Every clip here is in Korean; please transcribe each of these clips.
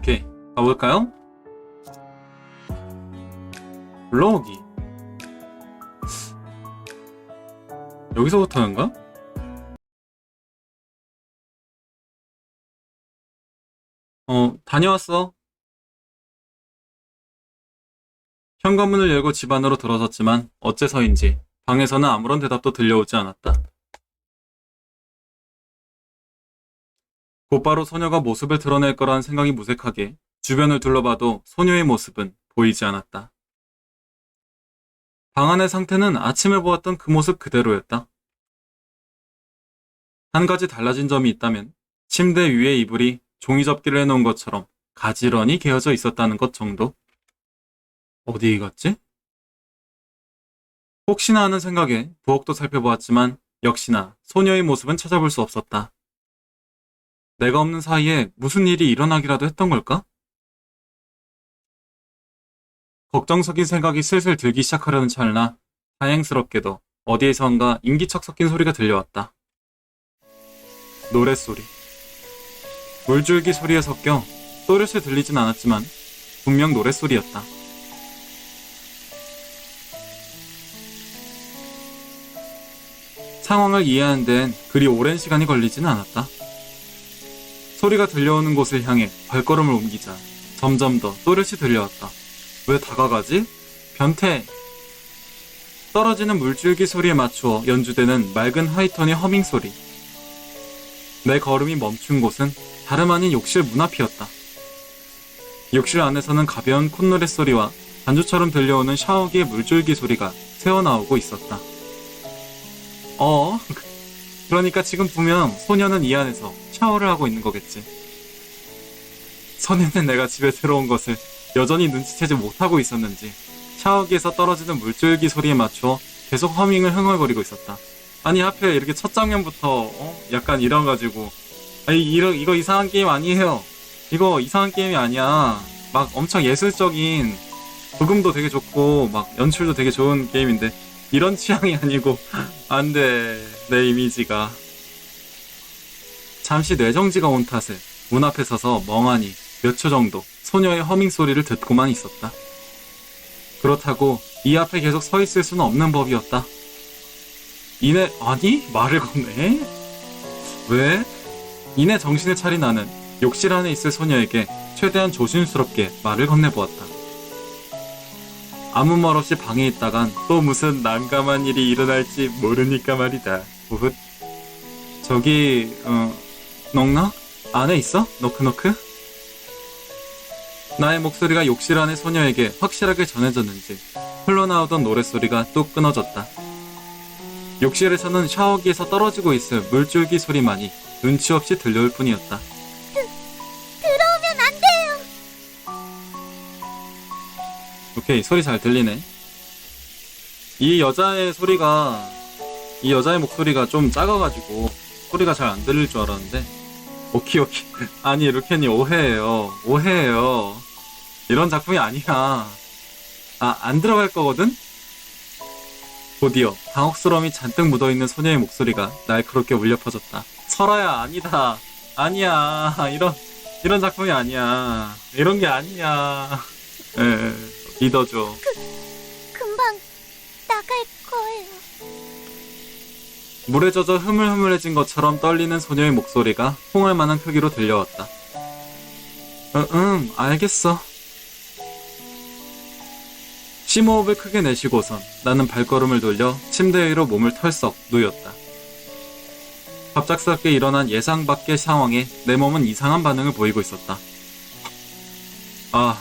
오케이, 가볼까요? 불러오기. 여기서부터인가? 다녀왔어. 현관문을 열고 집 안으로 들어섰지만 어째서인지 방에서는 아무런 대답도 들려오지 않았다. 곧바로 소녀가 모습을 드러낼 거라는 생각이 무색하게 주변을 둘러봐도 소녀의 모습은 보이지 않았다. 방 안의 상태는 아침에 보았던 그 모습 그대로였다. 한 가지 달라진 점이 있다면 침대 위에 이불이 종이접기를 해놓은 것처럼 가지런히 개어져 있었다는 것 정도? 어디 갔지? 혹시나 하는 생각에 부엌도 살펴보았지만 역시나 소녀의 모습은 찾아볼 수 없었다. 내가 없는 사이에 무슨 일이 일어나기라도 했던 걸까? 걱정 섞인 생각이 슬슬 들기 시작하려는 찰나 다행스럽게도 어디에선가 인기척 섞인 소리가 들려왔다. 노랫소리. 물줄기 소리에 섞여 또렷이 들리진 않았지만 분명 노랫소리였다. 상황을 이해하는 데엔 그리 오랜 시간이 걸리지는 않았다. 소리가 들려오는 곳을 향해 발걸음을 옮기자 점점 더 또렷이 들려왔다. 왜 다가가지? 변태! 떨어지는 물줄기 소리에 맞추어 연주되는 맑은 하이톤의 허밍 소리. 내 걸음이 멈춘 곳은 다름 아닌 욕실 문 앞이었다. 욕실 안에서는 가벼운 콧노래 소리와 반주처럼 들려오는 샤워기의 물줄기 소리가 새어나오고 있었다. 그러니까 지금 보면 소녀는 이 안에서 샤워를 하고 있는 거겠지. 선에는 내가 집에 들어온 것을 여전히 눈치채지 못하고 있었는지 샤워기에서 떨어지는 물줄기 소리에 맞춰 계속 허밍을 흥얼거리고 있었다. 아니 하필 이렇게 첫 장면부터 약간 이래가지고 이거 이상한 게임 아니에요. 이거 이상한 게임이 아니야. 막 엄청 예술적인 부금도 되게 좋고 막 연출도 되게 좋은 게임인데 이런 취향이 아니고 안돼. 내 이미지가. 잠시 뇌정지가 온 탓에 문 앞에 서서 멍하니 몇 초 정도 소녀의 허밍 소리를 듣고만 있었다. 그렇다고 이 앞에 계속 서 있을 수는 없는 법이었다. 이내 말을 건네? 왜? 이내 정신을 차린 나는 욕실 안에 있을 소녀에게 최대한 조심스럽게 말을 건네보았다. 아무 말 없이 방에 있다간 또 무슨 난감한 일이 일어날지 모르니까 말이다. 우훗. 저기 넉넉? 안에 있어? 너크너크? 나의 목소리가 욕실 안의 소녀에게 확실하게 전해졌는지 흘러나오던 노랫소리가 뚝 끊어졌다. 욕실에서는 샤워기에서 떨어지고 있을 물줄기 소리만이 눈치 없이 들려올 뿐이었다. 들어오면 안 돼요. 오케이, 소리 잘 들리네. 이 여자의 목소리가 좀 작아가지고 소리가 잘 안 들릴 줄 알았는데 오키. 아니 루켄이 오해해요. 이런 작품이 아니야. 안 들어갈 거거든? 곧이어 당혹스러움이 잔뜩 묻어있는 소녀의 목소리가 날카롭게 울려 퍼졌다. 설아야, 아니야. 이런 작품이 아니야. 이런 게 아니야. 믿어줘. 금방 나갈 거예요. 물에 젖어 흐물흐물해진 것처럼 떨리는 소녀의 목소리가 홍할만한 크기로 들려왔다. 알겠어. 심호흡을 크게 내쉬고선 나는 발걸음을 돌려 침대 위로 몸을 털썩 누였다. 갑작스럽게 일어난 예상 밖의 상황에 내 몸은 이상한 반응을 보이고 있었다.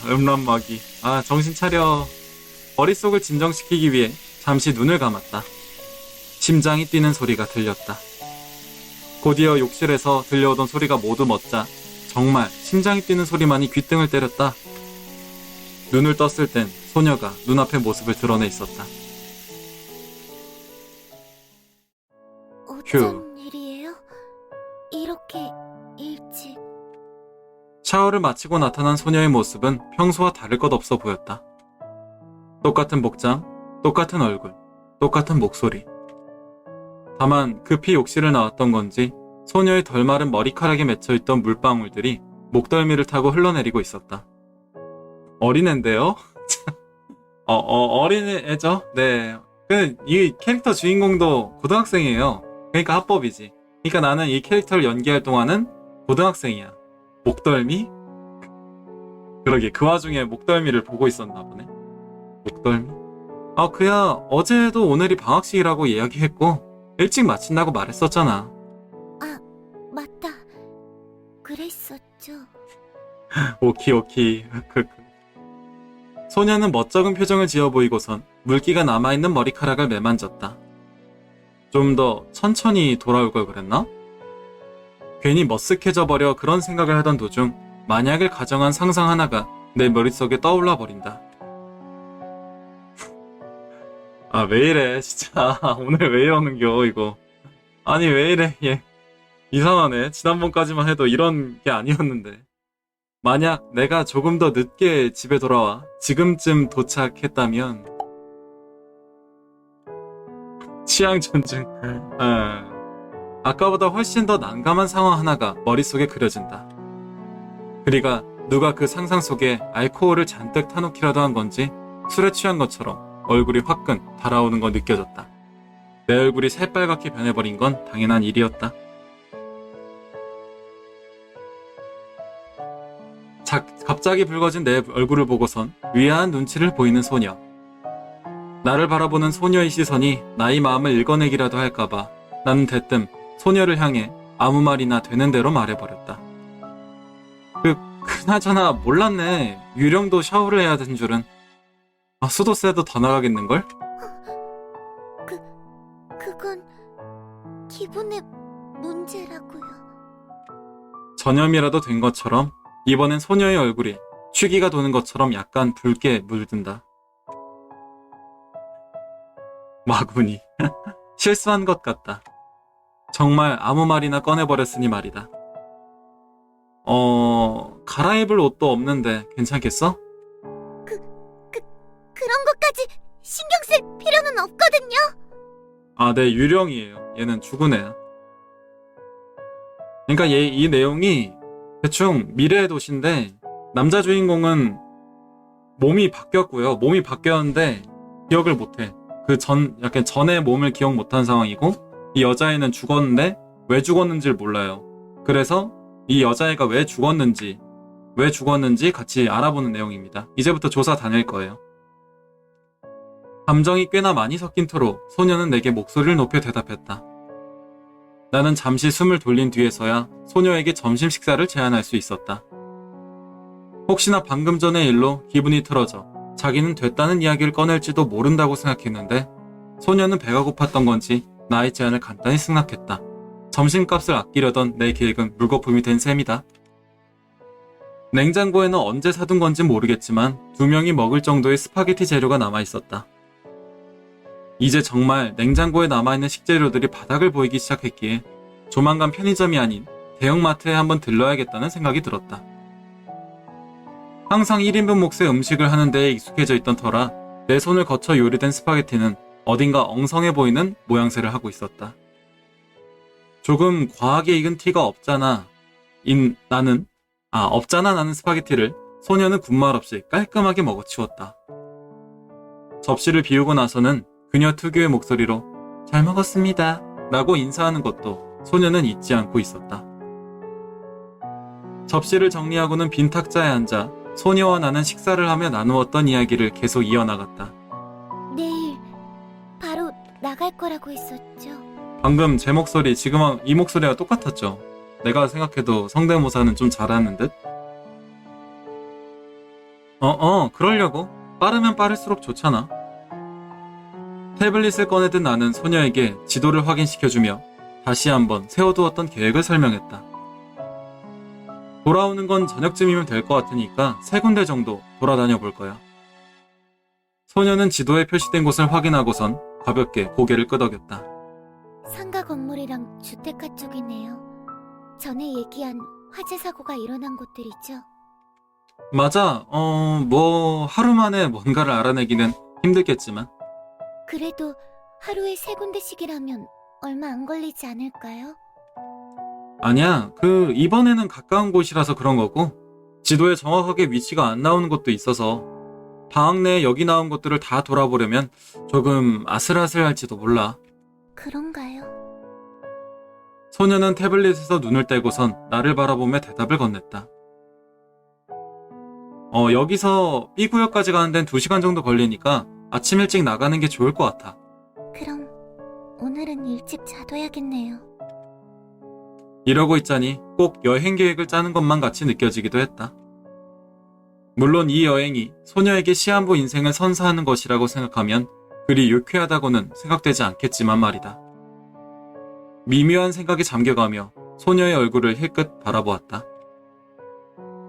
음란마귀. 정신 차려. 머릿속을 진정시키기 위해 잠시 눈을 감았다. 심장이 뛰는 소리가 들렸다. 곧이어 욕실에서 들려오던 소리가 모두 멎자 정말 심장이 뛰는 소리만이 귓등을 때렸다. 눈을 떴을 땐 소녀가 눈앞에 모습을 드러내 있었다. 어쩐 일이에요? 이렇게 일찍. 샤워를 마치고 나타난 소녀의 모습은 평소와 다를 것 없어 보였다. 똑같은 복장, 똑같은 얼굴, 똑같은 목소리. 다만 급히 욕실을 나왔던 건지 소녀의 덜 마른 머리카락에 맺혀있던 물방울들이 목덜미를 타고 흘러내리고 있었다. 어린애인데요? 어린애죠? 네. 이 캐릭터 주인공도 고등학생이에요. 그러니까 합법이지. 그러니까 나는 이 캐릭터를 연기할 동안은 고등학생이야. 목덜미? 그러게, 그 와중에 목덜미를 보고 있었나 보네. 목덜미? 그야 어제도 오늘이 방학식이라고 이야기했고 일찍 마친다고 말했었잖아. 맞다. 그랬었죠. 오키. 소녀는 멋쩍은 표정을 지어 보이고선 물기가 남아있는 머리카락을 매만졌다. 좀 더 천천히 돌아올 걸 그랬나? 괜히 머쓱해져 버려 그런 생각을 하던 도중 만약을 가정한 상상 하나가 내 머릿속에 떠올라 버린다. 왜 이래 진짜. 오늘 왜 이러는겨 이거. 아니 왜 이래 얘. 이상하네. 지난번까지만 해도 이런 게 아니었는데. 만약 내가 조금 더 늦게 집에 돌아와 지금쯤 도착했다면 취향 존중. 아까보다 훨씬 더 난감한 상황 하나가 머릿속에 그려진다. 그리가 누가 그 상상 속에 알코올을 잔뜩 타놓기라도 한 건지 술에 취한 것처럼 얼굴이 화끈 달아오는 거 느껴졌다. 내 얼굴이 새빨갛게 변해버린 건 당연한 일이었다. 갑자기 붉어진 내 얼굴을 보고선 위아한 눈치를 보이는 소녀. 나를 바라보는 소녀의 시선이 나의 마음을 읽어내기라도 할까봐 나는 대뜸 소녀를 향해 아무 말이나 되는 대로 말해버렸다. 그나저나 몰랐네. 유령도 샤워를 해야 되는 줄은. 수도세도 더 나가겠는걸? 그건 기분의 문제라고요. 전염이라도 된 것처럼 이번엔 소녀의 얼굴이 취기가 도는 것처럼 약간 붉게 물든다. 마구니. 실수한 것 같다. 정말 아무 말이나 꺼내버렸으니 말이다. 갈아입을 옷도 없는데 괜찮겠어? 그런 것까지 신경 쓸 필요는 없거든요. 네, 유령이에요. 얘는 죽은 애야. 그러니까 이 내용이 대충 미래의 도시인데 남자 주인공은 몸이 바뀌었고요. 몸이 바뀌었는데 기억을 못해. 약간 전에 몸을 기억 못한 상황이고 이 여자애는 죽었는데 왜 죽었는지를 몰라요. 그래서 이 여자애가 왜 죽었는지 같이 알아보는 내용입니다. 이제부터 조사 다닐 거예요. 감정이 꽤나 많이 섞인 터로 소녀는 내게 목소리를 높여 대답했다. 나는 잠시 숨을 돌린 뒤에서야 소녀에게 점심 식사를 제안할 수 있었다. 혹시나 방금 전의 일로 기분이 틀어져 자기는 됐다는 이야기를 꺼낼지도 모른다고 생각했는데 소녀는 배가 고팠던 건지 나의 제안을 간단히 승낙했다. 점심값을 아끼려던 내 계획은 물거품이 된 셈이다. 냉장고에는 언제 사둔 건지 모르겠지만 2명이 먹을 정도의 스파게티 재료가 남아있었다. 이제 정말 냉장고에 남아있는 식재료들이 바닥을 보이기 시작했기에 조만간 편의점이 아닌 대형마트에 한번 들러야겠다는 생각이 들었다. 항상 1인분 몫의 음식을 하는 데에 익숙해져 있던 터라 내 손을 거쳐 요리된 스파게티는 어딘가 엉성해 보이는 모양새를 하고 있었다. 조금 과하게 익은 티가 없잖아 나는 스파게티를 소녀는 군말 없이 깔끔하게 먹어치웠다. 접시를 비우고 나서는 그녀 특유의 목소리로 잘 먹었습니다 라고 인사하는 것도 소녀는 잊지 않고 있었다. 접시를 정리하고는 빈 탁자에 앉아 소녀와 나는 식사를 하며 나누었던 이야기를 계속 이어나갔다. 내일 바로 나갈 거라고 했었죠. 방금 제 목소리 지금 이 목소리가 똑같았죠. 내가 생각해도 성대모사는 좀 잘하는 듯? 그러려고. 빠르면 빠를수록 좋잖아. 태블릿을 꺼내든 나는 소녀에게 지도를 확인시켜주며 다시 한번 세워두었던 계획을 설명했다. 돌아오는 건 저녁쯤이면 될 것 같으니까 3군데 정도 돌아다녀 볼 거야. 소녀는 지도에 표시된 곳을 확인하고선 가볍게 고개를 끄덕였다. 상가 건물이랑 주택가 쪽이네요. 전에 얘기한 화재 사고가 일어난 곳들이죠. 맞아. 하루 만에 뭔가를 알아내기는 힘들겠지만. 그래도 하루에 3군데씩이라면 얼마 안 걸리지 않을까요? 아니야, 이번에는 가까운 곳이라서 그런 거고, 지도에 정확하게 위치가 안 나오는 곳도 있어서, 방학 내에 여기 나온 곳들을 다 돌아보려면 조금 아슬아슬할지도 몰라. 그런가요? 소녀는 태블릿에서 눈을 떼고선 나를 바라보며 대답을 건넸다. 여기서 B구역까지 가는 데는 2시간 정도 걸리니까 아침 일찍 나가는 게 좋을 것 같아. 그럼 오늘은 일찍 자둬야겠네요. 이러고 있자니 꼭 여행 계획을 짜는 것만 같이 느껴지기도 했다. 물론 이 여행이 소녀에게 시한부 인생을 선사하는 것이라고 생각하면 그리 유쾌하다고는 생각되지 않겠지만 말이다. 미묘한 생각에 잠겨가며 소녀의 얼굴을 힐끗 바라보았다.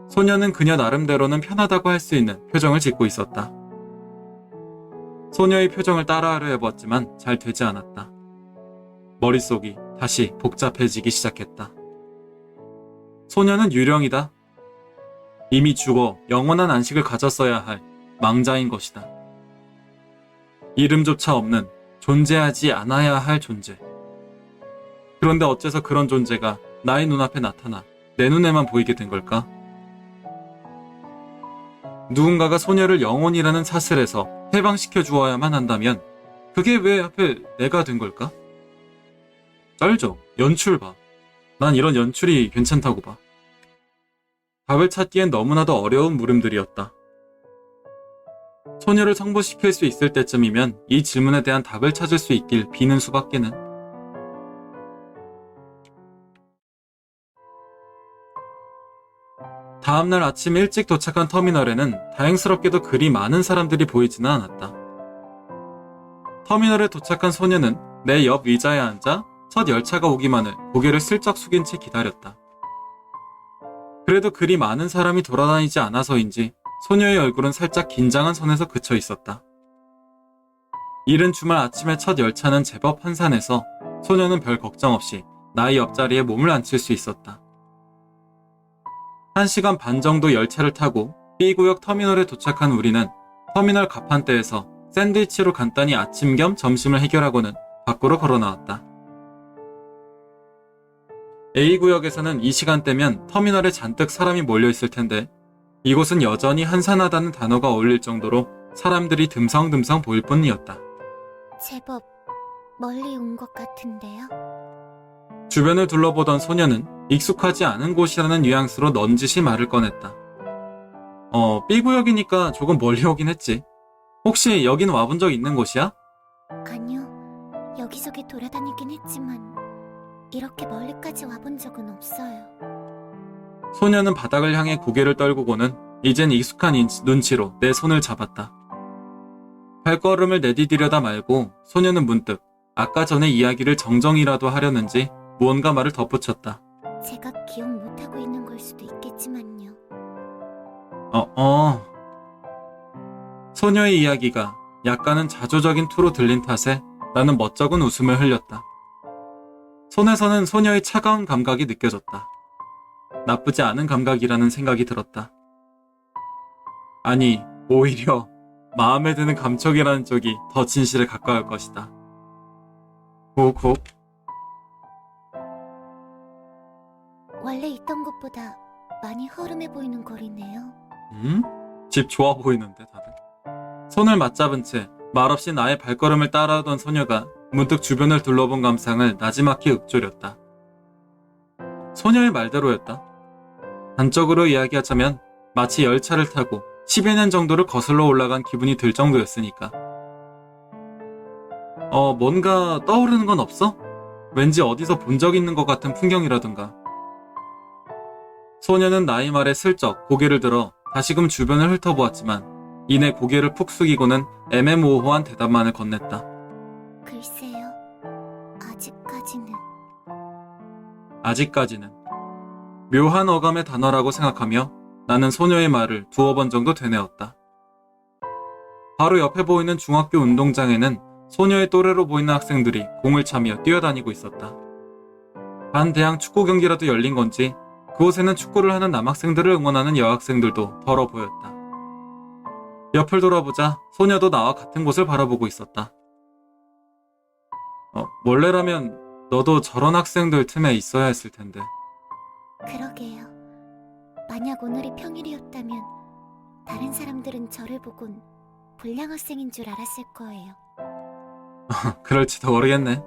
소녀는 그녀 나름대로는 편하다고 할 수 있는 표정을 짓고 있었다. 소녀의 표정을 따라하려 해보았지만 잘 되지 않았다. 머릿속이 다시 복잡해지기 시작했다. 소녀는 유령이다. 이미 죽어 영원한 안식을 가졌어야 할 망자인 것이다. 이름조차 없는 존재하지 않아야 할 존재. 그런데 어째서 그런 존재가 나의 눈앞에 나타나 내 눈에만 보이게 된 걸까? 누군가가 소녀를 영혼이라는 사슬에서 해방시켜 주어야만 한다면 그게 왜 하필 내가 된 걸까? 쩔죠. 연출 봐. 난 이런 연출이 괜찮다고 봐. 답을 찾기엔 너무나도 어려운 물음들이었다. 소녀를 성불시킬 수 있을 때쯤이면 이 질문에 대한 답을 찾을 수 있길 비는 수밖에는. 다음날 아침 일찍 도착한 터미널에는 다행스럽게도 그리 많은 사람들이 보이지는 않았다. 터미널에 도착한 소녀는 내 옆 의자에 앉아 첫 열차가 오기만을 고개를 슬쩍 숙인 채 기다렸다. 그래도 그리 많은 사람이 돌아다니지 않아서인지 소녀의 얼굴은 살짝 긴장한 선에서 그쳐 있었다. 이른 주말 아침의 첫 열차는 제법 한산해서 소녀는 별 걱정 없이 나의 옆자리에 몸을 앉힐 수 있었다. 1시간 반 정도 열차를 타고 B구역 터미널에 도착한 우리는 터미널 가판대에서 샌드위치로 간단히 아침 겸 점심을 해결하고는 밖으로 걸어 나왔다. A구역에서는 이 시간대면 터미널에 잔뜩 사람이 몰려있을 텐데 이곳은 여전히 한산하다는 단어가 어울릴 정도로 사람들이 듬성듬성 보일 뿐이었다. 제법 멀리 온 것 같은데요? 주변을 둘러보던 소녀는 익숙하지 않은 곳이라는 뉘앙스로 넌지시 말을 꺼냈다. B구역이니까 조금 멀리 오긴 했지. 혹시 여긴 와본 적 있는 곳이야? 아니요, 여기저기 돌아다니긴 했지만 이렇게 멀리까지 와본 적은 없어요. 소녀는 바닥을 향해 고개를 떨구고는 이젠 익숙한 눈치로 내 손을 잡았다. 발걸음을 내디디려다 말고 소녀는 문득 아까 전에 이야기를 정정이라도 하려는지 무언가 말을 덧붙였다. 제가 기억 못하고 있는 걸 수도 있겠지만요. 소녀의 이야기가 약간은 자조적인 투로 들린 탓에 나는 멋쩍은 웃음을 흘렸다. 손에서는 소녀의 차가운 감각이 느껴졌다. 나쁘지 않은 감각이라는 생각이 들었다. 아니, 오히려 마음에 드는 감촉이라는 쪽이 더 진실에 가까울 것이다. 콕콕. 원래 있던 곳보다 많이 허름해 보이는 거리네요. 집 좋아 보이는데 다들. 손을 맞잡은 채 말없이 나의 발걸음을 따라오던 소녀가 문득 주변을 둘러본 감상을 나지막히 읊조렸다. 소녀의 말대로였다. 단적으로 이야기하자면 마치 열차를 타고 10여 년 정도를 거슬러 올라간 기분이 들 정도였으니까. 뭔가 떠오르는 건 없어? 왠지 어디서 본 적 있는 것 같은 풍경이라든가. 소녀는 나의 말에 슬쩍 고개를 들어 다시금 주변을 훑어보았지만 이내 고개를 푹 숙이고는 애매모호한 대답만을 건넸다. 글쎄요, 아직까지는. 묘한 어감의 단어라고 생각하며 나는 소녀의 말을 2번 정도 되뇌었다. 바로 옆에 보이는 중학교 운동장에는 소녀의 또래로 보이는 학생들이 공을 차며 뛰어다니고 있었다. 반대항 축구 경기라도 열린 건지 그곳에는 축구를 하는 남학생들을 응원하는 여학생들도 덜어 보였다. 옆을 돌아보자 소녀도 나와 같은 곳을 바라보고 있었다. 원래라면 너도 저런 학생들 틈에 있어야 했을 텐데. 그러게요. 만약 오늘이 평일이었다면 다른 사람들은 저를 보곤 불량 학생인 줄 알았을 거예요. 그럴지도 모르겠네.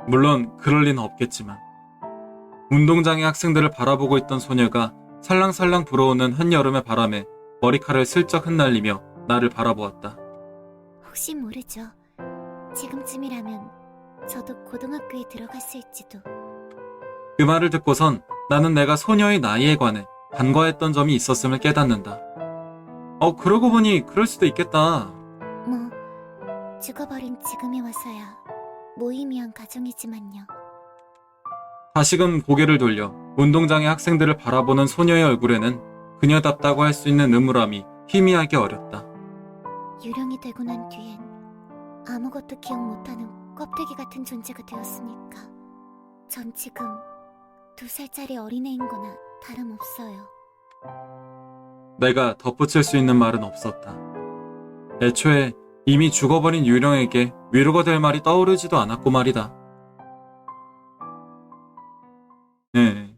물론 그럴 리는 없겠지만. 운동장의 학생들을 바라보고 있던 소녀가 살랑살랑 불어오는 한여름의 바람에 머리칼을 슬쩍 흩날리며 나를 바라보았다. 혹시 모르죠. 지금쯤이라면 저도 고등학교에 들어갔을지도. 그 말을 듣고선 나는 내가 소녀의 나이에 관해 간과했던 점이 있었음을 깨닫는다. 그러고 보니 그럴 수도 있겠다. 뭐 죽어버린 지금에 와서야 무의미한 가정이지만요. 다시금 고개를 돌려 운동장의 학생들을 바라보는 소녀의 얼굴에는 그녀답다고 할 수 있는 음울함이 희미하게 어렸다. 유령이 되고 난 뒤엔 아무것도 기억 못하는 껍데기 같은 존재가 되었으니까 전 지금 2살짜리 어린애인 거나 다름없어요. 내가 덧붙일 수 있는 말은 없었다. 애초에 이미 죽어버린 유령에게 위로가 될 말이 떠오르지도 않았고 말이다.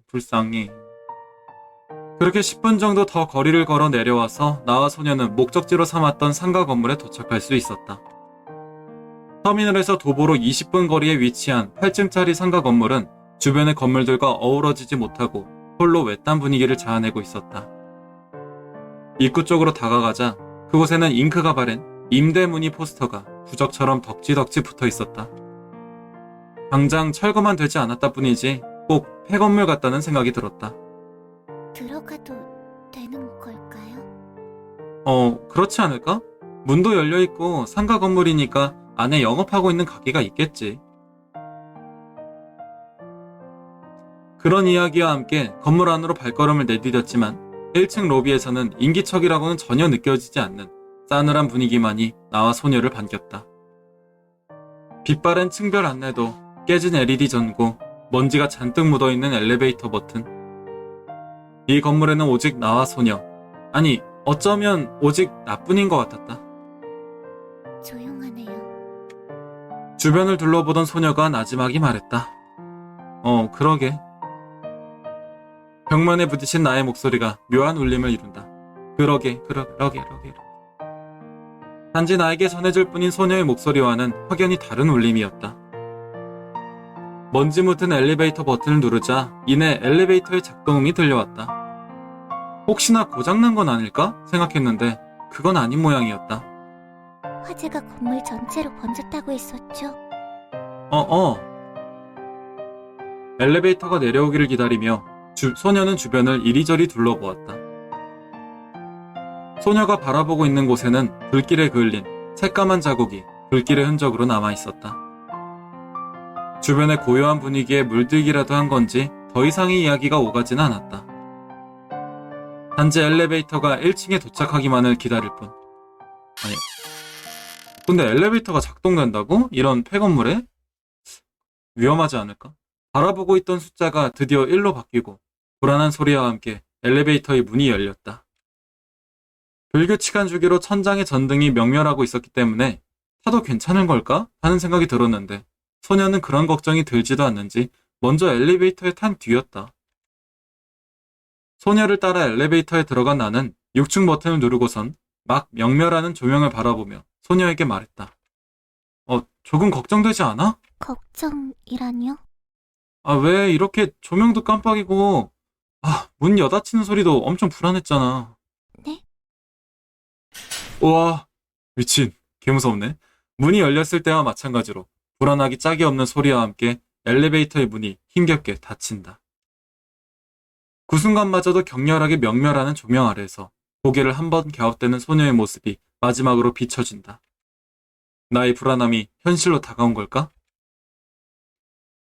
불쌍해. 그렇게 10분 정도 더 거리를 걸어 내려와서 나와 소녀는 목적지로 삼았던 상가 건물에 도착할 수 있었다. 터미널에서 도보로 20분 거리에 위치한 8층짜리 상가 건물은 주변의 건물들과 어우러지지 못하고 홀로 외딴 분위기를 자아내고 있었다. 입구 쪽으로 다가가자 그곳에는 잉크가 바랜 임대 문의 포스터가 부적처럼 덕지덕지 붙어 있었다. 당장 철거만 되지 않았다 뿐이지 꼭 폐건물 같다는 생각이 들었다. 들어가도 되는 걸까요? 그렇지 않을까? 문도 열려있고 상가 건물이니까 안에 영업하고 있는 가게가 있겠지. 그런 이야기와 함께 건물 안으로 발걸음을 내디뎠지만 1층 로비에서는 인기척이라고는 전혀 느껴지지 않는 싸늘한 분위기만이 나와 소녀를 반겼다. 빛바랜 층별 안내도, 깨진 LED 전구, 먼지가 잔뜩 묻어있는 엘리베이터 버튼. 이 건물에는 오직 나와 소녀, 아니 어쩌면 오직 나뿐인 것 같았다. 조용하네요. 주변을 둘러보던 소녀가 나지막이 말했다. 그러게. 벽면에 부딪힌 나의 목소리가 묘한 울림을 이룬다. 그러게. 단지 나에게 전해질 뿐인 소녀의 목소리와는 확연히 다른 울림이었다. 먼지 묻은 엘리베이터 버튼을 누르자 이내 엘리베이터의 작동음이 들려왔다. 혹시나 고장난 건 아닐까 생각했는데 그건 아닌 모양이었다. 화재가 건물 전체로 번졌다고 했었죠? 엘리베이터가 내려오기를 기다리며 소녀는 주변을 이리저리 둘러보았다. 소녀가 바라보고 있는 곳에는 불길에 그을린 새까만 자국이 불길의 흔적으로 남아있었다. 주변의 고요한 분위기에 물들기라도 한 건지 더 이상의 이야기가 오가지는 않았다. 단지 엘리베이터가 1층에 도착하기만을 기다릴 뿐. 아니, 근데 엘리베이터가 작동된다고? 이런 폐건물에? 위험하지 않을까? 바라보고 있던 숫자가 드디어 1로 바뀌고 불안한 소리와 함께 엘리베이터의 문이 열렸다. 불규칙한 주기로 천장의 전등이 명멸하고 있었기 때문에 타도 괜찮은 걸까? 하는 생각이 들었는데 소녀는 그런 걱정이 들지도 않는지 먼저 엘리베이터에 탄 뒤였다. 소녀를 따라 엘리베이터에 들어간 나는 6층 버튼을 누르고선 막 명멸하는 조명을 바라보며 소녀에게 말했다. 조금 걱정되지 않아? 걱정이라뇨? 왜 이렇게 조명도 깜빡이고 문 여닫히는 소리도 엄청 불안했잖아. 네? 우와, 미친, 개무섭네. 문이 열렸을 때와 마찬가지로 불안하기 짝이 없는 소리와 함께 엘리베이터의 문이 힘겹게 닫힌다. 그 순간마저도 격렬하게 명멸하는 조명 아래에서 고개를 한번 갸웃대는 소녀의 모습이 마지막으로 비춰진다. 나의 불안함이 현실로 다가온 걸까?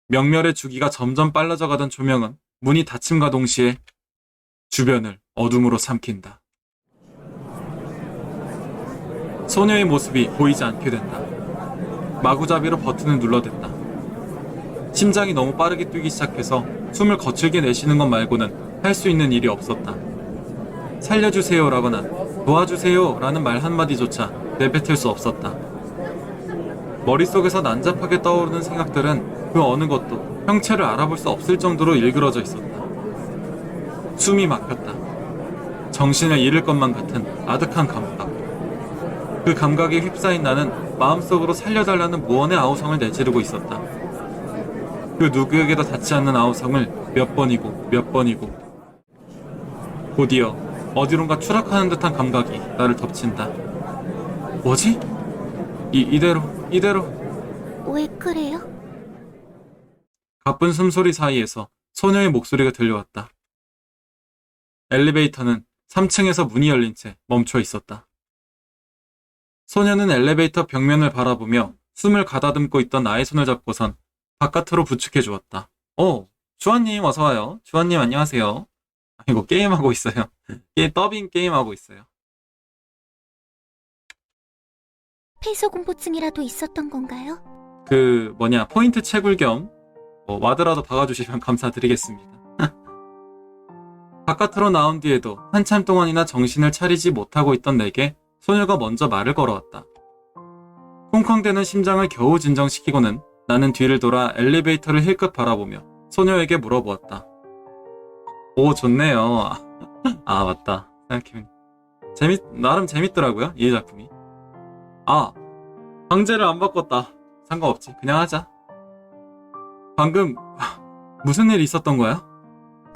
명멸의 주기가 점점 빨라져 가던 조명은 문이 닫힘과 동시에 주변을 어둠으로 삼킨다. 소녀의 모습이 보이지 않게 된다. 마구잡이로 버튼을 눌러댔다. 심장이 너무 빠르게 뛰기 시작해서 숨을 거칠게 내쉬는 것 말고는 할 수 있는 일이 없었다. 살려주세요라거나 도와주세요라는 말 한마디조차 내뱉을 수 없었다. 머릿속에서 난잡하게 떠오르는 생각들은 그 어느 것도 형체를 알아볼 수 없을 정도로 일그러져 있었다. 숨이 막혔다. 정신을 잃을 것만 같은 아득한 감각. 그 감각에 휩싸인 나는 마음속으로 살려달라는 무언의 아우성을 내지르고 있었다. 그 누구에게도 닿지 않는 아우성을 몇 번이고 몇 번이고. 곧이어 어디론가 추락하는 듯한 감각이 나를 덮친다. 뭐지? 이대로 왜 그래요? 가쁜 숨소리 사이에서 소녀의 목소리가 들려왔다. 엘리베이터는 3층에서 문이 열린 채 멈춰 있었다. 소녀는 엘리베이터 벽면을 바라보며 숨을 가다듬고 있던 나의 손을 잡고선 바깥으로 부축해 주었다. 주한님 어서와요. 주한님 안녕하세요. 이거 게임하고 있어요. 더빙 게임하고 있어요. 폐소공포증이라도 있었던 건가요? 포인트 채굴 겸 와드라도 박아주시면 감사드리겠습니다. 바깥으로 나온 뒤에도 한참 동안이나 정신을 차리지 못하고 있던 내게 소녀가 먼저 말을 걸어왔다. 쿵쾅대는 심장을 겨우 진정시키고는 나는 뒤를 돌아 엘리베이터를 힐끗 바라보며 소녀에게 물어보았다. 오, 좋네요. 아, 맞다. 생각해보니 나름 재밌더라고요, 이 작품이. 방제를 안 바꿨다. 상관없지, 그냥 하자. 방금 무슨 일이 있었던 거야?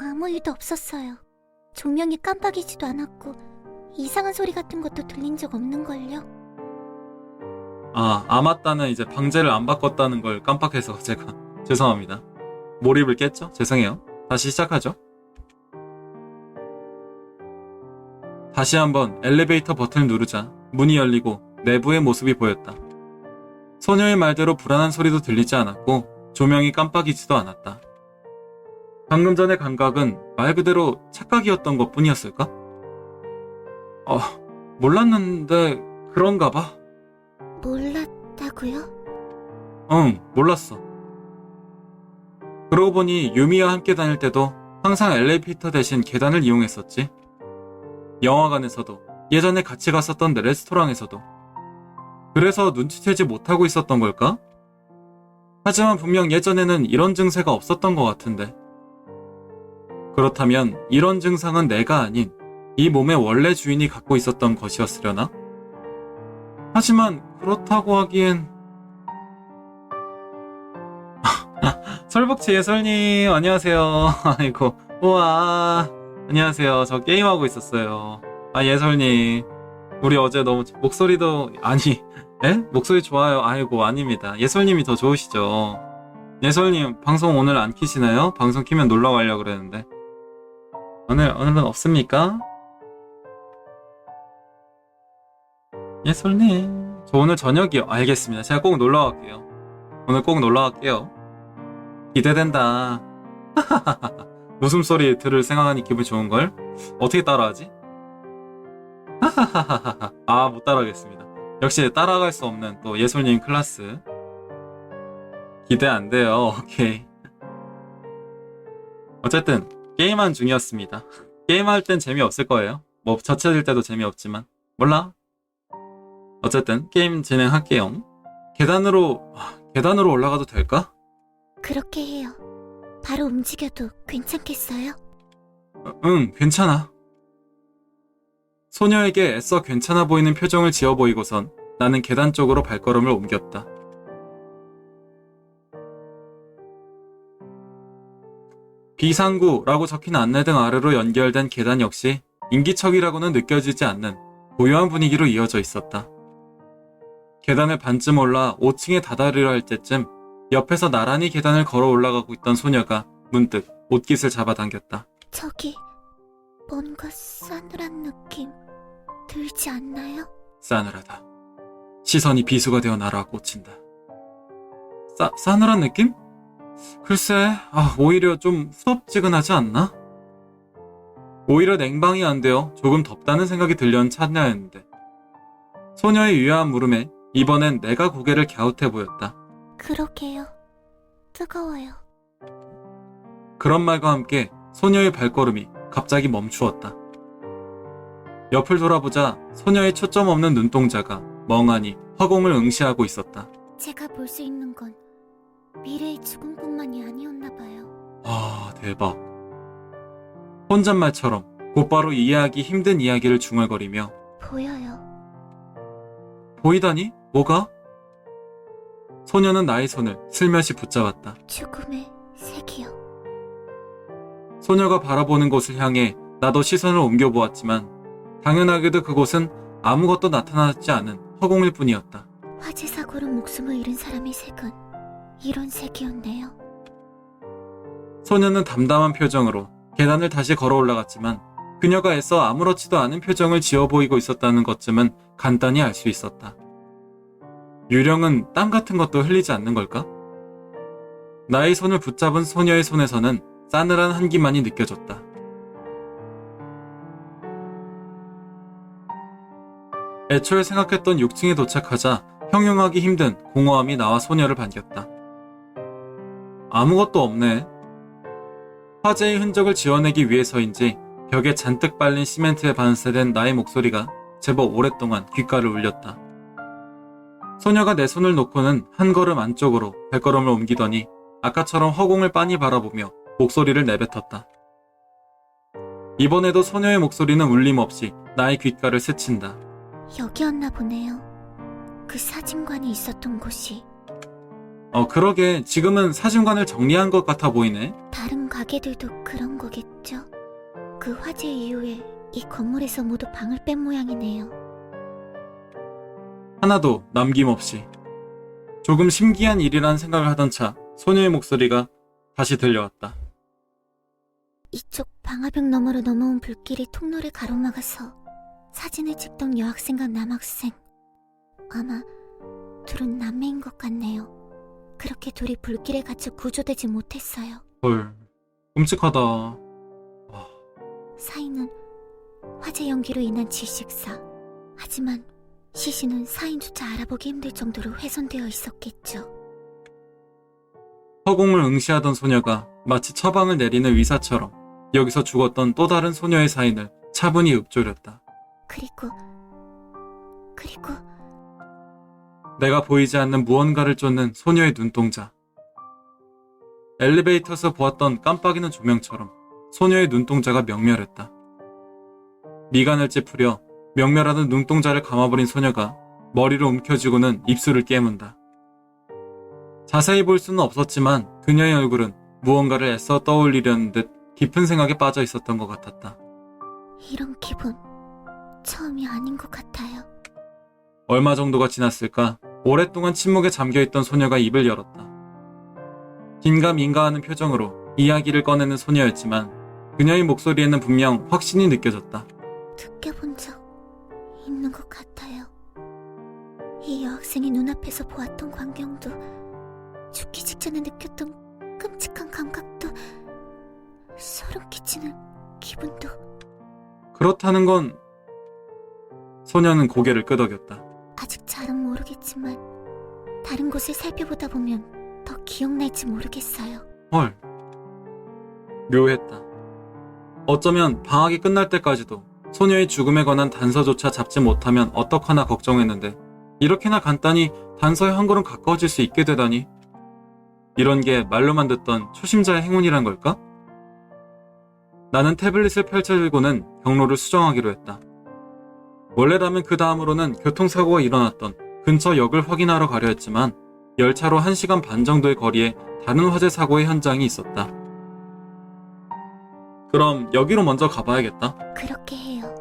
아무 일도 없었어요. 조명이 깜빡이지도 않았고 이상한 소리 같은 것도 들린 적 없는걸요. 맞다는 이제 방제를 안 바꿨다는 걸 깜빡해서 제가 죄송합니다. 몰입을 깼죠? 죄송해요. 다시 시작하죠. 다시 한번 엘리베이터 버튼을 누르자 문이 열리고 내부의 모습이 보였다. 소녀의 말대로 불안한 소리도 들리지 않았고 조명이 깜빡이지도 않았다. 방금 전의 감각은 말 그대로 착각이었던 것 뿐이었을까? 몰랐는데 그런가 봐. 몰랐다고요? 응, 몰랐어. 그러고 보니 유미와 함께 다닐 때도 항상 엘리베이터 대신 계단을 이용했었지. 영화관에서도, 예전에 같이 갔었던 레스토랑에서도. 그래서 눈치채지 못하고 있었던 걸까? 하지만 분명 예전에는 이런 증세가 없었던 것 같은데. 그렇다면 이런 증상은 내가 아닌 이 몸의 원래 주인이 갖고 있었던 것이었으려나? 하지만 그렇다고 하기엔... 설복치 예설님 안녕하세요. 아이고, 우와, 안녕하세요. 저 게임하고 있었어요. 예설님, 우리 어제 너무 목소리도... 목소리 좋아요. 아이고, 아닙니다. 예설님이 더 좋으시죠. 예설님 방송 오늘 안 키시나요? 방송 키면 놀러 가려고 그랬는데 오늘은 없습니까? 예설님, 저 오늘 저녁이요. 알겠습니다. 제가 꼭 놀러 갈게요. 오늘 꼭 놀러 갈게요. 기대된다. 웃음소리 들을 생각하니 기분 좋은걸? 어떻게 따라하지? 못 따라하겠습니다. 역시 따라갈 수 없는 또 예솔님 클래스. 기대 안 돼요. 오케이. 어쨌든 게임한 중이었습니다. 게임할 땐 재미없을 거예요. 뭐 자체될 때도 재미없지만 몰라. 어쨌든 게임 진행할게요. 계단으로 올라가도 될까? 그렇게 해요. 바로 움직여도 괜찮겠어요? 응, 괜찮아. 소녀에게 애써 괜찮아 보이는 표정을 지어 보이고선 나는 계단 쪽으로 발걸음을 옮겼다. 비상구라고 적힌 안내등 아래로 연결된 계단 역시 인기척이라고는 느껴지지 않는 고요한 분위기로 이어져 있었다. 계단을 반쯤 올라 5층에 다다르려 할 때쯤 옆에서 나란히 계단을 걸어 올라가고 있던 소녀가 문득 옷깃을 잡아당겼다. 저기 뭔가 싸늘한 느낌 들지 않나요? 싸늘하다. 시선이 비수가 되어 날아 꽂힌다. 싸늘한 느낌? 글쎄, 오히려 좀 후덥지근하지 않나? 오히려 냉방이 안 되어 조금 덥다는 생각이 들려는 찰나였는데 소녀의 유야한 물음에 이번엔 내가 고개를 갸웃해 보였다. 그러게요. 뜨거워요. 그런 말과 함께 소녀의 발걸음이 갑자기 멈추었다. 옆을 돌아보자 소녀의 초점 없는 눈동자가 멍하니 허공을 응시하고 있었다. 제가 볼 수 있는 건 미래의 죽음뿐만이 아니었나 봐요. 아, 대박. 혼잣말처럼 곧바로 이해하기 힘든 이야기를 중얼거리며 보여요. 보이다니? 뭐가? 소녀는 나의 손을 슬며시 붙잡았다. 죽음의 색이요. 소녀가 바라보는 곳을 향해 나도 시선을 옮겨보았지만 당연하게도 그곳은 아무것도 나타나지 않은 허공일 뿐이었다. 화재 사고로 목숨을 잃은 사람의 색은 이런 색이었네요. 소녀는 담담한 표정으로 계단을 다시 걸어 올라갔지만 그녀가 애써 아무렇지도 않은 표정을 지어 보이고 있었다는 것쯤은 간단히 알 수 있었다. 유령은 땀 같은 것도 흘리지 않는 걸까? 나의 손을 붙잡은 소녀의 손에서는 싸늘한 한기만이 느껴졌다. 애초에 생각했던 6층에 도착하자 형용하기 힘든 공허함이 나와 소녀를 반겼다. 아무것도 없네. 화재의 흔적을 지워내기 위해서인지 벽에 잔뜩 발린 시멘트에 반사된 나의 목소리가 제법 오랫동안 귓가를 울렸다. 소녀가 내 손을 놓고는 한 걸음 안쪽으로 발걸음을 옮기더니 아까처럼 허공을 빤히 바라보며 목소리를 내뱉었다. 이번에도 소녀의 목소리는 울림없이 나의 귓가를 스친다. 여기였나 보네요. 그 사진관이 있었던 곳이. 그러게 지금은 사진관을 정리한 것 같아 보이네. 다른 가게들도 그런 거겠죠? 그 화재 이후에 이 건물에서 모두 방을 뺀 모양이네요. 하나도 남김없이. 조금 신기한 일이라는 생각을 하던 차 소녀의 목소리가 다시 들려왔다. 이쪽 방화벽 너머로 넘어온 불길이 통로를 가로막아서 사진을 찍던 여학생과 남학생. 아마 둘은 남매인 것 같네요. 그렇게 둘이 불길에 갇혀 구조되지 못했어요. 헐, 끔찍하다. 사인은 화재 연기로 인한 질식사. 하지만 시신은 사인조차 알아보기 힘들 정도로 훼손되어 있었겠죠. 허공을 응시하던 소녀가 마치 처방을 내리는 의사처럼 여기서 죽었던 또 다른 소녀의 사인을 차분히 읊조렸다. 그리고 내가 보이지 않는 무언가를 쫓는 소녀의 눈동자. 엘리베이터에서 보았던 깜빡이는 조명처럼 소녀의 눈동자가 명멸했다. 미간을 찌푸려 명멸하는 눈동자를 감아버린 소녀가 머리를 움켜쥐고는 입술을 깨문다. 자세히 볼 수는 없었지만 그녀의 얼굴은 무언가를 애써 떠올리려는 듯 깊은 생각에 빠져 있었던 것 같았다. 이런 기분 처음이 아닌 것 같아요. 얼마 정도가 지났을까 오랫동안 침묵에 잠겨있던 소녀가 입을 열었다. 긴가민가하는 표정으로 이야기를 꺼내는 소녀였지만 그녀의 목소리에는 분명 확신이 느껴졌다. 느껴본 적 있는 것 같아요. 이 여학생이 눈앞에서 보았던 광경도, 죽기 직전에 느꼈던 끔찍한 감각도, 소름 끼치는 기분도. 그렇다는 건... 소녀는 고개를 끄덕였다. 아직 잘은 모르겠지만 다른 곳을 살펴보다 보면 더 기억날지 모르겠어요. 헐. 묘했다. 어쩌면 방학이 끝날 때까지도 소녀의 죽음에 관한 단서조차 잡지 못하면 어떡하나 걱정했는데 이렇게나 간단히 단서에 한 걸음 가까워질 수 있게 되다니. 이런 게 말로만 듣던 초심자의 행운이란 걸까? 나는 태블릿을 펼쳐들고는 경로를 수정하기로 했다. 원래라면 그 다음으로는 교통사고가 일어났던 근처 역을 확인하러 가려 했지만 열차로 1시간 반 정도의 거리에 다른 화재 사고의 현장이 있었다. 그럼 여기로 먼저 가봐야겠다. 그렇게 해요.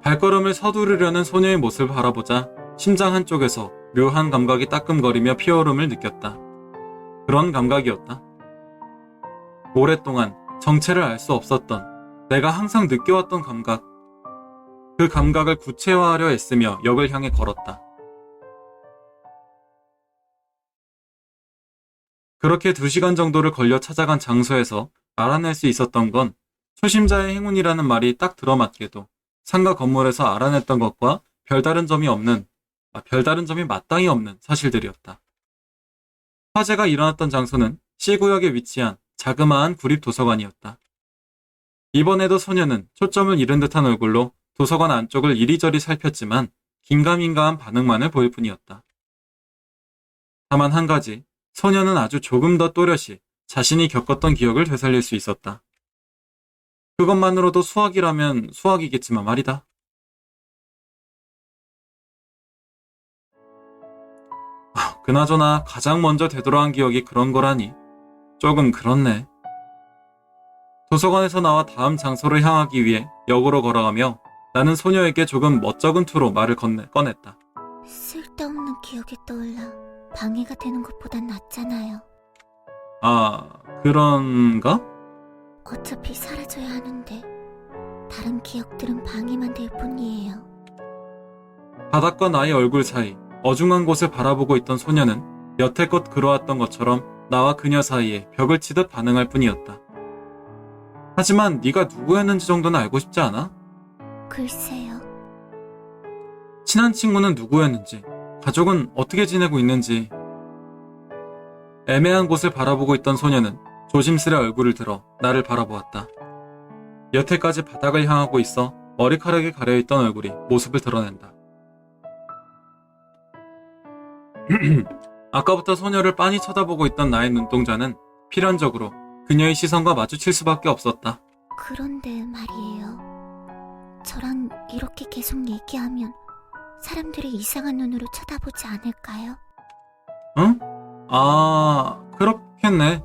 발걸음을 서두르려는 소녀의 모습을 바라보자 심장 한쪽에서 묘한 감각이 따끔거리며 피어오름을 느꼈다. 그런 감각이었다. 오랫동안 정체를 알 수 없었던 내가 항상 느껴왔던 감각. 그 감각을 구체화하려 애쓰며 역을 향해 걸었다. 그렇게 2시간 정도를 걸려 찾아간 장소에서 알아낼 수 있었던 건 초심자의 행운이라는 말이 딱 들어맞게도 상가 건물에서 알아냈던 것과 별다른 점이 마땅히 없는 사실들이었다. 화재가 일어났던 장소는 C구역에 위치한 자그마한 구립도서관이었다. 이번에도 소녀는 초점을 잃은 듯한 얼굴로 도서관 안쪽을 이리저리 살폈지만 긴가민가한 반응만을 보일 뿐이었다. 다만 한 가지, 소녀는 아주 조금 더 또렷이 자신이 겪었던 기억을 되살릴 수 있었다. 그것만으로도 수학이라면 수학이겠지만 말이다. 그나저나 가장 먼저 되돌아간 기억이 그런 거라니. 조금 그렇네. 도서관에서 나와 다음 장소를 향하기 위해 역으로 걸어가며 나는 소녀에게 조금 멋쩍은 투로 말을 꺼냈다. 쓸데없는 기억이 떠올라 방해가 되는 것보단 낫잖아요. 아, 그런가? 어차피 사라져야 하는데 다른 기억들은 방해만 될 뿐이에요. 바닥과 나의 얼굴 사이 어중한 곳을 바라보고 있던 소녀는 여태껏 그러왔던 것처럼 나와 그녀 사이에 벽을 치듯 반응할 뿐이었다. 하지만 네가 누구였는지 정도는 알고 싶지 않아? 글쎄요. 친한 친구는 누구였는지, 가족은 어떻게 지내고 있는지. 애매한 곳을 바라보고 있던 소녀는 조심스레 얼굴을 들어 나를 바라보았다. 여태까지 바닥을 향하고 있어 머리카락이 가려있던 얼굴이 모습을 드러낸다. 아까부터 소녀를 빤히 쳐다보고 있던 나의 눈동자는 필연적으로 그녀의 시선과 마주칠 수밖에 없었다. 그런데 말이에요. 저랑 이렇게 계속 얘기하면 사람들이 이상한 눈으로 쳐다보지 않을까요? 응? 아, 그렇겠네.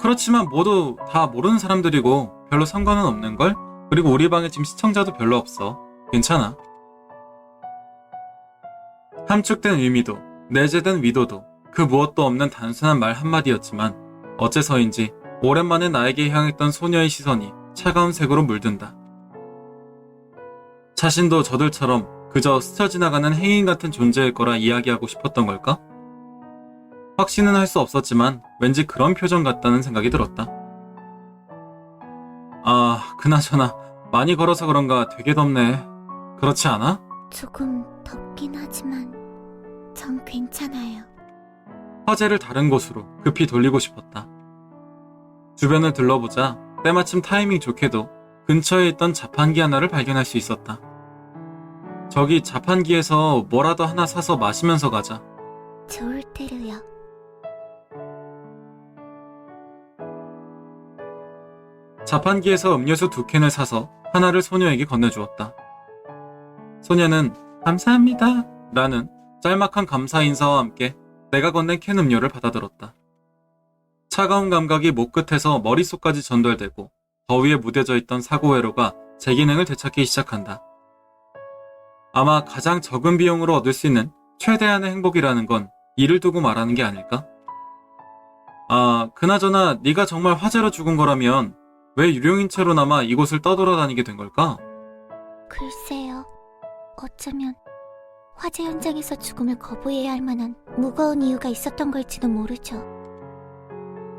그렇지만 모두 다 모르는 사람들이고 별로 상관은 없는걸? 그리고 우리 방에 지금 시청자도 별로 없어. 괜찮아. 함축된 의미도, 내재된 위도도 그 무엇도 없는 단순한 말 한마디였지만 어째서인지 오랜만에 나에게 향했던 소녀의 시선이 차가운 색으로 물든다. 자신도 저들처럼 그저 스쳐 지나가는 행인 같은 존재일 거라 이야기하고 싶었던 걸까? 확신은 할 수 없었지만 왠지 그런 표정 같다는 생각이 들었다. 그나저나 많이 걸어서 그런가 되게 덥네. 그렇지 않아? 조금 덥긴 하지만 전 괜찮아요. 화제를 다른 곳으로 급히 돌리고 싶었다. 주변을 둘러보자 때마침 타이밍 좋게도 근처에 있던 자판기 하나를 발견할 수 있었다. 저기 자판기에서 뭐라도 하나 사서 마시면서 가자. 좋을 때로요. 자판기에서 음료수 2캔을 사서 하나를 소녀에게 건네주었다. 소녀는 감사합니다 라는 짤막한 감사 인사와 함께 내가 건넨 캔 음료를 받아들었다. 차가운 감각이 목 끝에서 머릿속까지 전달되고 더위에 무뎌져 있던 사고회로가 제 기능을 되찾기 시작한다. 아마 가장 적은 비용으로 얻을 수 있는 최대한의 행복이라는 건 이를 두고 말하는 게 아닐까? 그나저나 네가 정말 화재로 죽은 거라면 왜 유령인 채로나마 이곳을 떠돌아다니게 된 걸까? 글쎄요. 어쩌면 화재 현장에서 죽음을 거부해야 할 만한 무거운 이유가 있었던 걸지도 모르죠.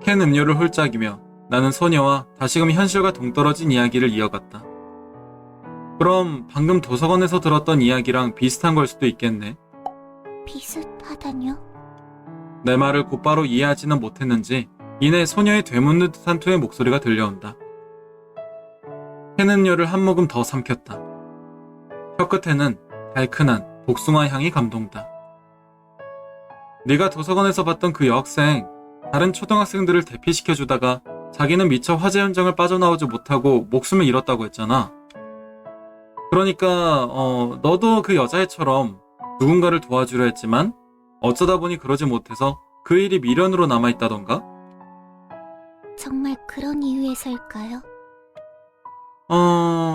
캔 음료를 홀짝이며 나는 소녀와 다시금 현실과 동떨어진 이야기를 이어갔다. 그럼 방금 도서관에서 들었던 이야기랑 비슷한 걸 수도 있겠네. 비슷하다뇨? 내 말을 곧바로 이해하지는 못했는지 이내 소녀의 되묻는 듯한 투의 목소리가 들려온다. 캔 음료를 한 모금 더 삼켰다. 혀끝에는 달큰한 복숭아 향이 감동다. 네가 도서관에서 봤던 그 여학생, 다른 초등학생들을 대피시켜주다가 자기는 미처 화재 현장을 빠져나오지 못하고 목숨을 잃었다고 했잖아. 그러니까 너도 그 여자애처럼 누군가를 도와주려 했지만 어쩌다 보니 그러지 못해서 그 일이 미련으로 남아있다던가? 정말 그런 이유에서일까요?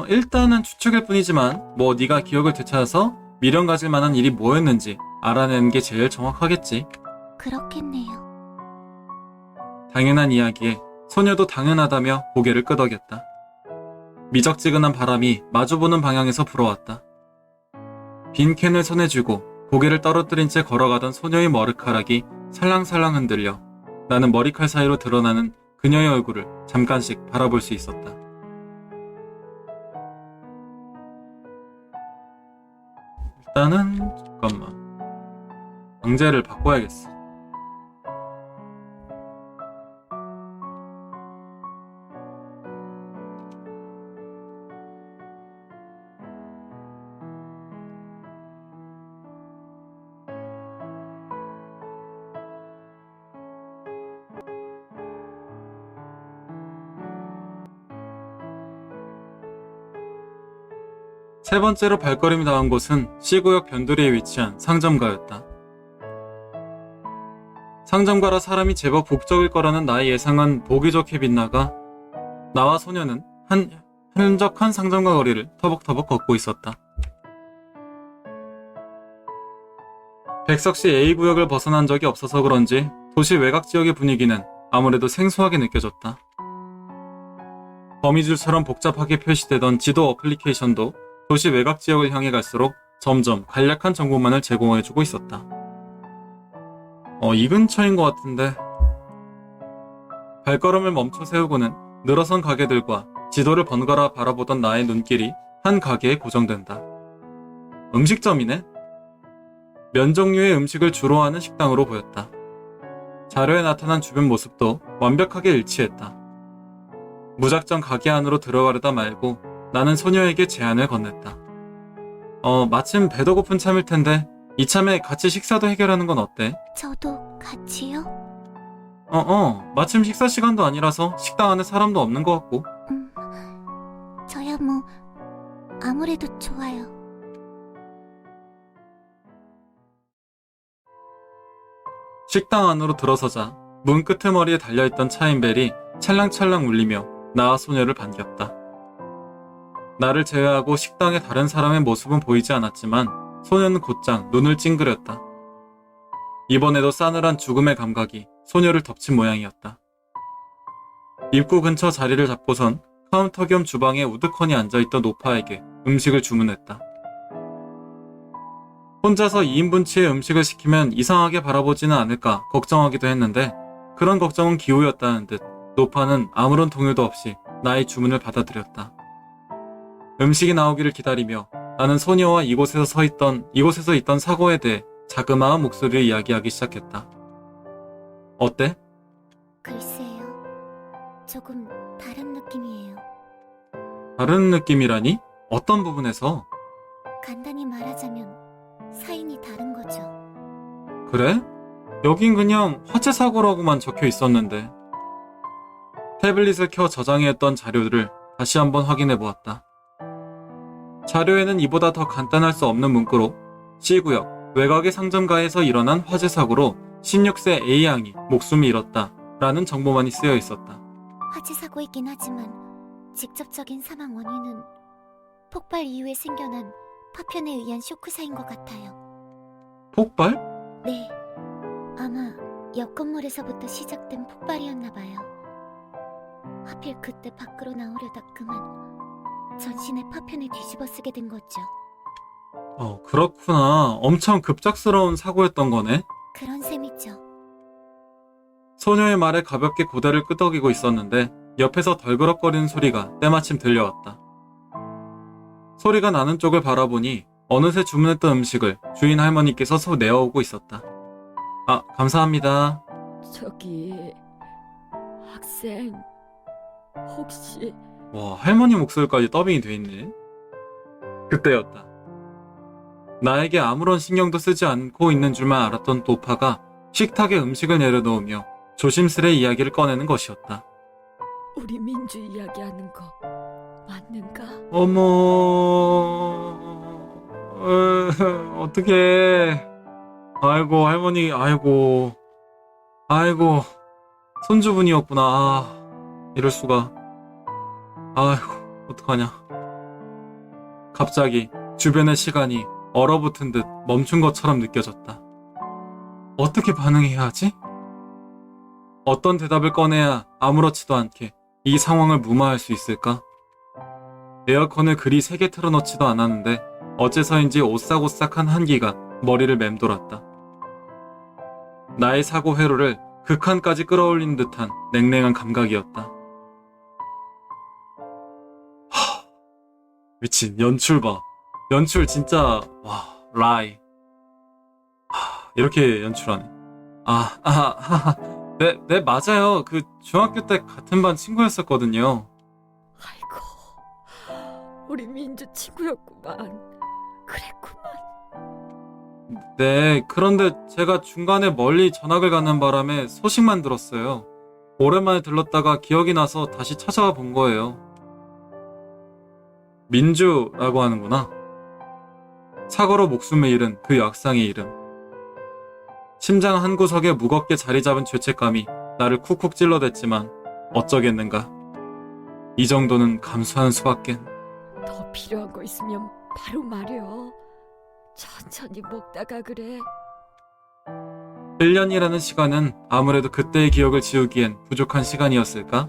일단은 추측일 뿐이지만 뭐 네가 기억을 되찾아서 미련 가질 만한 일이 뭐였는지 알아내는 게 제일 정확하겠지. 그렇겠네요. 당연한 이야기에 소녀도 당연하다며 고개를 끄덕였다. 미적지근한 바람이 마주보는 방향에서 불어왔다. 빈 캔을 손에 쥐고 고개를 떨어뜨린 채 걸어가던 소녀의 머리카락이 살랑살랑 흔들려 나는 머리칼 사이로 드러나는 그녀의 얼굴을 잠깐씩 바라볼 수 있었다. 일단은 잠깐만. 방제를 바꿔야겠어. 세 번째로 발걸음이 닿은 곳은 C구역 변두리에 위치한 상점가였다. 상점가라 사람이 제법 북적일 거라는 나의 예상은 보기 좋게 빗나가 나와 소녀는 한적한 상점가 거리를 터벅터벅 걷고 있었다. 백석시 A구역을 벗어난 적이 없어서 그런지 도시 외곽 지역의 분위기는 아무래도 생소하게 느껴졌다. 거미줄처럼 복잡하게 표시되던 지도 어플리케이션도 도시 외곽 지역을 향해 갈수록 점점 간략한 정보만을 제공해주고 있었다. 이 근처인 것 같은데. 발걸음을 멈춰 세우고는 늘어선 가게들과 지도를 번갈아 바라보던 나의 눈길이 한 가게에 고정된다. 음식점이네? 면 종류의 음식을 주로 하는 식당으로 보였다. 자료에 나타난 주변 모습도 완벽하게 일치했다. 무작정 가게 안으로 들어가려다 말고 나는 소녀에게 제안을 건넸다. 마침 배도 고픈 참일 텐데 이참에 같이 식사도 해결하는 건 어때? 저도 같이요? 마침 식사 시간도 아니라서 식당 안에 사람도 없는 것 같고. 저야 뭐 아무래도 좋아요. 식당 안으로 들어서자 문 끄트머리에 달려있던 차인벨이 찰랑찰랑 울리며 나와 소녀를 반겼다. 나를 제외하고 식당에 다른 사람의 모습은 보이지 않았지만 소녀는 곧장 눈을 찡그렸다. 이번에도 싸늘한 죽음의 감각이 소녀를 덮친 모양이었다. 입구 근처 자리를 잡고선 카운터 겸 주방에 우두커니 앉아있던 노파에게 음식을 주문했다. 혼자서 2인분치의 음식을 시키면 이상하게 바라보지는 않을까 걱정하기도 했는데 그런 걱정은 기우였다는 듯 노파는 아무런 동요도 없이 나의 주문을 받아들였다. 음식이 나오기를 기다리며 나는 소녀와 이곳에서 있던 사고에 대해 자그마한 목소리를 이야기하기 시작했다. 어때? 글쎄요. 조금 다른 느낌이에요. 다른 느낌이라니? 어떤 부분에서? 간단히 말하자면 사인이 다른 거죠. 그래? 여긴 그냥 화재 사고라고만 적혀 있었는데. 태블릿을 켜 저장해왔던 자료들을 다시 한번 확인해 보았다. 자료에는 이보다 더 간단할 수 없는 문구로 C구역 외곽의 상점가에서 일어난 화재 사고로 16세 A양이 목숨을 잃었다 라는 정보만이 쓰여 있었다. 화재 사고이긴 하지만 직접적인 사망 원인은 폭발 이후에 생겨난 파편에 의한 쇼크사인 것 같아요. 폭발? 네, 아마 옆 건물에서부터 시작된 폭발이었나 봐요. 하필 그때 밖으로 나오려다 그만 전신에 파편을 뒤집어 쓰게 된 거죠. 그렇구나. 엄청 급작스러운 사고였던 거네. 그런 셈이죠. 소녀의 말에 가볍게 고개를 끄덕이고 있었는데 옆에서 덜그럭거리는 소리가 때마침 들려왔다. 소리가 나는 쪽을 바라보니 어느새 주문했던 음식을 주인 할머니께서 내어오고 있었다. 감사합니다. 저기 학생 혹시 와, 할머니 목소리까지 더빙이 돼 있네. 그때였다. 나에게 아무런 신경도 쓰지 않고 있는 줄만 알았던 노파가 식탁에 음식을 내려놓으며 조심스레 이야기를 꺼내는 것이었다. 우리 민주 이야기하는 거 맞는가? 어머, 어떡해. 아이고, 할머니, 아이고, 손주분이었구나. 이럴 수가. 아이고, 어떡하냐. 갑자기 주변의 시간이 얼어붙은 듯 멈춘 것처럼 느껴졌다. 어떻게 반응해야 하지? 어떤 대답을 꺼내야 아무렇지도 않게 이 상황을 무마할 수 있을까? 에어컨을 그리 세게 틀어놓지도 않았는데 어째서인지 오싹오싹한 한기가 머리를 맴돌았다. 나의 사고 회로를 극한까지 끌어올린 듯한 냉랭한 감각이었다. 미친, 연출 봐. 연출 진짜, 와, 라이. 이렇게 연출하네. 네, 맞아요. 그 중학교 때 같은 반 친구였었거든요. 아이고, 우리 민주 친구였구만. 그랬구만. 네, 그런데 제가 중간에 멀리 전학을 가는 바람에 소식만 들었어요. 오랜만에 들렀다가 기억이 나서 다시 찾아와 본 거예요. 민주라고 하는구나. 사고로 목숨을 잃은 그 여학생의 이름. 심장 한구석에 무겁게 자리 잡은 죄책감이 나를 쿡쿡 찔러댔지만 어쩌겠는가. 이 정도는 감수하는 수밖엔. 더 필요한 거 있으면 바로 말여. 천천히 먹다가 그래. 1년이라는 시간은 아무래도 그때의 기억을 지우기엔 부족한 시간이었을까?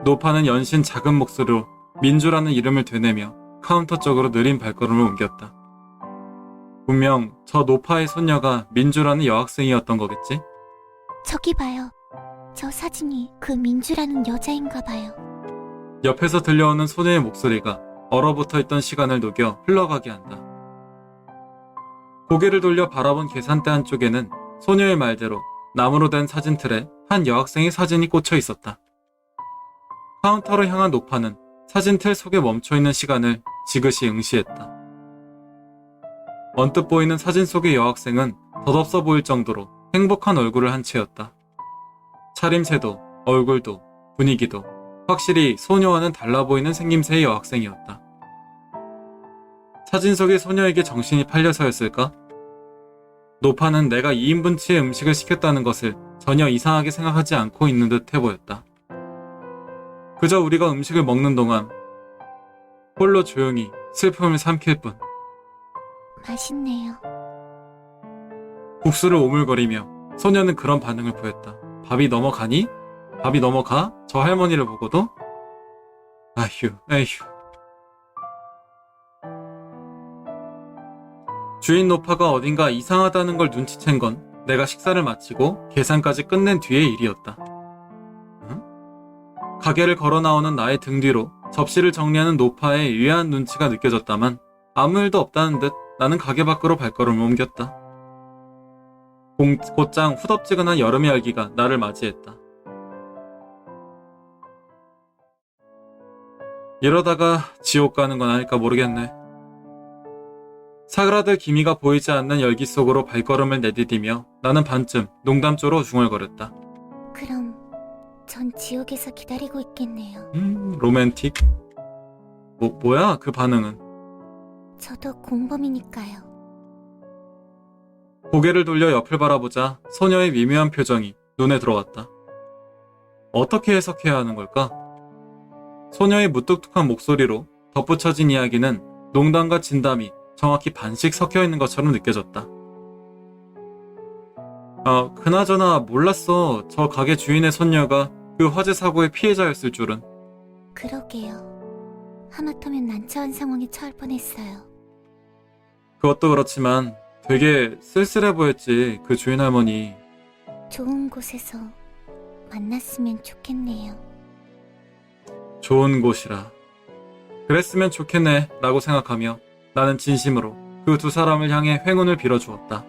노파는 연신 작은 목소리로 민주라는 이름을 되뇌며 카운터 쪽으로 느린 발걸음을 옮겼다. 분명 저 노파의 손녀가 민주라는 여학생이었던 거겠지? 저기 봐요. 저 사진이 그 민주라는 여자인가 봐요. 옆에서 들려오는 소녀의 목소리가 얼어붙어 있던 시간을 녹여 흘러가게 한다. 고개를 돌려 바라본 계산대 한쪽에는 소녀의 말대로 나무로 된 사진틀에 한 여학생의 사진이 꽂혀 있었다. 카운터를 향한 노파는 사진틀 속에 멈춰있는 시간을 지그시 응시했다. 언뜻 보이는 사진 속의 여학생은 덧없어 보일 정도로 행복한 얼굴을 한 채였다. 차림새도 얼굴도 분위기도 확실히 소녀와는 달라 보이는 생김새의 여학생이었다. 사진 속의 소녀에게 정신이 팔려서였을까? 노파는 내가 2인분치의 음식을 시켰다는 것을 전혀 이상하게 생각하지 않고 있는 듯 해보였다. 그저 우리가 음식을 먹는 동안 홀로 조용히 슬픔을 삼킬 뿐. 맛있네요. 국수를 오물거리며 소녀는 그런 반응을 보였다. 밥이 넘어가니? 밥이 넘어가? 저 할머니를 보고도? 아휴, 에휴. 주인 노파가 어딘가 이상하다는 걸 눈치챈 건 내가 식사를 마치고 계산까지 끝낸 뒤의 일이었다. 응? 가게를 걸어 나오는 나의 등 뒤로 접시를 정리하는 노파의 유야한 눈치가 느껴졌다만 아무 일도 없다는 듯 나는 가게 밖으로 발걸음을 옮겼다. 곧장 후덥지근한 여름의 열기가 나를 맞이했다. 이러다가 지옥 가는 건 아닐까 모르겠네. 사그라들 기미가 보이지 않는 열기 속으로 발걸음을 내디디며 나는 반쯤 농담조로 중얼거렸다. 그럼 전 지옥에서 기다리고 있겠네요. 로맨틱? 뭐야 그 반응은? 저도 공범이니까요. 고개를 돌려 옆을 바라보자 소녀의 미묘한 표정이 눈에 들어왔다. 어떻게 해석해야 하는 걸까? 소녀의 무뚝뚝한 목소리로 덧붙여진 이야기는 농담과 진담이 정확히 반씩 섞여 있는 것처럼 느껴졌다. 그나저나 몰랐어. 저 가게 주인의 손녀가 그 화재 사고의 피해자였을 줄은. 그러게요. 하마터면 난처한 상황에 처할 뻔했어요. 그것도 그렇지만 되게 쓸쓸해 보였지, 그 주인 할머니. 좋은 곳에서 만났으면 좋겠네요. 좋은 곳이라. 그랬으면 좋겠네 라고 생각하며 나는 진심으로 그 두 사람을 향해 행운을 빌어주었다.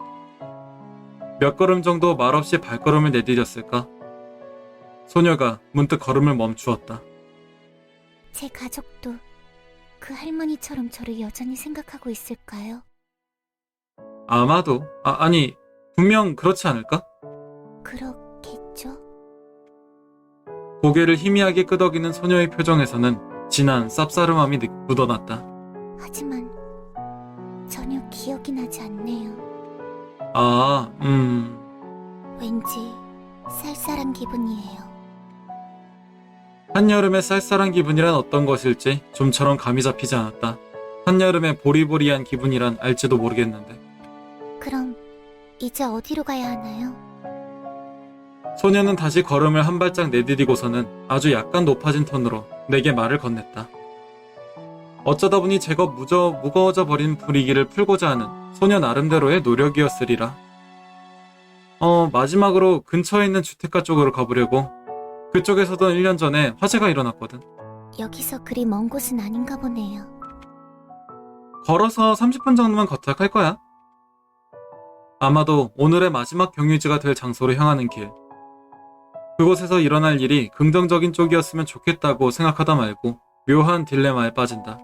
몇 걸음 정도 말없이 발걸음을 내디뎠을까? 소녀가 문득 걸음을 멈추었다. 제 가족도 그 할머니처럼 저를 여전히 생각하고 있을까요? 아마도, 아니, 분명 그렇지 않을까? 그렇겠죠? 고개를 희미하게 끄덕이는 소녀의 표정에서는 진한 쌉싸름함이 묻어났다. 하지만 전혀 기억이 나지 않네요. 왠지 쌀쌀한 기분이에요. 한여름의 쌀쌀한 기분이란 어떤 것일지 좀처럼 감이 잡히지 않았다. 한여름의 보리보리한 기분이란 알지도 모르겠는데. 그럼 이제 어디로 가야 하나요? 소녀는 다시 걸음을 한 발짝 내디디고서는 아주 약간 높아진 톤으로 내게 말을 건넸다. 어쩌다 보니 제법 무거워져 버린 분위기를 풀고자 하는 소녀 나름대로의 노력이었으리라. 마지막으로 근처에 있는 주택가 쪽으로 가보려고. 그쪽에서도 1년 전에 화재가 일어났거든. 여기서 그리 먼 곳은 아닌가 보네요. 걸어서 30분 정도만 걷다 갈 거야. 아마도 오늘의 마지막 경유지가 될 장소로 향하는 길. 그곳에서 일어날 일이 긍정적인 쪽이었으면 좋겠다고 생각하다 말고 묘한 딜레마에 빠진다.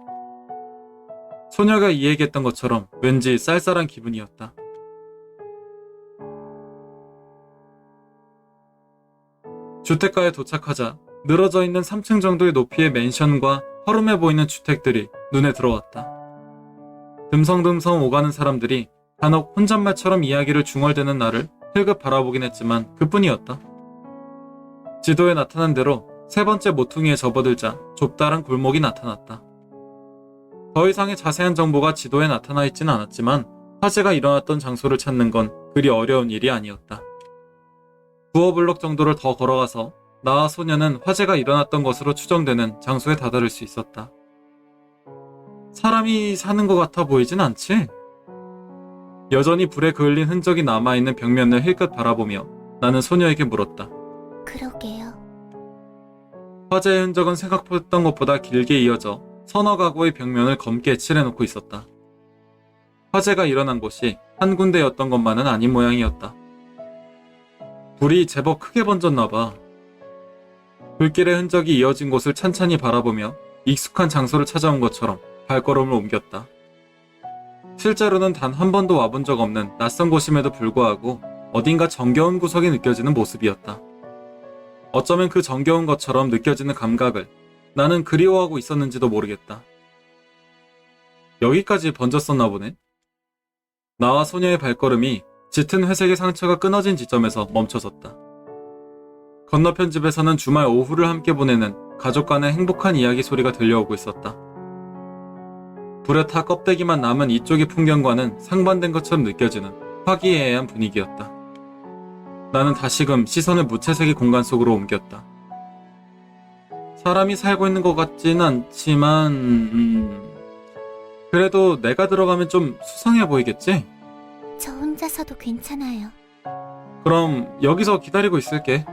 소녀가 이야기했던 것처럼 왠지 쌀쌀한 기분이었다. 주택가에 도착하자 늘어져 있는 3층 정도의 높이의 맨션과 허름해 보이는 주택들이 눈에 들어왔다. 듬성듬성 오가는 사람들이 간혹 혼잣말처럼 이야기를 중얼대는 나를 흘끗 바라보긴 했지만 그뿐이었다. 지도에 나타난 대로 세 번째 모퉁이에 접어들자 좁다란 골목이 나타났다. 더 이상의 자세한 정보가 지도에 나타나 있진 않았지만 화재가 일어났던 장소를 찾는 건 그리 어려운 일이 아니었다. 두어 블록 정도를 더 걸어가서 나와 소녀는 화재가 일어났던 것으로 추정되는 장소에 다다를 수 있었다. 사람이 사는 것 같아 보이진 않지? 여전히 불에 그을린 흔적이 남아있는 벽면을 힐끗 바라보며 나는 소녀에게 물었다. 그러게요. 화재의 흔적은 생각했던 것보다 길게 이어져 서너 가구의 벽면을 검게 칠해놓고 있었다. 화재가 일어난 곳이 한 군데였던 것만은 아닌 모양이었다. 불이 제법 크게 번졌나 봐. 불길의 흔적이 이어진 곳을 찬찬히 바라보며 익숙한 장소를 찾아온 것처럼 발걸음을 옮겼다. 실제로는 단 한 번도 와본 적 없는 낯선 곳임에도 불구하고 어딘가 정겨운 구석이 느껴지는 모습이었다. 어쩌면 그 정겨운 것처럼 느껴지는 감각을 나는 그리워하고 있었는지도 모르겠다. 여기까지 번졌었나 보네. 나와 소녀의 발걸음이 짙은 회색의 상처가 끊어진 지점에서 멈춰섰다. 건너편 집에서는 주말 오후를 함께 보내는 가족 간의 행복한 이야기 소리가 들려오고 있었다. 불에 타 껍데기만 남은 이쪽의 풍경과는 상반된 것처럼 느껴지는 화기애애한 분위기였다. 나는 다시금 시선을 무채색의 공간 속으로 옮겼다. 사람이 살고 있는 것 같지는 않지만 그래도 내가 들어가면 좀 수상해 보이겠지? 저 혼자서도 괜찮아요. 그럼 여기서 기다리고 있을게.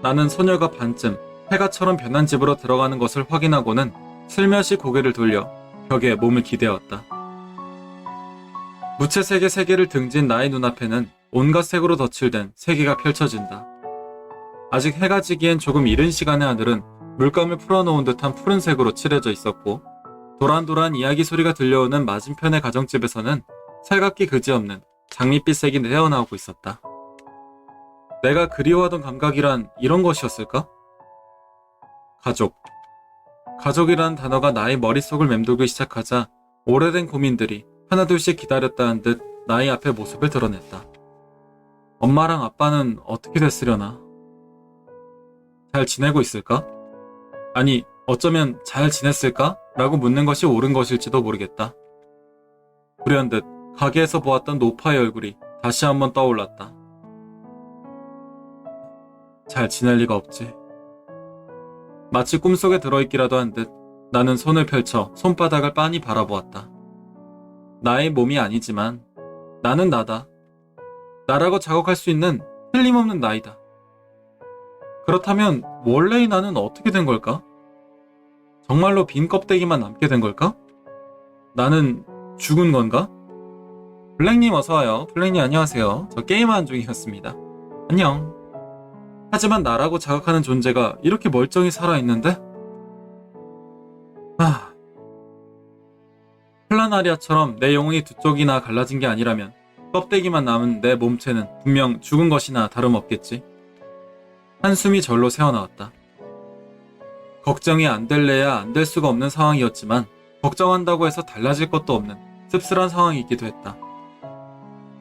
나는 소녀가 반쯤 해가처럼 변한 집으로 들어가는 것을 확인하고는 슬며시 고개를 돌려 벽에 몸을 기대었다. 무채색의 세계를 등진 나의 눈앞에는 온갖 색으로 덧칠된 세계가 펼쳐진다. 아직 해가 지기엔 조금 이른 시간의 하늘은 물감을 풀어놓은 듯한 푸른색으로 칠해져 있었고 도란도란 이야기 소리가 들려오는 맞은편의 가정집에서는 살갑기 그지없는 장밋빛색이 새어나오고 있었다. 내가 그리워하던 감각이란 이런 것이었을까? 가족이라는 단어가 나의 머릿속을 맴돌기 시작하자 오래된 고민들이 하나둘씩 기다렸다는 듯 나의 앞에 모습을 드러냈다. 엄마랑 아빠는 어떻게 됐으려나? 잘 지내고 있을까? 아니, 어쩌면 잘 지냈을까? 라고 묻는 것이 옳은 것일지도 모르겠다. 불현듯 가게에서 보았던 노파의 얼굴이 다시 한번 떠올랐다. 잘 지낼 리가 없지. 마치 꿈속에 들어있기라도 한 듯 나는 손을 펼쳐 손바닥을 빤히 바라보았다. 나의 몸이 아니지만 나는 나다. 나라고 자각할 수 있는 틀림없는 나이다. 그렇다면 원래의 나는 어떻게 된 걸까? 정말로 빈 껍데기만 남게 된 걸까? 나는 죽은 건가? 블랙님 어서와요. 블랙님 안녕하세요. 저 게임하는 중이었습니다. 안녕. 하지만 나라고 자각하는 존재가 이렇게 멀쩡히 살아있는데? 플라나리아처럼 내 영혼이 두 쪽이나 갈라진 게 아니라면 껍데기만 남은 내 몸체는 분명 죽은 것이나 다름없겠지. 한숨이 절로 새어나왔다. 걱정이 안 될래야 안 될 수가 없는 상황이었지만 걱정한다고 해서 달라질 것도 없는 씁쓸한 상황이기도 했다.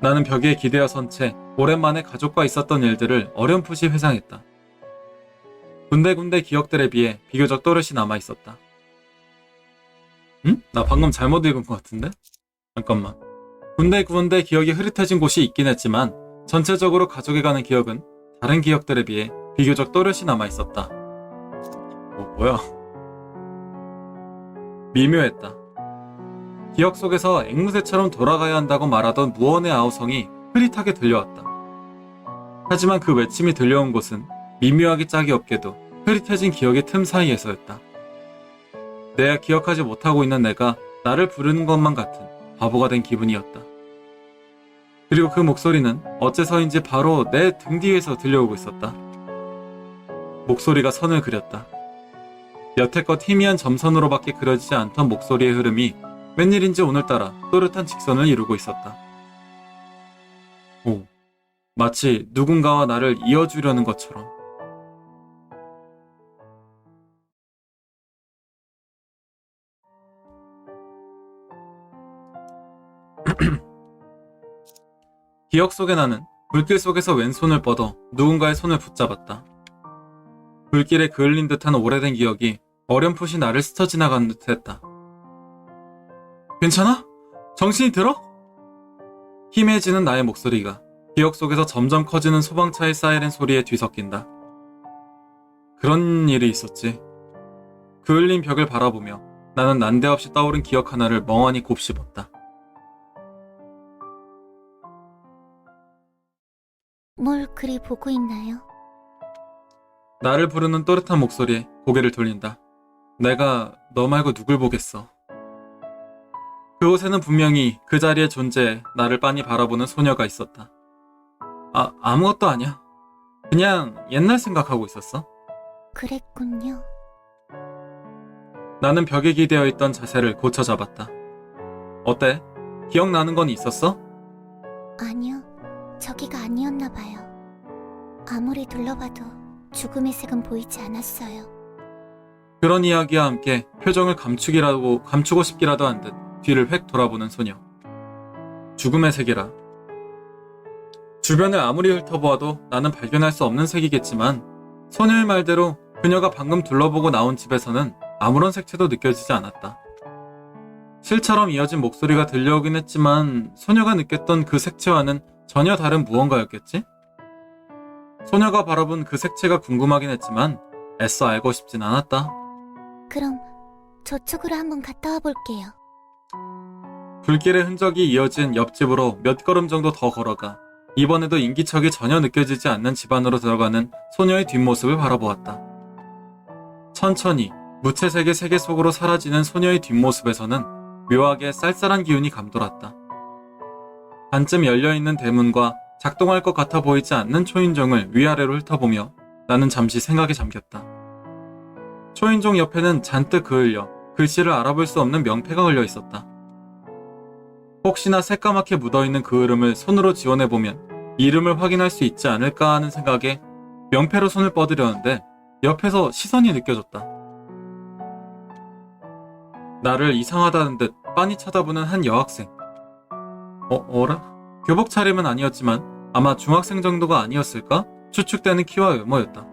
나는 벽에 기대어 선 채 오랜만에 가족과 있었던 일들을 어렴풋이 회상했다. 군데군데 기억들에 비해 비교적 또렷이 남아있었다. 응? 나 방금 잘못 읽은 것 같은데? 잠깐만. 군데군데 기억이 흐릿해진 곳이 있긴 했지만 전체적으로 가족에 가는 기억은 다른 기억들에 비해 비교적 또렷이 남아있었다. 뭐야? 미묘했다. 기억 속에서 앵무새처럼 돌아가야 한다고 말하던 무언의 아우성이 흐릿하게 들려왔다. 하지만 그 외침이 들려온 곳은 미묘하기 짝이 없게도 흐릿해진 기억의 틈 사이에서였다. 내가 기억하지 못하고 있는 내가 나를 부르는 것만 같은 바보가 된 기분이었다. 그리고 그 목소리는 어째서인지 바로 내 등 뒤에서 들려오고 있었다. 목소리가 선을 그렸다. 여태껏 희미한 점선으로밖에 그려지지 않던 목소리의 흐름이 웬일인지 오늘따라 또렷한 직선을 이루고 있었다. 오, 마치 누군가와 나를 이어주려는 것처럼. 기억 속의 나는 불길 속에서 왼손을 뻗어 누군가의 손을 붙잡았다. 불길에 그을린 듯한 오래된 기억이 어렴풋이 나를 스쳐 지나간 듯했다. 괜찮아? 정신이 들어? 희미해지는 나의 목소리가 기억 속에서 점점 커지는 소방차의 사이렌 소리에 뒤섞인다. 그런 일이 있었지. 그을린 벽을 바라보며 나는 난데없이 떠오른 기억 하나를 멍하니 곱씹었다. 뭘 그리 보고 있나요? 나를 부르는 또렷한 목소리에 고개를 돌린다. 내가 너 말고 누굴 보겠어. 그곳에는 분명히 그 자리에 존재해 나를 빤히 바라보는 소녀가 있었다. 아무것도 아니야. 그냥 옛날 생각하고 있었어. 그랬군요. 나는 벽에 기대어 있던 자세를 고쳐 잡았다. 어때? 기억나는 건 있었어? 아니요, 저기가 아니었나 봐요. 아무리 둘러봐도 죽음의 색은 보이지 않았어요. 그런 이야기와 함께 표정을 감추고 싶기라도 한 듯 뒤를 획 돌아보는 소녀. 죽음의 색이라. 주변을 아무리 훑어보아도 나는 발견할 수 없는 색이겠지만 소녀의 말대로 그녀가 방금 둘러보고 나온 집에서는 아무런 색채도 느껴지지 않았다. 실처럼 이어진 목소리가 들려오긴 했지만 소녀가 느꼈던 그 색채와는 전혀 다른 무언가였겠지? 소녀가 바라본 그 색채가 궁금하긴 했지만 애써 알고 싶진 않았다. 그럼 저쪽으로 한번 갔다 와볼게요. 불길의 흔적이 이어진 옆집으로 몇 걸음 정도 더 걸어가 이번에도 인기척이 전혀 느껴지지 않는 집 안으로 들어가는 소녀의 뒷모습을 바라보았다. 천천히 무채색의 세계 속으로 사라지는 소녀의 뒷모습에서는 묘하게 쌀쌀한 기운이 감돌았다. 반쯤 열려있는 대문과 작동할 것 같아 보이지 않는 초인종을 위아래로 훑어보며 나는 잠시 생각에 잠겼다. 초인종 옆에는 잔뜩 그을려 글씨를 알아볼 수 없는 명패가 걸려 있었다. 혹시나 새까맣게 묻어있는 그 흐름을 손으로 지원해보면 이름을 확인할 수 있지 않을까 하는 생각에 명패로 손을 뻗으려는데 옆에서 시선이 느껴졌다. 나를 이상하다는 듯 빤히 쳐다보는 한 여학생. 어라? 교복 차림은 아니었지만 아마 중학생 정도가 아니었을까? 추측되는 키와 외모였다.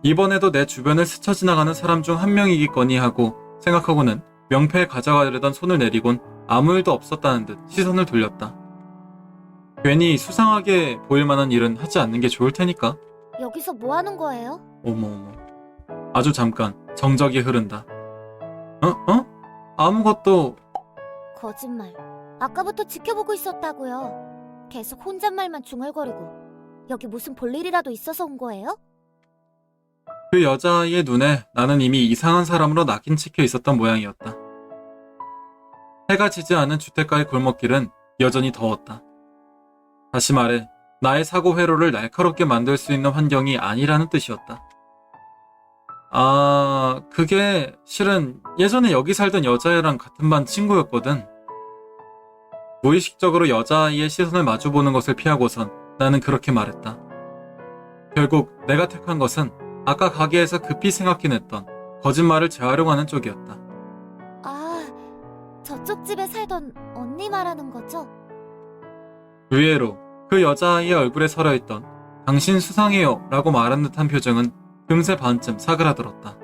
이번에도 내 주변을 스쳐 지나가는 사람 중 한 명이겠거니 하고 생각하고는 명패에 가져가려던 손을 내리곤 아무 일도 없었다는 듯 시선을 돌렸다. 괜히 수상하게 보일 만한 일은 하지 않는 게 좋을 테니까. 여기서 뭐 하는 거예요? 어머. 아주 잠깐 정적이 흐른다. 아무것도. 거짓말. 아까부터 지켜보고 있었다고요. 계속 혼잣말만 중얼거리고. 여기 무슨 볼일이라도 있어서 온 거예요? 그 여자아이의 눈에 나는 이미 이상한 사람으로 낙인 찍혀 있었던 모양이었다. 해가 지지 않은 주택가의 골목길은 여전히 더웠다. 다시 말해 나의 사고 회로를 날카롭게 만들 수 있는 환경이 아니라는 뜻이었다. 그게 실은 예전에 여기 살던 여자애랑 같은 반 친구였거든. 무의식적으로 여자아이의 시선을 마주보는 것을 피하고선 나는 그렇게 말했다. 결국 내가 택한 것은 아까 가게에서 급히 생각해냈던 거짓말을 재활용하는 쪽이었다. 저쪽 집에 살던 언니 말하는 거죠? 의외로 그 여자아이의 얼굴에 서려있던 당신 수상해요 라고 말한 듯한 표정은 금세 반쯤 사그라들었다.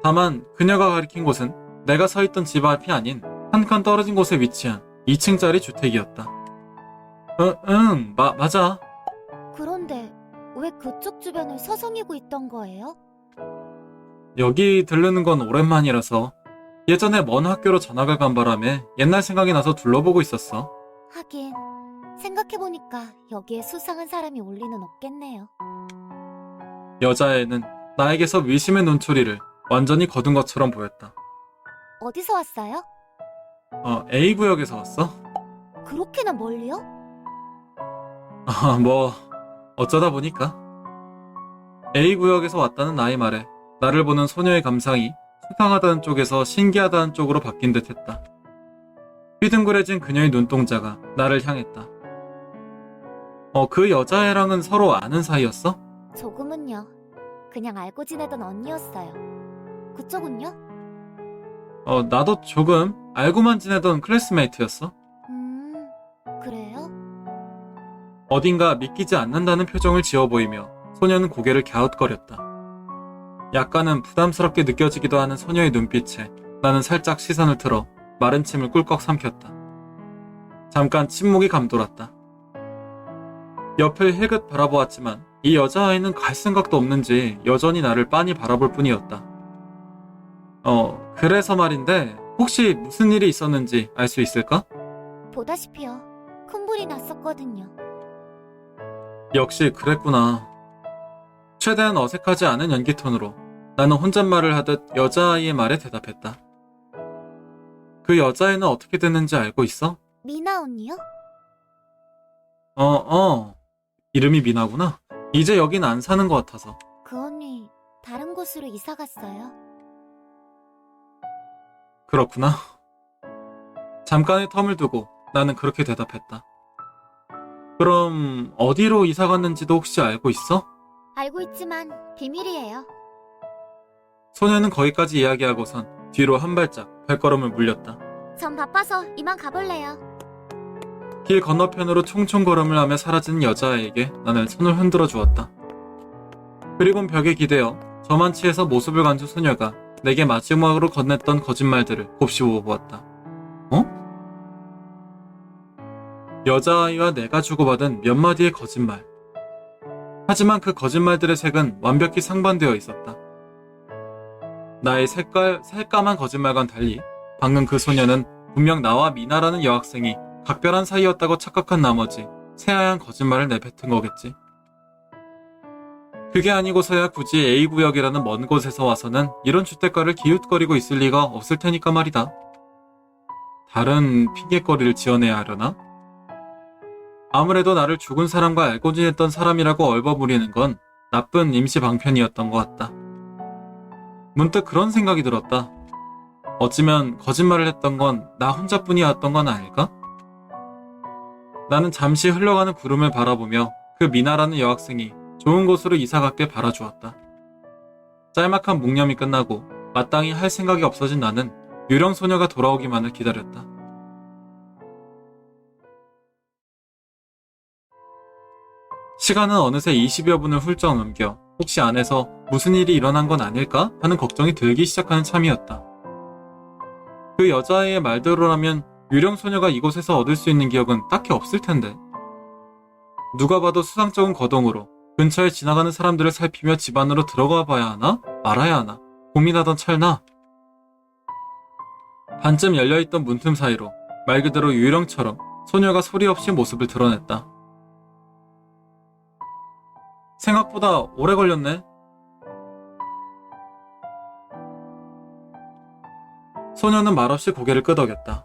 다만 그녀가 가리킨 곳은 내가 서 있던 집 앞이 아닌 한 칸 떨어진 곳에 위치한 2층짜리 주택이었다. 맞아. 그런데 왜 그쪽 주변을 서성이고 있던 거예요? 여기 들르는 건 오랜만이라서 예전에 먼 학교로 전학을 간 바람에 옛날 생각이 나서 둘러보고 있었어. 하긴 생각해보니까 여기에 수상한 사람이 올 리는 없겠네요. 여자애는 나에게서 의심의 눈초리를 완전히 거둔 것처럼 보였다. 어디서 왔어요? A구역에서 왔어? 그렇게나 멀리요? 어쩌다 보니까. A구역에서 왔다는 나의 말에 나를 보는 소녀의 감상이 수상하다는 쪽에서 신기하다는 쪽으로 바뀐 듯 했다. 휘둥그레진 그녀의 눈동자가 나를 향했다. 그 여자애랑은 서로 아는 사이였어? 조금은요. 그냥 알고 지내던 언니였어요. 그쪽은요? 나도 조금. 알고만 지내던 클래스메이트였어. 그래요? 어딘가 믿기지 않는다는 표정을 지어 보이며 소녀는 고개를 갸웃거렸다. 약간은 부담스럽게 느껴지기도 하는 소녀의 눈빛에 나는 살짝 시선을 틀어 마른 침을 꿀꺽 삼켰다. 잠깐 침묵이 감돌았다. 옆을 힐끗 바라보았지만 이 여자아이는 갈 생각도 없는지 여전히 나를 빤히 바라볼 뿐이었다. 그래서 말인데 혹시 무슨 일이 있었는지 알 수 있을까? 보다시피요. 큰 불이 났었거든요. 역시 그랬구나. 최대한 어색하지 않은 연기 톤으로 나는 혼잣말을 하듯 여자아이의 말에 대답했다. 그 여자애는 어떻게 됐는지 알고 있어? 미나 언니요? 이름이 미나구나. 이제 여긴 안 사는 것 같아서. 그 언니 다른 곳으로 이사 갔어요. 그렇구나. 잠깐의 텀을 두고 나는 그렇게 대답했다. 그럼 어디로 이사 갔는지도 혹시 알고 있어? 알고 있지만 비밀이에요. 소녀는 거기까지 이야기하고선 뒤로 한 발짝 발걸음을 물렸다. 전 바빠서 이만 가볼래요. 길 건너편으로 총총 걸음을 하며 사라지는 여자아이에게 나는 손을 흔들어 주었다. 그리곤 벽에 기대어 저만치에서 모습을 감춘 소녀가 내게 마지막으로 건넸던 거짓말들을 곱씹어 보았다. 여자아이와 내가 주고받은 몇 마디의 거짓말. 하지만 그 거짓말들의 색은 완벽히 상반되어 있었다. 나의 새까만 거짓말과는 달리 방금 그 소녀는 분명 나와 미나라는 여학생이 각별한 사이였다고 착각한 나머지 새하얀 거짓말을 내뱉은 거겠지. 그게 아니고서야 굳이 A구역이라는 먼 곳에서 와서는 이런 주택가를 기웃거리고 있을 리가 없을 테니까 말이다. 다른 핑계거리를 지어내야 하려나? 아무래도 나를 죽은 사람과 알고 지냈던 사람이라고 얼버무리는 건 나쁜 임시 방편이었던 것 같다. 문득 그런 생각이 들었다. 어쩌면 거짓말을 했던 건 나 혼자뿐이었던 건 아닐까? 나는 잠시 흘러가는 구름을 바라보며 그 미나라는 여학생이 좋은 곳으로 이사갔길 바라주었다. 짤막한 묵념이 끝나고 마땅히 할 생각이 없어진 나는 유령 소녀가 돌아오기만을 기다렸다. 시간은 어느새 20여 분을 훌쩍 넘겨 혹시 안에서 무슨 일이 일어난 건 아닐까 하는 걱정이 들기 시작하는 참이었다. 그 여자애의 말대로라면 유령 소녀가 이곳에서 얻을 수 있는 기억은 딱히 없을 텐데. 누가 봐도 수상쩍은 거동으로 근처에 지나가는 사람들을 살피며 집 안으로 들어가 봐야 하나 말아야 하나 고민하던 찰나 반쯤 열려있던 문틈 사이로 말 그대로 유령처럼 소녀가 소리 없이 모습을 드러냈다. 생각보다 오래 걸렸네. 소녀는 말없이 고개를 끄덕였다.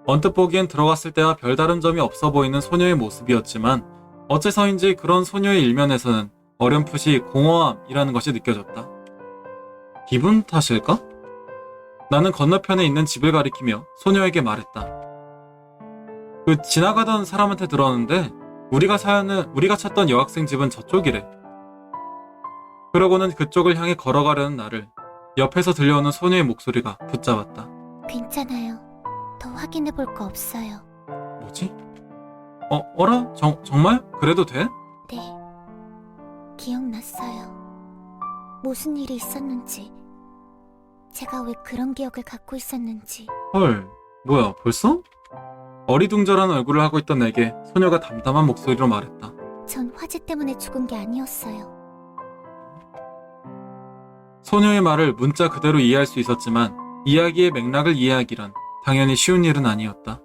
언뜻 보기엔 들어갔을 때와 별다른 점이 없어 보이는 소녀의 모습이었지만 어째서인지 그런 소녀의 일면에서는 어렴풋이 공허함이라는 것이 느껴졌다. 기분 탓일까? 나는 건너편에 있는 집을 가리키며 소녀에게 말했다. 그 지나가던 사람한테 들었는데 우리가 찾던 여학생 집은 저쪽이래. 그러고는 그쪽을 향해 걸어가려는 나를 옆에서 들려오는 소녀의 목소리가 붙잡았다. 괜찮아요. 더 확인해볼 거 없어요. 뭐지? 어라? 정말? 그래도 돼? 네. 기억났어요. 무슨 일이 있었는지. 제가 왜 그런 기억을 갖고 있었는지. 헐, 뭐야, 벌써? 어리둥절한 얼굴을 하고 있던 내게 소녀가 담담한 목소리로 말했다. 전 화재 때문에 죽은 게 아니었어요. 소녀의 말을 문자 그대로 이해할 수 있었지만 이야기의 맥락을 이해하기란 당연히 쉬운 일은 아니었다.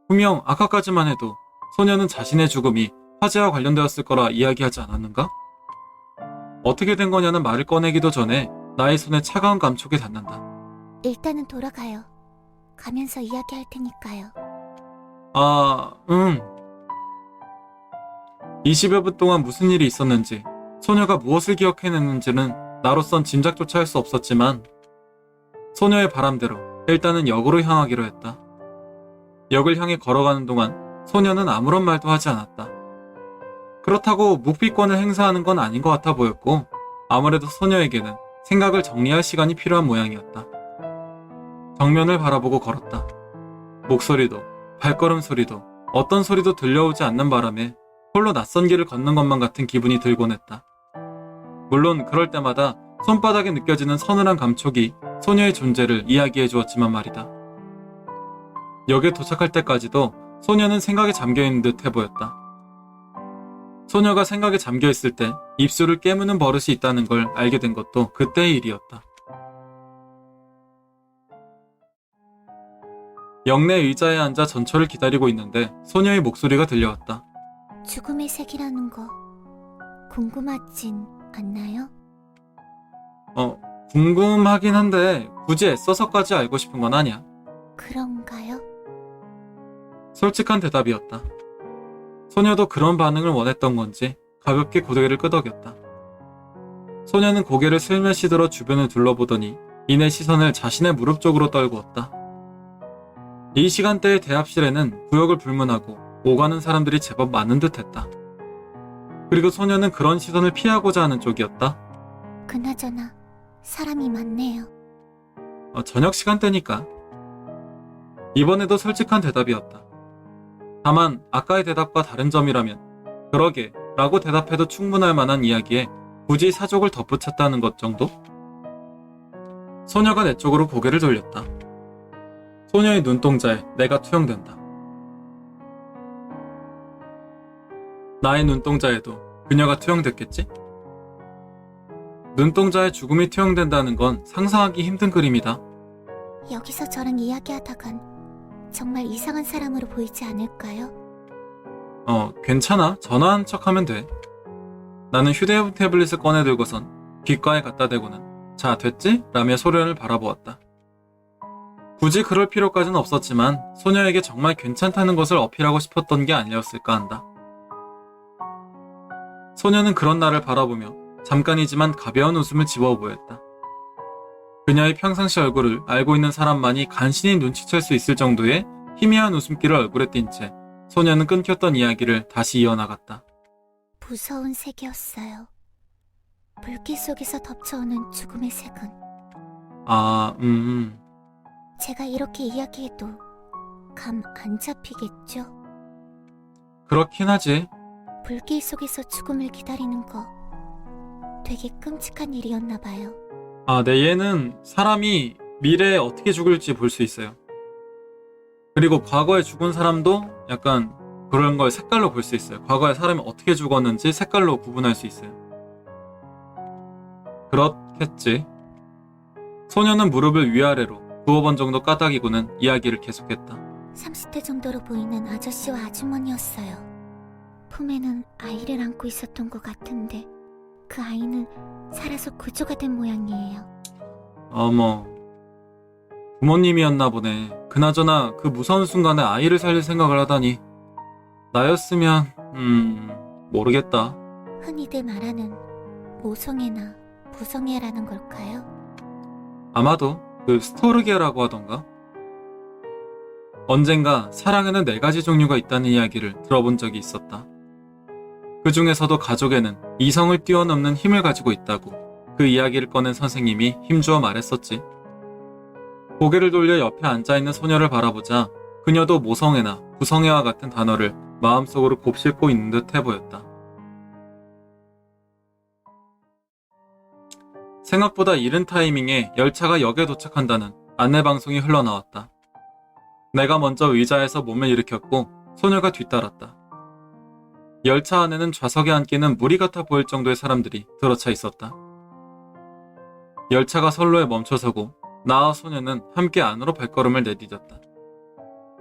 분명 아까까지만 해도 소녀는 자신의 죽음이 화재와 관련되었을 거라 이야기하지 않았는가? 어떻게 된 거냐는 말을 꺼내기도 전에 나의 손에 차가운 감촉이 닿는다. 일단은 돌아가요. 가면서 이야기할 테니까요. 20여 분 동안 무슨 일이 있었는지, 소녀가 무엇을 기억해냈는지는 나로선 짐작조차 할 수 없었지만 소녀의 바람대로 일단은 역으로 향하기로 했다. 역을 향해 걸어가는 동안 소녀는 아무런 말도 하지 않았다. 그렇다고 묵비권을 행사하는 건 아닌 것 같아 보였고 아무래도 소녀에게는 생각을 정리할 시간이 필요한 모양이었다. 정면을 바라보고 걸었다. 목소리도 발걸음 소리도 어떤 소리도 들려오지 않는 바람에 홀로 낯선 길을 걷는 것만 같은 기분이 들곤 했다. 물론 그럴 때마다 손바닥에 느껴지는 서늘한 감촉이 소녀의 존재를 이야기해 주었지만 말이다. 역에 도착할 때까지도 소녀는 생각에 잠겨있는 듯해 보였다. 소녀가 생각에 잠겨있을 때 입술을 깨무는 버릇이 있다는 걸 알게 된 것도 그때의 일이었다. 역내 의자에 앉아 전철을 기다리고 있는데 소녀의 목소리가 들려왔다. 죽음의 색이라는 거 궁금하진 않나요? 궁금하긴 한데 굳이 애써서까지 알고 싶은 건 아니야. 그런가요? 솔직한 대답이었다. 소녀도 그런 반응을 원했던 건지 가볍게 고개를 끄덕였다. 소녀는 고개를 슬며시 들어 주변을 둘러보더니 이내 시선을 자신의 무릎 쪽으로 떨구었다. 이 시간대의 대합실에는 구역을 불문하고 오가는 사람들이 제법 많은 듯했다. 그리고 소녀는 그런 시선을 피하고자 하는 쪽이었다. 그나저나 사람이 많네요. 저녁 시간대니까. 이번에도 솔직한 대답이었다. 다만 아까의 대답과 다른 점이라면 그러게 라고 대답해도 충분할 만한 이야기에 굳이 사족을 덧붙였다는 것 정도? 소녀가 내 쪽으로 고개를 돌렸다. 소녀의 눈동자에 내가 투영된다. 나의 눈동자에도 그녀가 투영됐겠지? 눈동자에 죽음이 투영된다는 건 상상하기 힘든 그림이다. 여기서 저랑 이야기하다간 정말 이상한 사람으로 보이지 않을까요? 괜찮아. 전화한 척 하면 돼. 나는 휴대용 태블릿을 꺼내들고선 귓가에 갖다 대고는 자, 됐지? 라며 소련을 바라보았다. 굳이 그럴 필요까지는 없었지만 소녀에게 정말 괜찮다는 것을 어필하고 싶었던 게 아니었을까 한다. 소녀는 그런 나를 바라보며 잠깐이지만 가벼운 웃음을 지워 보였다. 그녀의 평상시 얼굴을 알고 있는 사람만이 간신히 눈치챌 수 있을 정도의 희미한 웃음기를 얼굴에 띈 채 소녀는 끊겼던 이야기를 다시 이어나갔다. 무서운 색이었어요. 불길 속에서 덮쳐오는 죽음의 색은 제가 이렇게 이야기해도 감 안 잡히겠죠? 그렇긴 하지. 불길 속에서 죽음을 기다리는 거 되게 끔찍한 일이었나 봐요. 네, 얘는 사람이 미래에 어떻게 죽을지 볼 수 있어요. 그리고 과거에 죽은 사람도 약간 그런 걸 색깔로 볼 수 있어요. 과거에 사람이 어떻게 죽었는지 색깔로 구분할 수 있어요. 그렇겠지. 소녀는 무릎을 위아래로 두어 번 정도 까닥이고는 이야기를 계속했다. 30대 정도로 보이는 아저씨와 아주머니였어요. 품에는 아이를 안고 있었던 것 같은데 그 아이는 살아서 구조가 된 모양이에요. 어머, 부모님이었나 보네. 그나저나 그 무서운 순간에 아이를 살릴 생각을 하다니. 나였으면 모르겠다. 흔히들 말하는 모성애나 부성애라는 걸까요? 아마도 그 스토르게라고 하던가? 언젠가 사랑에는 4가지 종류가 있다는 이야기를 들어본 적이 있었다. 그 중에서도 가족에는 이성을 뛰어넘는 힘을 가지고 있다고 그 이야기를 꺼낸 선생님이 힘주어 말했었지. 고개를 돌려 옆에 앉아있는 소녀를 바라보자 그녀도 모성애나 부성애와 같은 단어를 마음속으로 곱씹고 있는 듯 해보였다. 생각보다 이른 타이밍에 열차가 역에 도착한다는 안내방송이 흘러나왔다. 내가 먼저 의자에서 몸을 일으켰고 소녀가 뒤따랐다. 열차 안에는 좌석에 앉기는 무리 같아 보일 정도의 사람들이 들어차 있었다. 열차가 선로에 멈춰서고 나와 소녀는 함께 안으로 발걸음을 내디뎠다.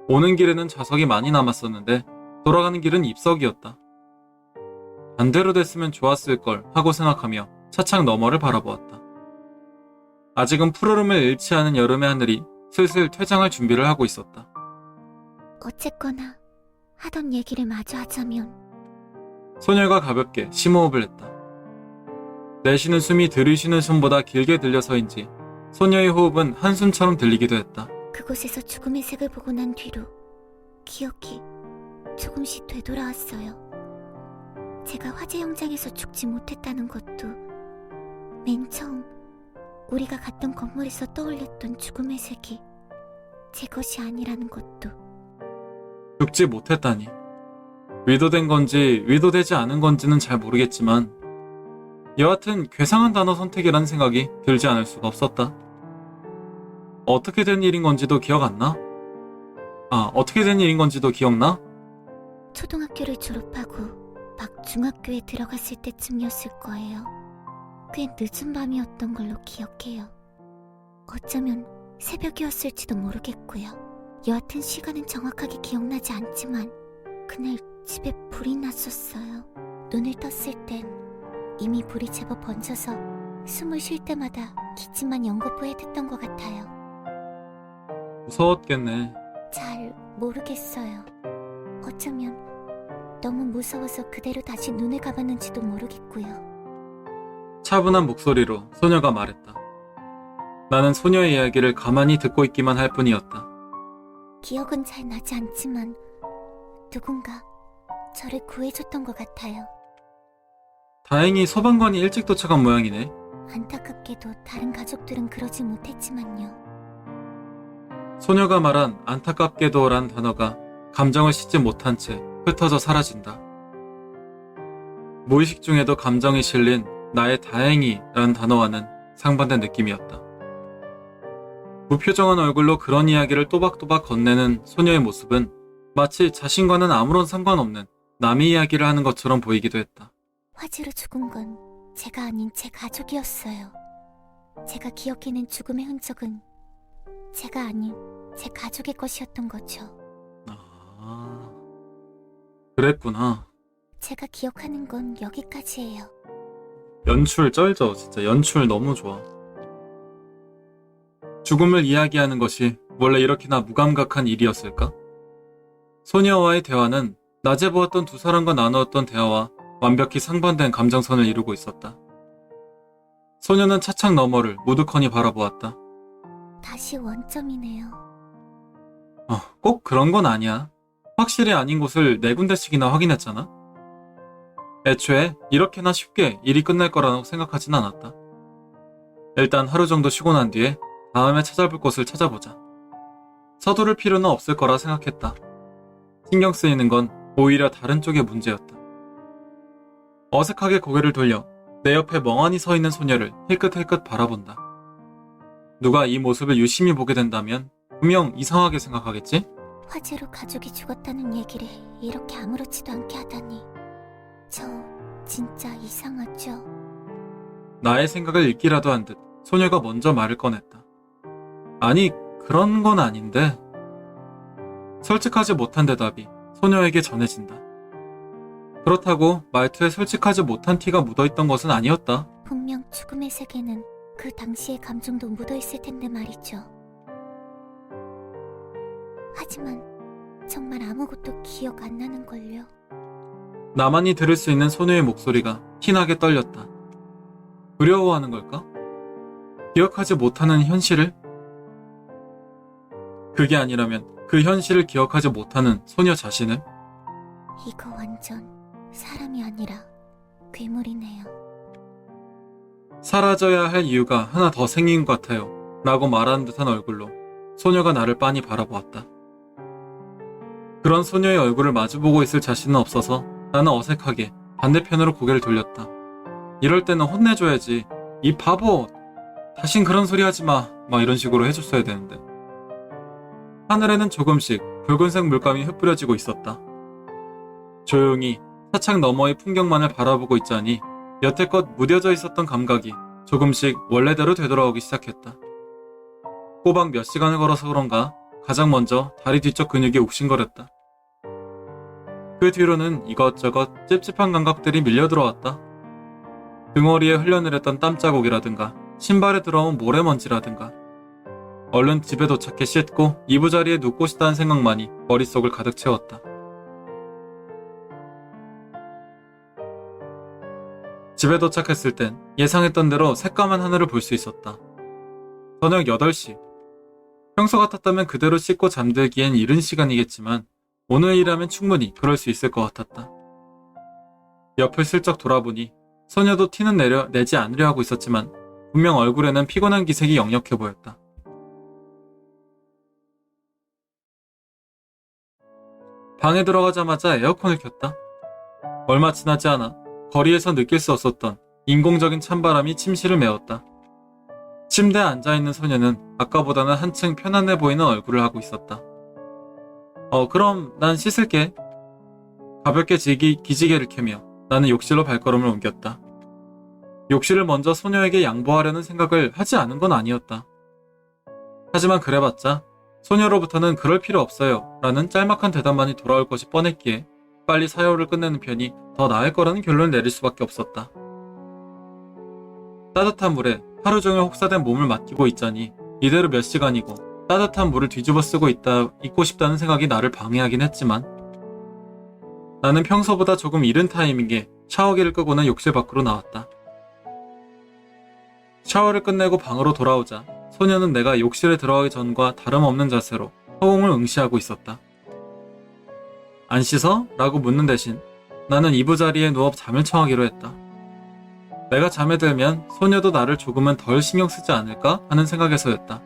오는 길에는 좌석이 많이 남았었는데 돌아가는 길은 입석이었다. 반대로 됐으면 좋았을 걸 하고 생각하며 차창 너머를 바라보았다. 아직은 푸르름을 잃지 않은 여름의 하늘이 슬슬 퇴장할 준비를 하고 있었다. 어쨌거나 하던 얘기를 마저 하자면 소녀가 가볍게 심호흡을 했다. 내쉬는 숨이 들이쉬는 숨보다 길게 들려서인지 소녀의 호흡은 한숨처럼 들리기도 했다. 그곳에서 죽음의 색을 보고 난 뒤로 기억이 조금씩 되돌아왔어요. 제가 화재 현장에서 죽지 못했다는 것도 맨 처음 우리가 갔던 건물에서 떠올렸던 죽음의 색이 제 것이 아니라는 것도. 죽지 못했다니. 위도된 건지 위도되지 않은 건지는 잘 모르겠지만 여하튼 괴상한 단어 선택이라는 생각이 들지 않을 수가 없었다. 어떻게 된 일인 건지도 기억 안 나? 어떻게 된 일인 건지도 기억나? 초등학교를 졸업하고 막 중학교에 들어갔을 때쯤이었을 거예요. 꽤 늦은 밤이었던 걸로 기억해요. 어쩌면 새벽이었을지도 모르겠고요. 여하튼 시간은 정확하게 기억나지 않지만 그날 집에 불이 났었어요. 눈을 떴을 땐 이미 불이 제법 번져서 숨을 쉴 때마다 기침만 연거푸해댔던 것 같아요. 무서웠겠네. 잘 모르겠어요. 어쩌면 너무 무서워서 그대로 다시 눈을 감았는지도 모르겠고요. 차분한 목소리로 소녀가 말했다. 나는 소녀의 이야기를 가만히 듣고 있기만 할 뿐이었다. 기억은 잘 나지 않지만 누군가 저를 구해줬던 것 같아요. 다행히 소방관이 일찍 도착한 모양이네. 안타깝게도 다른 가족들은 그러지 못했지만요. 소녀가 말한 안타깝게도란 단어가 감정을 싣지 못한 채 흩어져 사라진다. 무의식 중에도 감정이 실린 나의 다행히란 단어와는 상반된 느낌이었다. 무표정한 얼굴로 그런 이야기를 또박또박 건네는 소녀의 모습은 마치 자신과는 아무런 상관없는 남의 이야기를 하는 것처럼 보이기도 했다. 화재로 죽은 건 제가 아닌 제 가족이었어요. 제가 기억해낸 죽음의 흔적은 제가 아닌 제 가족의 것이었던 거죠. 그랬구나. 제가 기억하는 건 여기까지예요. 연출 쩔죠. 진짜 연출 너무 좋아. 죽음을 이야기하는 것이 원래 이렇게나 무감각한 일이었을까? 소녀와의 대화는 낮에 보았던 두 사람과 나누었던 대화와 완벽히 상반된 감정선을 이루고 있었다. 소녀는 차창 너머를 무두커니 바라보았다. 다시 원점이네요. 꼭 그런 건 아니야. 확실히 아닌 곳을 4군데씩이나 확인했잖아. 애초에 이렇게나 쉽게 일이 끝날 거라고 생각하진 않았다. 일단 하루 정도 쉬고 난 뒤에 다음에 찾아볼 곳을 찾아보자. 서두를 필요는 없을 거라 생각했다. 신경 쓰이는 건 오히려 다른 쪽의 문제였다. 어색하게 고개를 돌려 내 옆에 멍하니 서 있는 소녀를 힐끗힐끗 바라본다. 누가 이 모습을 유심히 보게 된다면 분명 이상하게 생각하겠지? 화재로 가족이 죽었다는 얘기를 이렇게 아무렇지도 않게 하다니. 저 진짜 이상하죠? 나의 생각을 읽기라도 한 듯 소녀가 먼저 말을 꺼냈다. 아니, 그런 건 아닌데. 솔직하지 못한 대답이 소녀에게 전해진다. 그렇다고 말투에 솔직하지 못한 티가 묻어있던 것은 아니었다. 분명 죽음의 세계는 그 당시의 감정도 묻어있을 텐데 말이죠. 하지만 정말 아무것도 기억 안 나는걸요. 나만이 들을 수 있는 소녀의 목소리가 희나게 떨렸다. 두려워하는 걸까? 기억하지 못하는 현실을? 그게 아니라면 그 현실을 기억하지 못하는 소녀 자신을? 이거 완전 사람이 아니라 괴물이네요. 사라져야 할 이유가 하나 더 생긴 것 같아요. 라고 말하는 듯한 얼굴로 소녀가 나를 빤히 바라보았다. 그런 소녀의 얼굴을 마주보고 있을 자신은 없어서 나는 어색하게 반대편으로 고개를 돌렸다. 이럴 때는 혼내줘야지. 이 바보! 다신 그런 소리 하지 마. 막 이런 식으로 해줬어야 되는데. 하늘에는 조금씩 붉은색 물감이 흩뿌려지고 있었다. 조용히 차창 너머의 풍경만을 바라보고 있자니 여태껏 무뎌져 있었던 감각이 조금씩 원래대로 되돌아오기 시작했다. 꼬박 몇 시간을 걸어서 그런가 가장 먼저 다리 뒤쪽 근육이 욱신거렸다. 그 뒤로는 이것저것 찝찝한 감각들이 밀려들어왔다. 등허리에 흘러내렸던 땀자국이라든가 신발에 들어온 모래먼지라든가. 얼른 집에 도착해 씻고 이부자리에 눕고 싶다는 생각만이 머릿속을 가득 채웠다. 집에 도착했을 땐 예상했던 대로 새까만 하늘을 볼 수 있었다. 저녁 8시. 평소 같았다면 그대로 씻고 잠들기엔 이른 시간이겠지만 오늘이라면 충분히 그럴 수 있을 것 같았다. 옆을 슬쩍 돌아보니 소녀도 티는 내지 않으려 하고 있었지만 분명 얼굴에는 피곤한 기색이 역력해 보였다. 방에 들어가자마자 에어컨을 켰다. 얼마 지나지 않아 거리에서 느낄 수 없었던 인공적인 찬바람이 침실을 메웠다. 침대에 앉아있는 소녀는 아까보다는 한층 편안해 보이는 얼굴을 하고 있었다. 그럼 난 씻을게. 가볍게 기지개를 켜며 나는 욕실로 발걸음을 옮겼다. 욕실을 먼저 소녀에게 양보하려는 생각을 하지 않은 건 아니었다. 하지만 그래봤자 소녀로부터는 그럴 필요 없어요 라는 짤막한 대답만이 돌아올 것이 뻔했기에 빨리 사요를 끝내는 편이 더 나을 거라는 결론을 내릴 수밖에 없었다. 따뜻한 물에 하루 종일 혹사된 몸을 맡기고 있자니 이대로 몇 시간이고 따뜻한 물을 뒤집어 쓰고 있고 싶다는 생각이 나를 방해하긴 했지만 나는 평소보다 조금 이른 타이밍에 샤워기를 끄고는 욕실 밖으로 나왔다. 샤워를 끝내고 방으로 돌아오자 소녀는 내가 욕실에 들어가기 전과 다름없는 자세로 허공을 응시하고 있었다. 안 씻어? 라고 묻는 대신 나는 이부자리에 누워 잠을 청하기로 했다. 내가 잠에 들면 소녀도 나를 조금은 덜 신경 쓰지 않을까 하는 생각에서였다.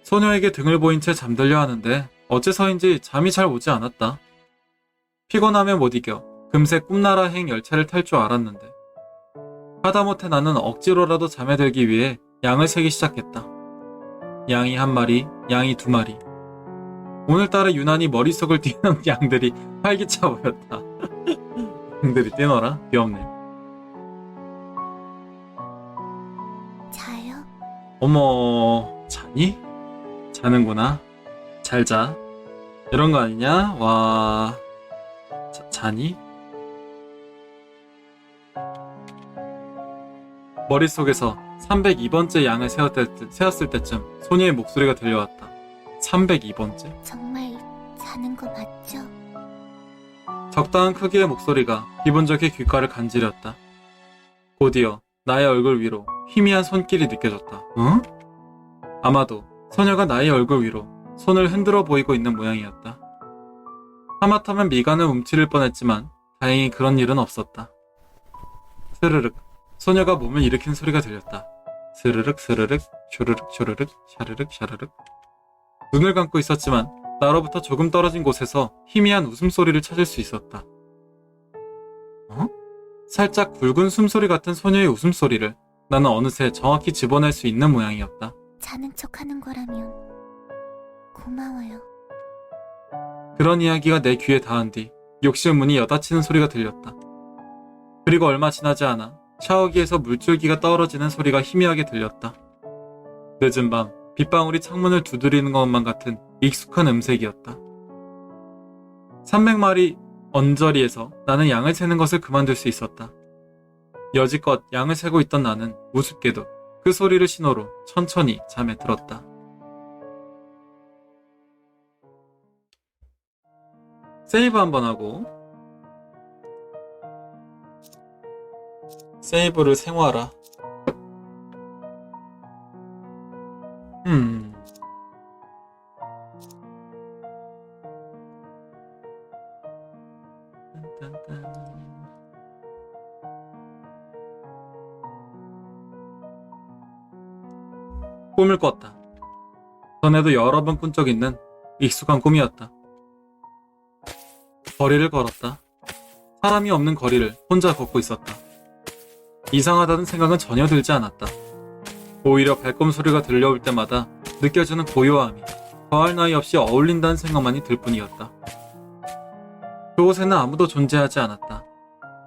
소녀에게 등을 보인 채 잠들려 하는데 어째서인지 잠이 잘 오지 않았다. 피곤함에 못 이겨 금세 꿈나라행 열차를 탈 줄 알았는데 하다못해 나는 억지로라도 잠에 들기 위해 양을 세기 시작했다. 양이 한 마리, 양이 두 마리. 오늘따라 유난히 머릿속을 뛰는 양들이 활기차 보였다. 양들이 뛰노라? 귀엽네. 자요? 어머, 자니? 자는구나. 잘 자. 이런 거 아니냐? 와, 자니? 머릿속에서 302번째 양을 세었을 때쯤 소녀의 목소리가 들려왔다. 302번째? 정말 자는 거 맞죠? 적당한 크기의 목소리가 기분 좋게 귓가를 간지렸다. 곧이어 나의 얼굴 위로 희미한 손길이 느껴졌다. 응? 아마도 소녀가 나의 얼굴 위로 손을 흔들어 보이고 있는 모양이었다. 하마터면 미간을 움츠릴 뻔했지만 다행히 그런 일은 없었다. 스르륵 소녀가 몸을 일으킨 소리가 들렸다. 스르륵 스르륵 쇼르륵 쇼르륵 샤르륵 샤르륵. 눈을 감고 있었지만 나로부터 조금 떨어진 곳에서 희미한 웃음소리를 찾을 수 있었다. 살짝 굵은 숨소리 같은 소녀의 웃음소리를 나는 어느새 정확히 집어낼 수 있는 모양이었다. 자는 척하는 거라면 고마워요. 그런 이야기가 내 귀에 닿은 뒤 욕실 문이 여닫히는 소리가 들렸다. 그리고 얼마 지나지 않아 샤워기에서 물줄기가 떨어지는 소리가 희미하게 들렸다. 늦은 밤 빗방울이 창문을 두드리는 것만 같은 익숙한 음색이었다. 300마리 언저리에서 나는 양을 세는 것을 그만둘 수 있었다. 여지껏 양을 세고 있던 나는 우습게도 그 소리를 신호로 천천히 잠에 들었다. 세이브 한번 하고 세이브를 생화라. 꿈을 꿨다. 전에도 여러 번 꾼 적 있는 익숙한 꿈이었다. 거리를 걸었다. 사람이 없는 거리를 혼자 걷고 있었다. 이상하다는 생각은 전혀 들지 않았다. 오히려 발걸음 소리가 들려올 때마다 느껴지는 고요함이 더할 나위 없이 어울린다는 생각만이 들 뿐이었다. 그곳에는 아무도 존재하지 않았다.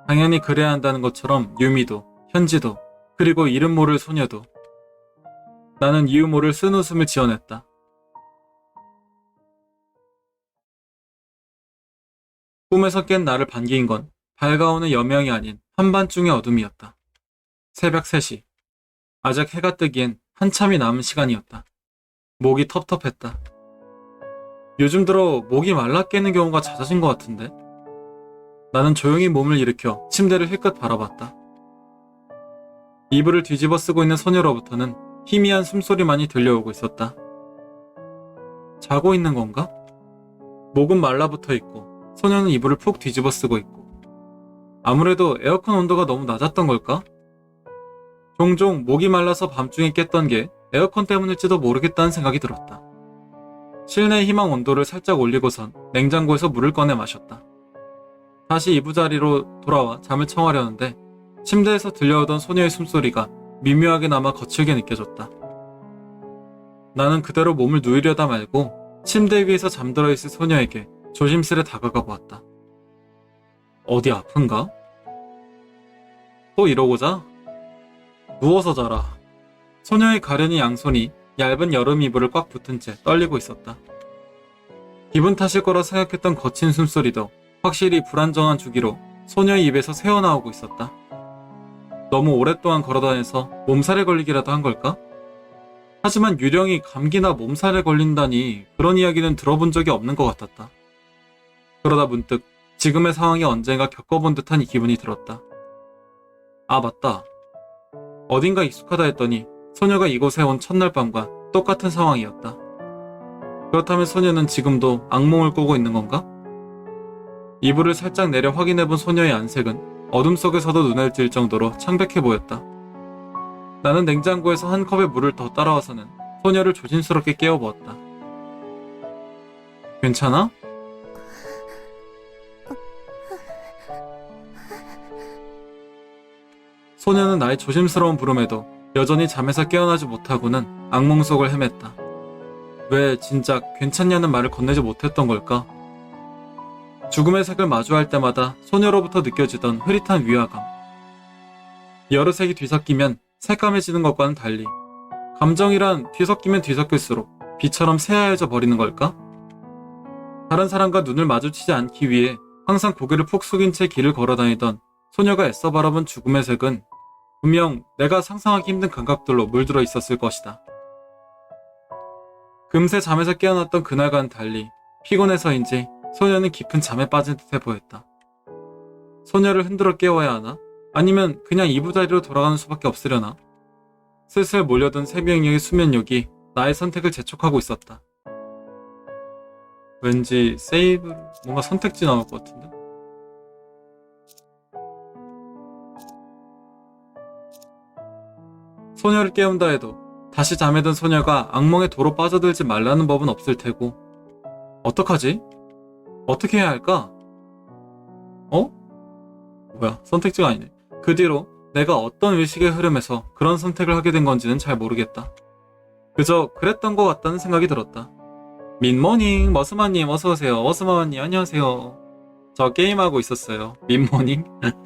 당연히 그래야 한다는 것처럼 유미도, 현지도, 그리고 이름 모를 소녀도. 나는 이유 모를 쓴웃음을 지어냈다. 꿈에서 깬 나를 반기인 건 밝아오는 여명이 아닌 한밤중의 어둠이었다. 새벽 3시. 아직 해가 뜨기엔 한참이 남은 시간이었다. 목이 텁텁했다. 요즘 들어 목이 말라 깨는 경우가 잦아진 것 같은데? 나는 조용히 몸을 일으켜 침대를 힐끗 바라봤다. 이불을 뒤집어 쓰고 있는 소녀로부터는 희미한 숨소리만이 들려오고 있었다. 자고 있는 건가? 목은 말라붙어 있고 소녀는 이불을 푹 뒤집어 쓰고 있고 아무래도 에어컨 온도가 너무 낮았던 걸까? 종종 목이 말라서 밤중에 깼던 게 에어컨 때문일지도 모르겠다는 생각이 들었다. 실내 희망 온도를 살짝 올리고선 냉장고에서 물을 꺼내 마셨다. 다시 이부자리로 돌아와 잠을 청하려는데 침대에서 들려오던 소녀의 숨소리가 미묘하게나마 거칠게 느껴졌다. 나는 그대로 몸을 누이려다 말고 침대 위에서 잠들어 있을 소녀에게 조심스레 다가가 보았다. 어디 아픈가? 또 이러고자? 누워서 자라. 소녀의 가련이 양손이 얇은 여름 이불을 꽉 붙은 채 떨리고 있었다. 기분 탓일 거라 생각했던 거친 숨소리도 확실히 불안정한 주기로 소녀의 입에서 새어나오고 있었다. 너무 오랫동안 걸어다녀서 몸살에 걸리기라도 한 걸까? 하지만 유령이 감기나 몸살에 걸린다니 그런 이야기는 들어본 적이 없는 것 같았다. 그러다 문득 지금의 상황이 언젠가 겪어본 듯한 기분이 들었다. 아, 맞다. 어딘가 익숙하다 했더니 소녀가 이곳에 온 첫날 밤과 똑같은 상황이었다. 그렇다면 소녀는 지금도 악몽을 꾸고 있는 건가? 이불을 살짝 내려 확인해본 소녀의 안색은 어둠 속에서도 눈에 띌 정도로 창백해 보였다. 나는 냉장고에서 한 컵의 물을 더 따라와서는 소녀를 조심스럽게 깨워보았다. 괜찮아? 소녀는 나의 조심스러운 부름에도 여전히 잠에서 깨어나지 못하고는 악몽 속을 헤맸다. 왜 진작 괜찮냐는 말을 건네지 못했던 걸까? 죽음의 색을 마주할 때마다 소녀로부터 느껴지던 흐릿한 위화감. 여러 색이 뒤섞이면 새까매지는 것과는 달리 감정이란 뒤섞이면 뒤섞일수록 비처럼 새하얘져 버리는 걸까? 다른 사람과 눈을 마주치지 않기 위해 항상 고개를 푹 숙인 채 길을 걸어다니던 소녀가 애써 바라본 죽음의 색은 분명 내가 상상하기 힘든 감각들로 물들어 있었을 것이다. 금세 잠에서 깨어났던 그날과는 달리 피곤해서인지 소녀는 깊은 잠에 빠진 듯해 보였다. 소녀를 흔들어 깨워야 하나? 아니면 그냥 이부자리로 돌아가는 수밖에 없으려나? 슬슬 몰려든 새벽녘의 수면욕이 나의 선택을 재촉하고 있었다. 왠지 세이브, 뭔가 선택지 나올 것 같은데? 소녀를 깨운다 해도 다시 잠에 든 소녀가 악몽에 도로 빠져들지 말라는 법은 없을 테고 어떡하지? 어떻게 해야 할까? 뭐야, 선택지가 아니네. 그 뒤로 내가 어떤 의식의 흐름에서 그런 선택을 하게 된 건지는 잘 모르겠다. 그저 그랬던 것 같다는 생각이 들었다. 민모닝, 머스마님 어서오세요. 머스마님 안녕하세요. 저 게임하고 있었어요. 민모닝.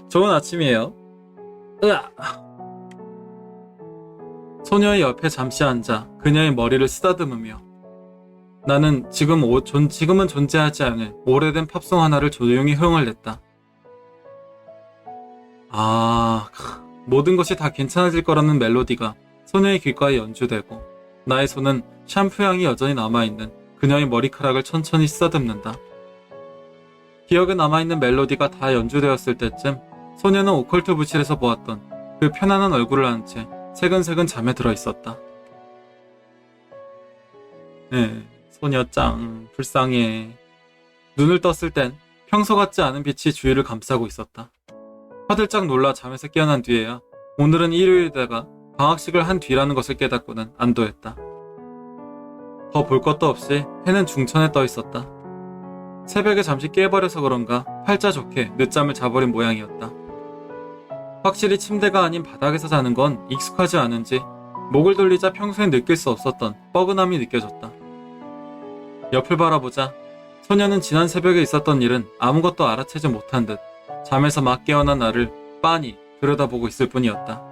좋은 아침이에요. 으아. 소녀의 옆에 잠시 앉아 그녀의 머리를 쓰다듬으며 나는 지금은 존재하지 않을 오래된 팝송 하나를 조용히 흥을 냈다. 모든 것이 다 괜찮아질 거라는 멜로디가 소녀의 귓가에 연주되고 나의 손은 샴푸 향이 여전히 남아있는 그녀의 머리카락을 천천히 쓰다듬는다. 기억에 남아있는 멜로디가 다 연주되었을 때쯤 소녀는 오컬트 부실에서 보았던 그 편안한 얼굴을 한 채 새근새근 잠에 들어 있었다. 소녀 짱 불쌍해. 눈을 떴을 땐 평소 같지 않은 빛이 주위를 감싸고 있었다. 화들짝 놀라 잠에서 깨어난 뒤에야 오늘은 일요일에다가 방학식을 한 뒤라는 것을 깨닫고는 안도했다. 더 볼 것도 없이 해는 중천에 떠 있었다. 새벽에 잠시 깨버려서 그런가 팔자 좋게 늦잠을 자버린 모양이었다. 확실히 침대가 아닌 바닥에서 자는 건 익숙하지 않은지 목을 돌리자 평소엔 느낄 수 없었던 뻐근함이 느껴졌다. 옆을 바라보자 소녀는 지난 새벽에 있었던 일은 아무것도 알아채지 못한 듯 잠에서 막 깨어난 나를 빤히 들여다보고 있을 뿐이었다.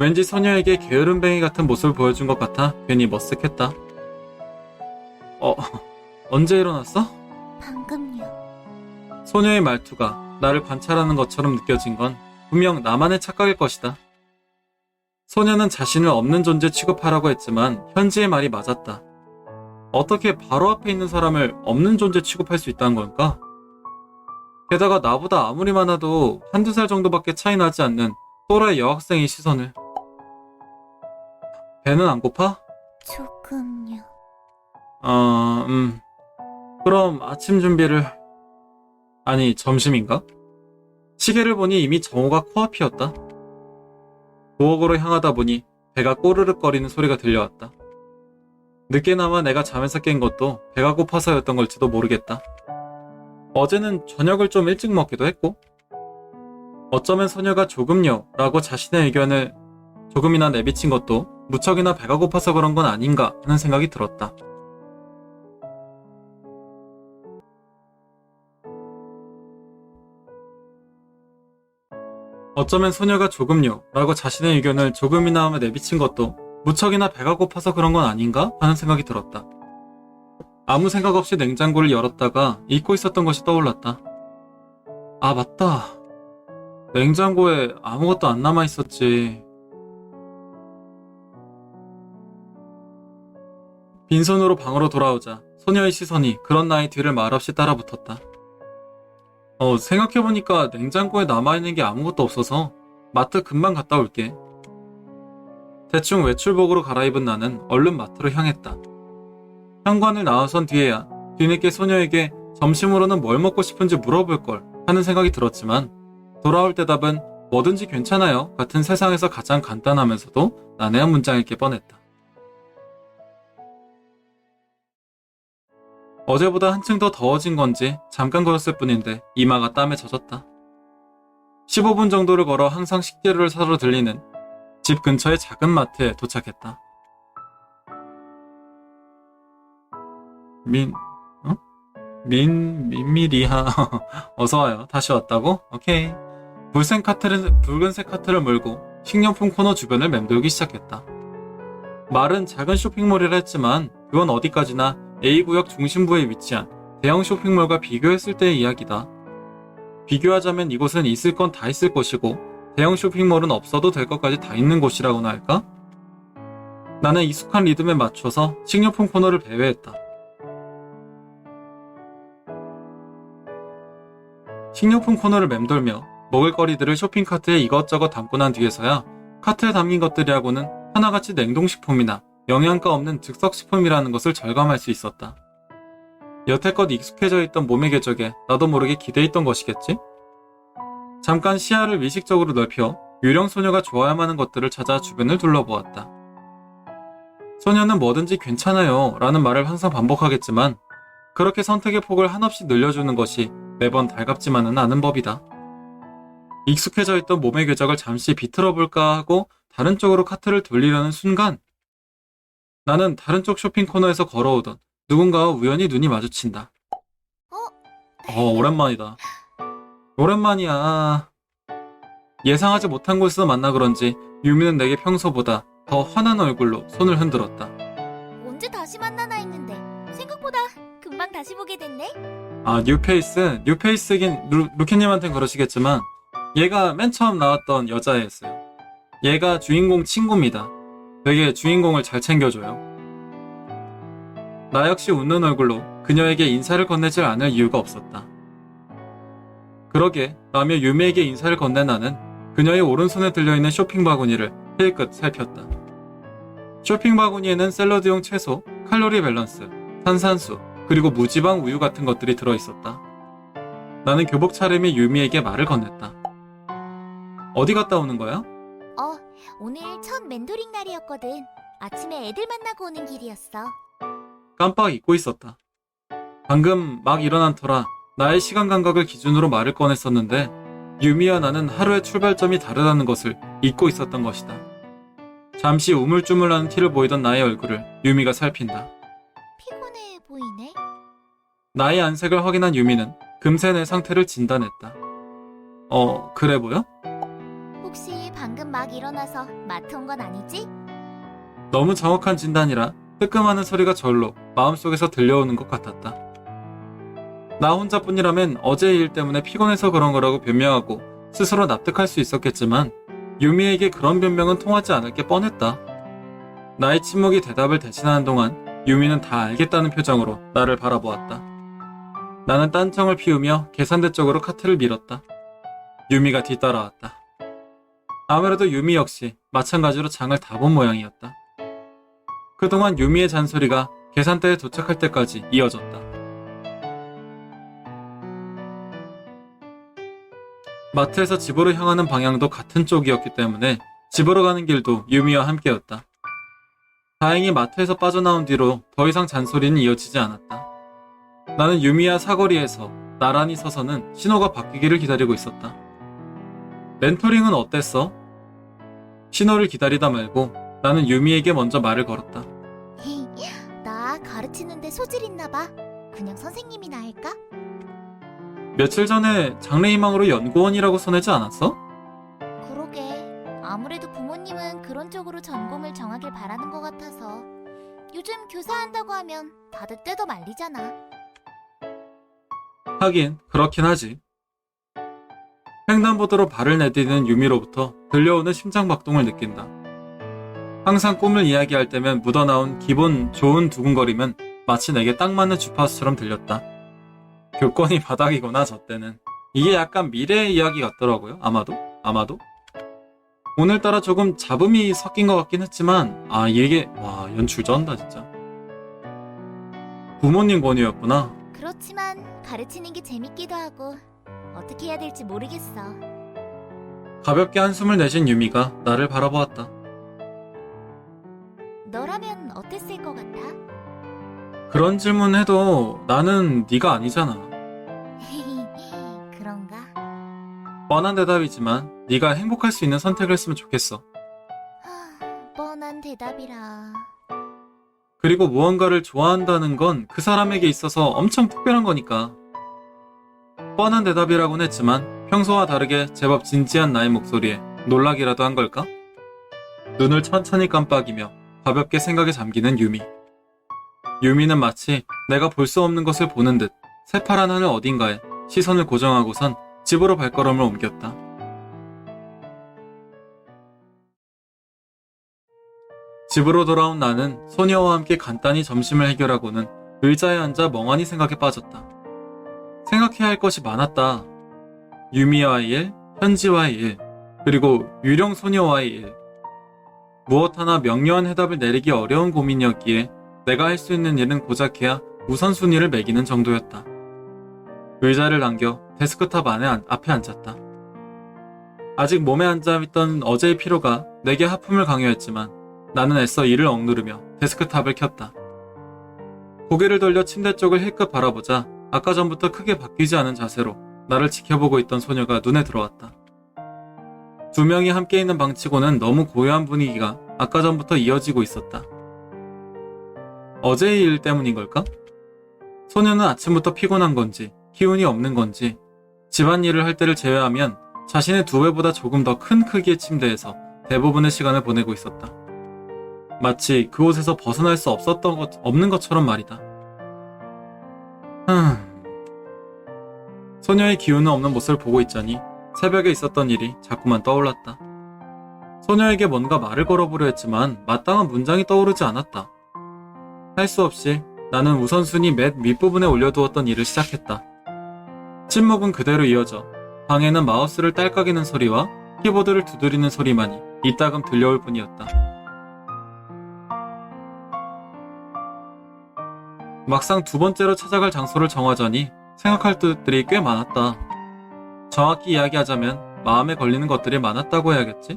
왠지 소녀에게 게으름뱅이 같은 모습을 보여준 것 같아 괜히 머쓱했다. 언제 일어났어? 방금요. 소녀의 말투가 나를 관찰하는 것처럼 느껴진 건 분명 나만의 착각일 것이다. 소녀는 자신을 없는 존재 취급하라고 했지만 현지의 말이 맞았다. 어떻게 바로 앞에 있는 사람을 없는 존재 취급할 수 있다는 걸까? 게다가 나보다 아무리 많아도 한두 살 정도밖에 차이 나지 않는 또라이 여학생의 시선을. 배는 안 고파? 조금요. 그럼 아침 준비를... 아니, 점심인가? 시계를 보니 이미 정오가 코앞이었다. 부엌으로 향하다 보니 배가 꼬르륵거리는 소리가 들려왔다. 늦게나마 내가 잠에서 깬 것도 배가 고파서였던 걸지도 모르겠다. 어제는 저녁을 좀 일찍 먹기도 했고, 어쩌면 소녀가 조금요 라고 자신의 의견을 조금이나 내비친 것도 무척이나 배가 고파서 그런 건 아닌가 하는 생각이 들었다. 어쩌면 소녀가 조금요 라고 자신의 의견을 조금이나마 내비친 것도 무척이나 배가 고파서 그런 건 아닌가 하는 생각이 들었다. 아무 생각 없이 냉장고를 열었다가 잊고 있었던 것이 떠올랐다. 아, 맞다. 냉장고에 아무것도 안 남아 있었지. 빈손으로 방으로 돌아오자 소녀의 시선이 그런 나의 뒤를 말없이 따라붙었다. 생각해보니까 냉장고에 남아있는 게 아무것도 없어서 마트 금방 갔다 올게. 대충 외출복으로 갈아입은 나는 얼른 마트로 향했다. 현관을 나와선 뒤에야 뒤늦게 소녀에게 점심으로는 뭘 먹고 싶은지 물어볼 걸 하는 생각이 들었지만 돌아올 대답은 뭐든지 괜찮아요 같은 세상에서 가장 간단하면서도 난해한 문장일 게 뻔했다. 어제보다 한층 더 더워진 건지 잠깐 걸었을 뿐인데 이마가 땀에 젖었다. 15분 정도를 걸어 항상 식재료를 사러 들리는 집 근처의 작은 마트에 도착했다. 민미리하. 어서와요. 다시 왔다고? 오케이. 붉은색 카트를 몰고 식료품 코너 주변을 맴돌기 시작했다. 말은 작은 쇼핑몰이라 했지만 그건 어디까지나 A구역 중심부에 위치한 대형 쇼핑몰과 비교했을 때의 이야기다. 비교하자면 이곳은 있을 건 다 있을 것이고 대형 쇼핑몰은 없어도 될 것까지 다 있는 곳이라고나 할까? 나는 익숙한 리듬에 맞춰서 식료품 코너를 배회했다. 식료품 코너를 맴돌며 먹을거리들을 쇼핑카트에 이것저것 담고 난 뒤에서야 카트에 담긴 것들이라고는 하나같이 냉동식품이나 영양가 없는 즉석식품이라는 것을 절감할 수 있었다. 여태껏 익숙해져 있던 몸의 궤적에 나도 모르게 기대있던 것이겠지? 잠깐 시야를 미식적으로 넓혀 유령 소녀가 좋아할 하는 것들을 찾아 주변을 둘러보았다. 소녀는 뭐든지 괜찮아요 라는 말을 항상 반복하겠지만 그렇게 선택의 폭을 한없이 늘려주는 것이 매번 달갑지만은 않은 법이다. 익숙해져 있던 몸의 궤적을 잠시 비틀어볼까 하고 다른 쪽으로 카트를 돌리려는 순간 나는 다른 쪽 쇼핑 코너에서 걸어오던 누군가와 우연히 눈이 마주친다. 오랜만이다. 오랜만이야. 예상하지 못한 곳에서 만나 그런지 유미는 내게 평소보다 더 환한 얼굴로 손을 흔들었다. 언제 다시 만나나 했는데 생각보다 금방 다시 보게 됐네. 뉴페이스? 뉴페이스긴 루키님한텐 그러시겠지만 얘가 맨 처음 나왔던 여자애였어요. 얘가 주인공 친구입니다. 되게 주인공을 잘 챙겨줘요. 나 역시 웃는 얼굴로 그녀에게 인사를 건네질 않을 이유가 없었다. 그러게 라며 유미에게 인사를 건넨 나는 그녀의 오른손에 들려있는 쇼핑 바구니를 힐끗 살폈다. 쇼핑 바구니에는 샐러드용 채소, 칼로리 밸런스, 탄산수, 그리고 무지방 우유 같은 것들이 들어있었다. 나는 교복 차림의 유미에게 말을 건넸다. 어디 갔다 오는 거야? 오늘 첫 멘토링 날이었거든. 아침에 애들 만나고 오는 길이었어. 깜빡 잊고 있었다. 방금 막 일어난 터라 나의 시간 감각을 기준으로 말을 꺼냈었는데 유미와 나는 하루의 출발점이 다르다는 것을 잊고 있었던 것이다. 잠시 우물쭈물하는 티를 보이던 나의 얼굴을 유미가 살핀다. 피곤해 보이네. 나의 안색을 확인한 유미는 금세 내 상태를 진단했다. 그래 보여? 혹시 방금 막 일어나서 마트 온 건 아니지? 너무 정확한 진단이라 뜨끔하는 소리가 절로 마음속에서 들려오는 것 같았다. 나 혼자뿐이라면 어제의 일 때문에 피곤해서 그런 거라고 변명하고 스스로 납득할 수 있었겠지만 유미에게 그런 변명은 통하지 않을 게 뻔했다. 나의 침묵이 대답을 대신하는 동안 유미는 다 알겠다는 표정으로 나를 바라보았다. 나는 딴청을 피우며 계산대 쪽으로 카트를 밀었다. 유미가 뒤따라왔다. 아무래도 유미 역시 마찬가지로 장을 다 본 모양이었다. 그동안 유미의 잔소리가 계산대에 도착할 때까지 이어졌다. 마트에서 집으로 향하는 방향도 같은 쪽이었기 때문에 집으로 가는 길도 유미와 함께였다. 다행히 마트에서 빠져나온 뒤로 더 이상 잔소리는 이어지지 않았다. 나는 유미야 사거리에서 나란히 서서는 신호가 바뀌기를 기다리고 있었다. 멘토링은 어땠어? 신호를 기다리다 말고 나는 유미에게 먼저 말을 걸었다. 나 가르치는데 소질 있나 봐. 그냥 선생님이나 할까? 며칠 전에 장래희망으로 연구원이라고 써내지 않았어? 그러게. 아무래도 부모님은 그런 쪽으로 전공을 정하길 바라는 것 같아서. 요즘 교사한다고 하면 다들 떼도 말리잖아. 하긴 그렇긴 하지. 횡단보도로 발을 내디디는 유미로부터 들려오는 심장박동을 느낀다. 항상 꿈을 이야기할 때면 묻어나온 기본 좋은 두근거림은 마치 내게 딱 맞는 주파수처럼 들렸다. 교권이 바닥이구나 저 때는. 이게 약간 미래의 이야기 같더라고요. 아마도? 오늘따라 조금 잡음이 섞인 것 같긴 했지만 이게 연출 쩐다 진짜. 부모님 권유였구나. 그렇지만 가르치는 게 재밌기도 하고 어떻게 해야 될지 모르겠어. 가볍게 한숨을 내쉰 유미가 나를 바라보았다. 너라면 어땠을 것 같아? 그런 질문 해도 나는 네가 아니잖아. 그런가? 뻔한 대답이지만 네가 행복할 수 있는 선택을 했으면 좋겠어. 뻔한 대답이라. 그리고 무언가를 좋아한다는 건 그 사람에게 있어서 엄청 특별한 거니까. 뻔한 대답이라고는 했지만 평소와 다르게 제법 진지한 나의 목소리에 놀라기라도 한 걸까? 눈을 천천히 깜빡이며 가볍게 생각에 잠기는 유미. 유미는 마치 내가 볼 수 없는 것을 보는 듯 새파란 하늘 어딘가에 시선을 고정하고선 집으로 발걸음을 옮겼다. 집으로 돌아온 나는 소녀와 함께 간단히 점심을 해결하고는 의자에 앉아 멍하니 생각에 빠졌다. 생각해야 할 것이 많았다. 유미와의 일, 현지와의 일, 그리고 유령 소녀와의 일. 무엇 하나 명료한 해답을 내리기 어려운 고민이었기에 내가 할 수 있는 일은 고작해야 우선순위를 매기는 정도였다. 의자를 남겨 데스크탑 앞에 앉았다. 아직 몸에 앉아있던 어제의 피로가 내게 하품을 강요했지만 나는 애써 이를 억누르며 데스크탑을 켰다. 고개를 돌려 침대 쪽을 힐끗 바라보자 아까 전부터 크게 바뀌지 않은 자세로 나를 지켜보고 있던 소녀가 눈에 들어왔다. 두 명이 함께 있는 방치고는 너무 고요한 분위기가 아까 전부터 이어지고 있었다. 어제의 일 때문인 걸까? 소녀는 아침부터 피곤한 건지 기운이 없는 건지 집안일을 할 때를 제외하면 자신의 두 배보다 조금 더 큰 크기의 침대에서 대부분의 시간을 보내고 있었다. 마치 그곳에서 벗어날 수 없는 것처럼 말이다. 소녀의 기운은 없는 모습을 보고 있자니 새벽에 있었던 일이 자꾸만 떠올랐다. 소녀에게 뭔가 말을 걸어보려 했지만 마땅한 문장이 떠오르지 않았다. 할 수 없이 나는 우선순위 맨 밑부분에 올려두었던 일을 시작했다. 침묵은 그대로 이어져 방에는 마우스를 딸깍이는 소리와 키보드를 두드리는 소리만이 이따금 들려올 뿐이었다. 막상 두 번째로 찾아갈 장소를 정하자니 생각할 것들이 꽤 많았다. 정확히 이야기하자면 마음에 걸리는 것들이 많았다고 해야겠지?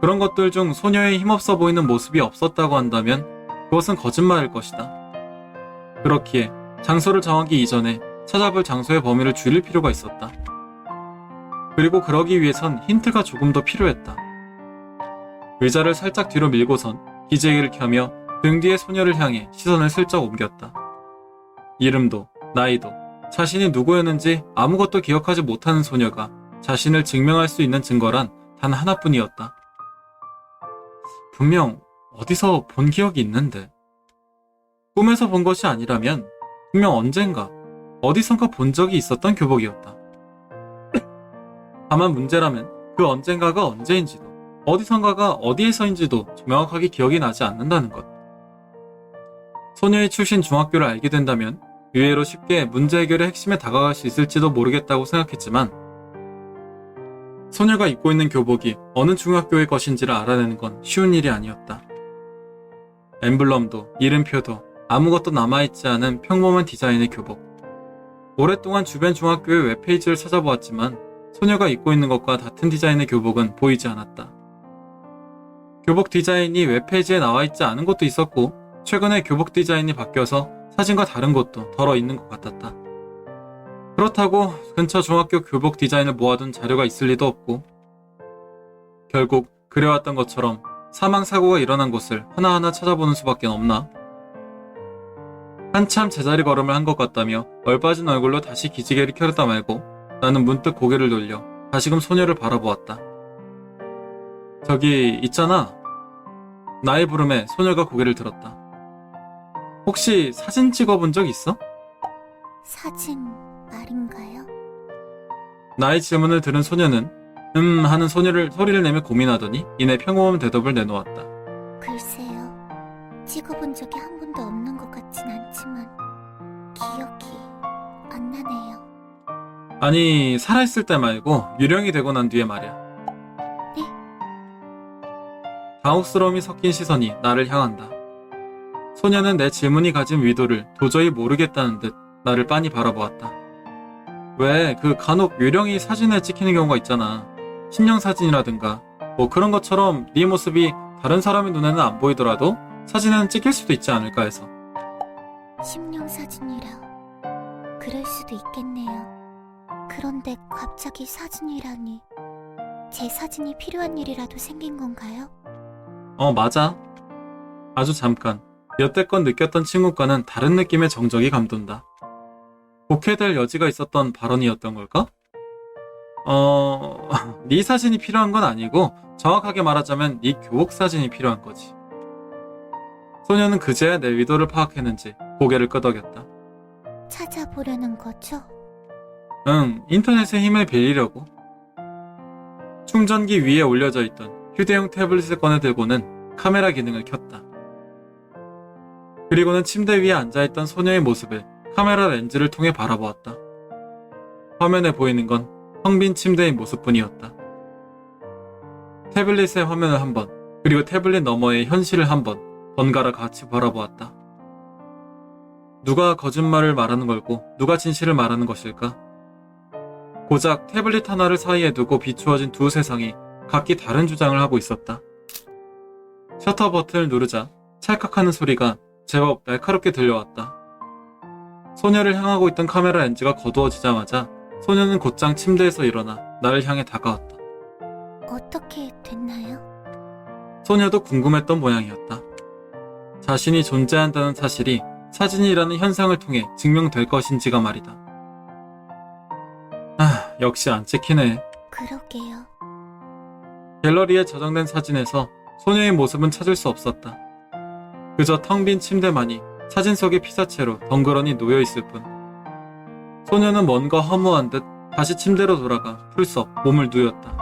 그런 것들 중 소녀의 힘없어 보이는 모습이 없었다고 한다면 그것은 거짓말일 것이다. 그렇기에 장소를 정하기 이전에 찾아볼 장소의 범위를 줄일 필요가 있었다. 그리고 그러기 위해선 힌트가 조금 더 필요했다. 의자를 살짝 뒤로 밀고선 기재기를 켜며 등 뒤의 소녀를 향해 시선을 슬쩍 옮겼다. 이름도 나이도 자신이 누구였는지 아무것도 기억하지 못하는 소녀가 자신을 증명할 수 있는 증거란 단 하나뿐이었다. 분명 어디서 본 기억이 있는데 꿈에서 본 것이 아니라면 분명 언젠가 어디선가 본 적이 있었던 교복이었다. 다만 문제라면 그 언젠가가 언제인지도 어디선가가 어디에서인지도 명확하게 기억이 나지 않는다는 것. 소녀의 출신 중학교를 알게 된다면 의외로 쉽게 문제 해결의 핵심에 다가갈 수 있을지도 모르겠다고 생각했지만 소녀가 입고 있는 교복이 어느 중학교의 것인지를 알아내는 건 쉬운 일이 아니었다. 엠블럼도 이름표도 아무것도 남아있지 않은 평범한 디자인의 교복. 오랫동안 주변 중학교의 웹페이지를 찾아보았지만 소녀가 입고 있는 것과 같은 디자인의 교복은 보이지 않았다. 교복 디자인이 웹페이지에 나와 있지 않은 곳도 있었고 최근에 교복 디자인이 바뀌어서 사진과 다른 곳도 덜어 있는 것 같았다. 그렇다고 근처 중학교 교복 디자인을 모아둔 자료가 있을 리도 없고 결국 그래왔던 것처럼 사망사고가 일어난 곳을 하나하나 찾아보는 수밖에 없나? 한참 제자리 걸음을 한 것 같다며 얼빠진 얼굴로 다시 기지개를 켜렸다 말고 나는 문득 고개를 돌려 다시금 소녀를 바라보았다. 저기 있잖아. 나의 부름에 소녀가 고개를 들었다. 혹시 사진 찍어본 적 있어? 사진 말인가요? 나의 질문을 들은 소녀는 하는 소리를 내며 고민하더니 이내 평범한 대답을 내놓았다. 글쎄요. 찍어본 적이 한 번도 없는 것 같진 않지만 기억이 안 나네요. 아니, 살아있을 때 말고 유령이 되고 난 뒤에 말이야. 네? 당혹스러움이 섞인 시선이 나를 향한다. 소녀는 내 질문이 가진 의도를 도저히 모르겠다는 듯 나를 빤히 바라보았다. 왜 간혹 유령이 사진에 찍히는 경우가 있잖아. 신령 사진이라든가 뭐 그런 것처럼 네 모습이 다른 사람의 눈에는 안 보이더라도 사진에는 찍힐 수도 있지 않을까 해서. 심령 사진이라 그럴 수도 있겠네요. 그런데 갑자기 사진이라니 제 사진이 필요한 일이라도 생긴 건가요? 맞아. 아주 잠깐 여태껏 느꼈던 친구과는 다른 느낌의 정적이 감돈다. 복해될 여지가 있었던 발언이었던 걸까? 네 사진이 필요한 건 아니고 정확하게 말하자면 네 교복 사진이 필요한 거지. 소녀는 그제야 내 의도를 파악했는지 고개를 끄덕였다. 찾아보려는 거죠? 응, 인터넷의 힘을 빌리려고. 충전기 위에 올려져 있던 휴대용 태블릿을 꺼내 들고는 카메라 기능을 켰다. 그리고는 침대 위에 앉아있던 소녀의 모습을 카메라 렌즈를 통해 바라보았다. 화면에 보이는 건 텅 빈 침대의 모습뿐이었다. 태블릿의 화면을 한 번, 그리고 태블릿 너머의 현실을 한 번 번갈아 같이 바라보았다. 누가 거짓말을 말하는 걸고 누가 진실을 말하는 것일까? 고작 태블릿 하나를 사이에 두고 비추어진 두 세상이 각기 다른 주장을 하고 있었다. 셔터 버튼을 누르자 찰칵하는 소리가 제법 날카롭게 들려왔다. 소녀를 향하고 있던 카메라 렌즈가 거두어지자마자 소녀는 곧장 침대에서 일어나 나를 향해 다가왔다. 어떻게 됐나요? 소녀도 궁금했던 모양이었다. 자신이 존재한다는 사실이 사진이라는 현상을 통해 증명될 것인지가 말이다. 역시 안 찍히네. 그러게요. 갤러리에 저장된 사진에서 소녀의 모습은 찾을 수 없었다. 그저 텅 빈 침대만이 사진 속의 피사체로 덩그러니 놓여있을 뿐. 소녀는 뭔가 허무한 듯 다시 침대로 돌아가 풀썩 몸을 누였다.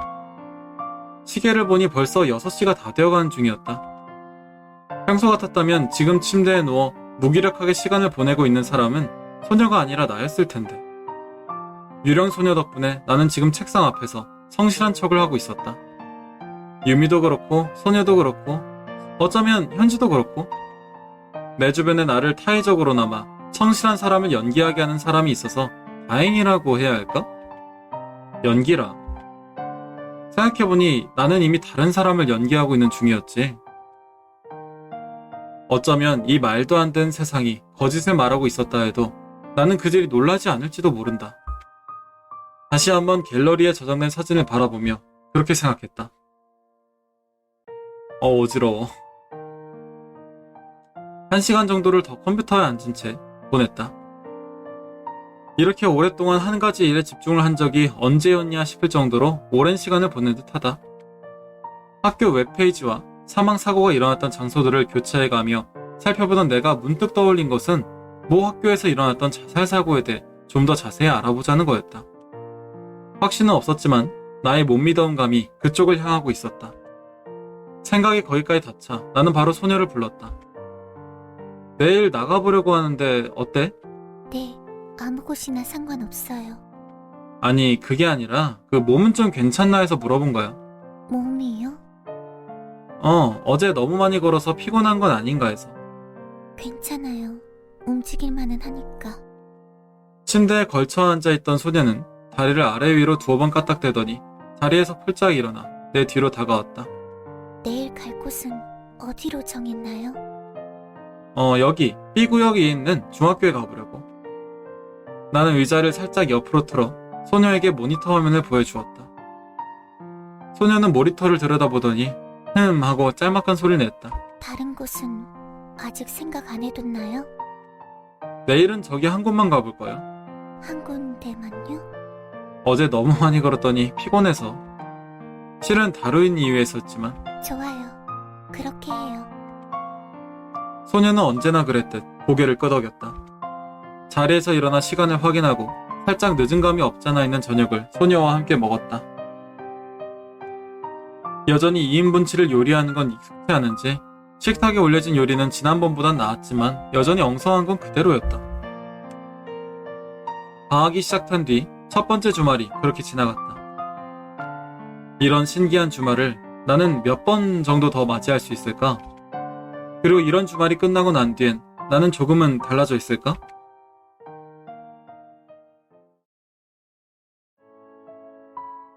시계를 보니 벌써 6시가 다 되어가는 중이었다. 평소 같았다면 지금 침대에 누워 무기력하게 시간을 보내고 있는 사람은 소녀가 아니라 나였을 텐데. 유령 소녀 덕분에 나는 지금 책상 앞에서 성실한 척을 하고 있었다. 유미도 그렇고 소녀도 그렇고 어쩌면 현지도 그렇고 내 주변에 나를 타의적으로나마 성실한 사람을 연기하게 하는 사람이 있어서 다행이라고 해야 할까? 연기라. 생각해보니 나는 이미 다른 사람을 연기하고 있는 중이었지. 어쩌면 이 말도 안 되는 세상이 거짓을 말하고 있었다 해도 나는 그들이 놀라지 않을지도 모른다. 다시 한번 갤러리에 저장된 사진을 바라보며 그렇게 생각했다. 어지러워. 1시간 정도를 더 컴퓨터에 앉은 채 보냈다. 이렇게 오랫동안 한 가지 일에 집중을 한 적이 언제였냐 싶을 정도로 오랜 시간을 보낸 듯하다. 학교 웹페이지와 사망사고가 일어났던 장소들을 교차해가며 살펴보던 내가 문득 떠올린 것은 모 학교에서 일어났던 자살사고에 대해 좀 더 자세히 알아보자는 거였다. 확신은 없었지만 나의 못 믿어온 감이 그쪽을 향하고 있었다. 생각이 거기까지 닿자 나는 바로 소녀를 불렀다. 내일 나가보려고 하는데 어때? 네, 아무 곳이나 상관없어요. 아니 그게 아니라 몸은 좀 괜찮나 해서 물어본 거야. 몸이요? 어제 너무 많이 걸어서 피곤한 건 아닌가 해서. 괜찮아요. 움직일만은 하니까. 침대에 걸쳐 앉아있던 소녀는 다리를 아래 위로 2번 까딱대더니 자리에서 폴짝 일어나 내 뒤로 다가왔다. 내일 갈 곳은 어디로 정했나요? 여기 B구역에 있는 중학교에 가보려고. 나는 의자를 살짝 옆으로 틀어 소녀에게 모니터 화면을 보여주었다. 소녀는 모니터를 들여다보더니 하고 짤막한 소리를 냈다. 다른 곳은 아직 생각 안 해뒀나요? 내일은 저기 한 곳만 가볼 거야. 한 군데만요? 어제 너무 많이 걸었더니 피곤해서. 실은 다른 이유였었지만 좋아요. 그렇게 해요. 소녀는 언제나 그랬듯 고개를 끄덕였다. 자리에서 일어나 시간을 확인하고 살짝 늦은 감이 없잖아 있는 저녁을 소녀와 함께 먹었다. 여전히 2인분치를 요리하는 건 익숙치 않은지 식탁에 올려진 요리는 지난번보단 나았지만 여전히 엉성한 건 그대로였다. 방학이 시작한 뒤 첫 번째 주말이 그렇게 지나갔다. 이런 신기한 주말을 나는 몇 번 정도 더 맞이할 수 있을까? 그리고 이런 주말이 끝나고 난 뒤엔 나는 조금은 달라져 있을까?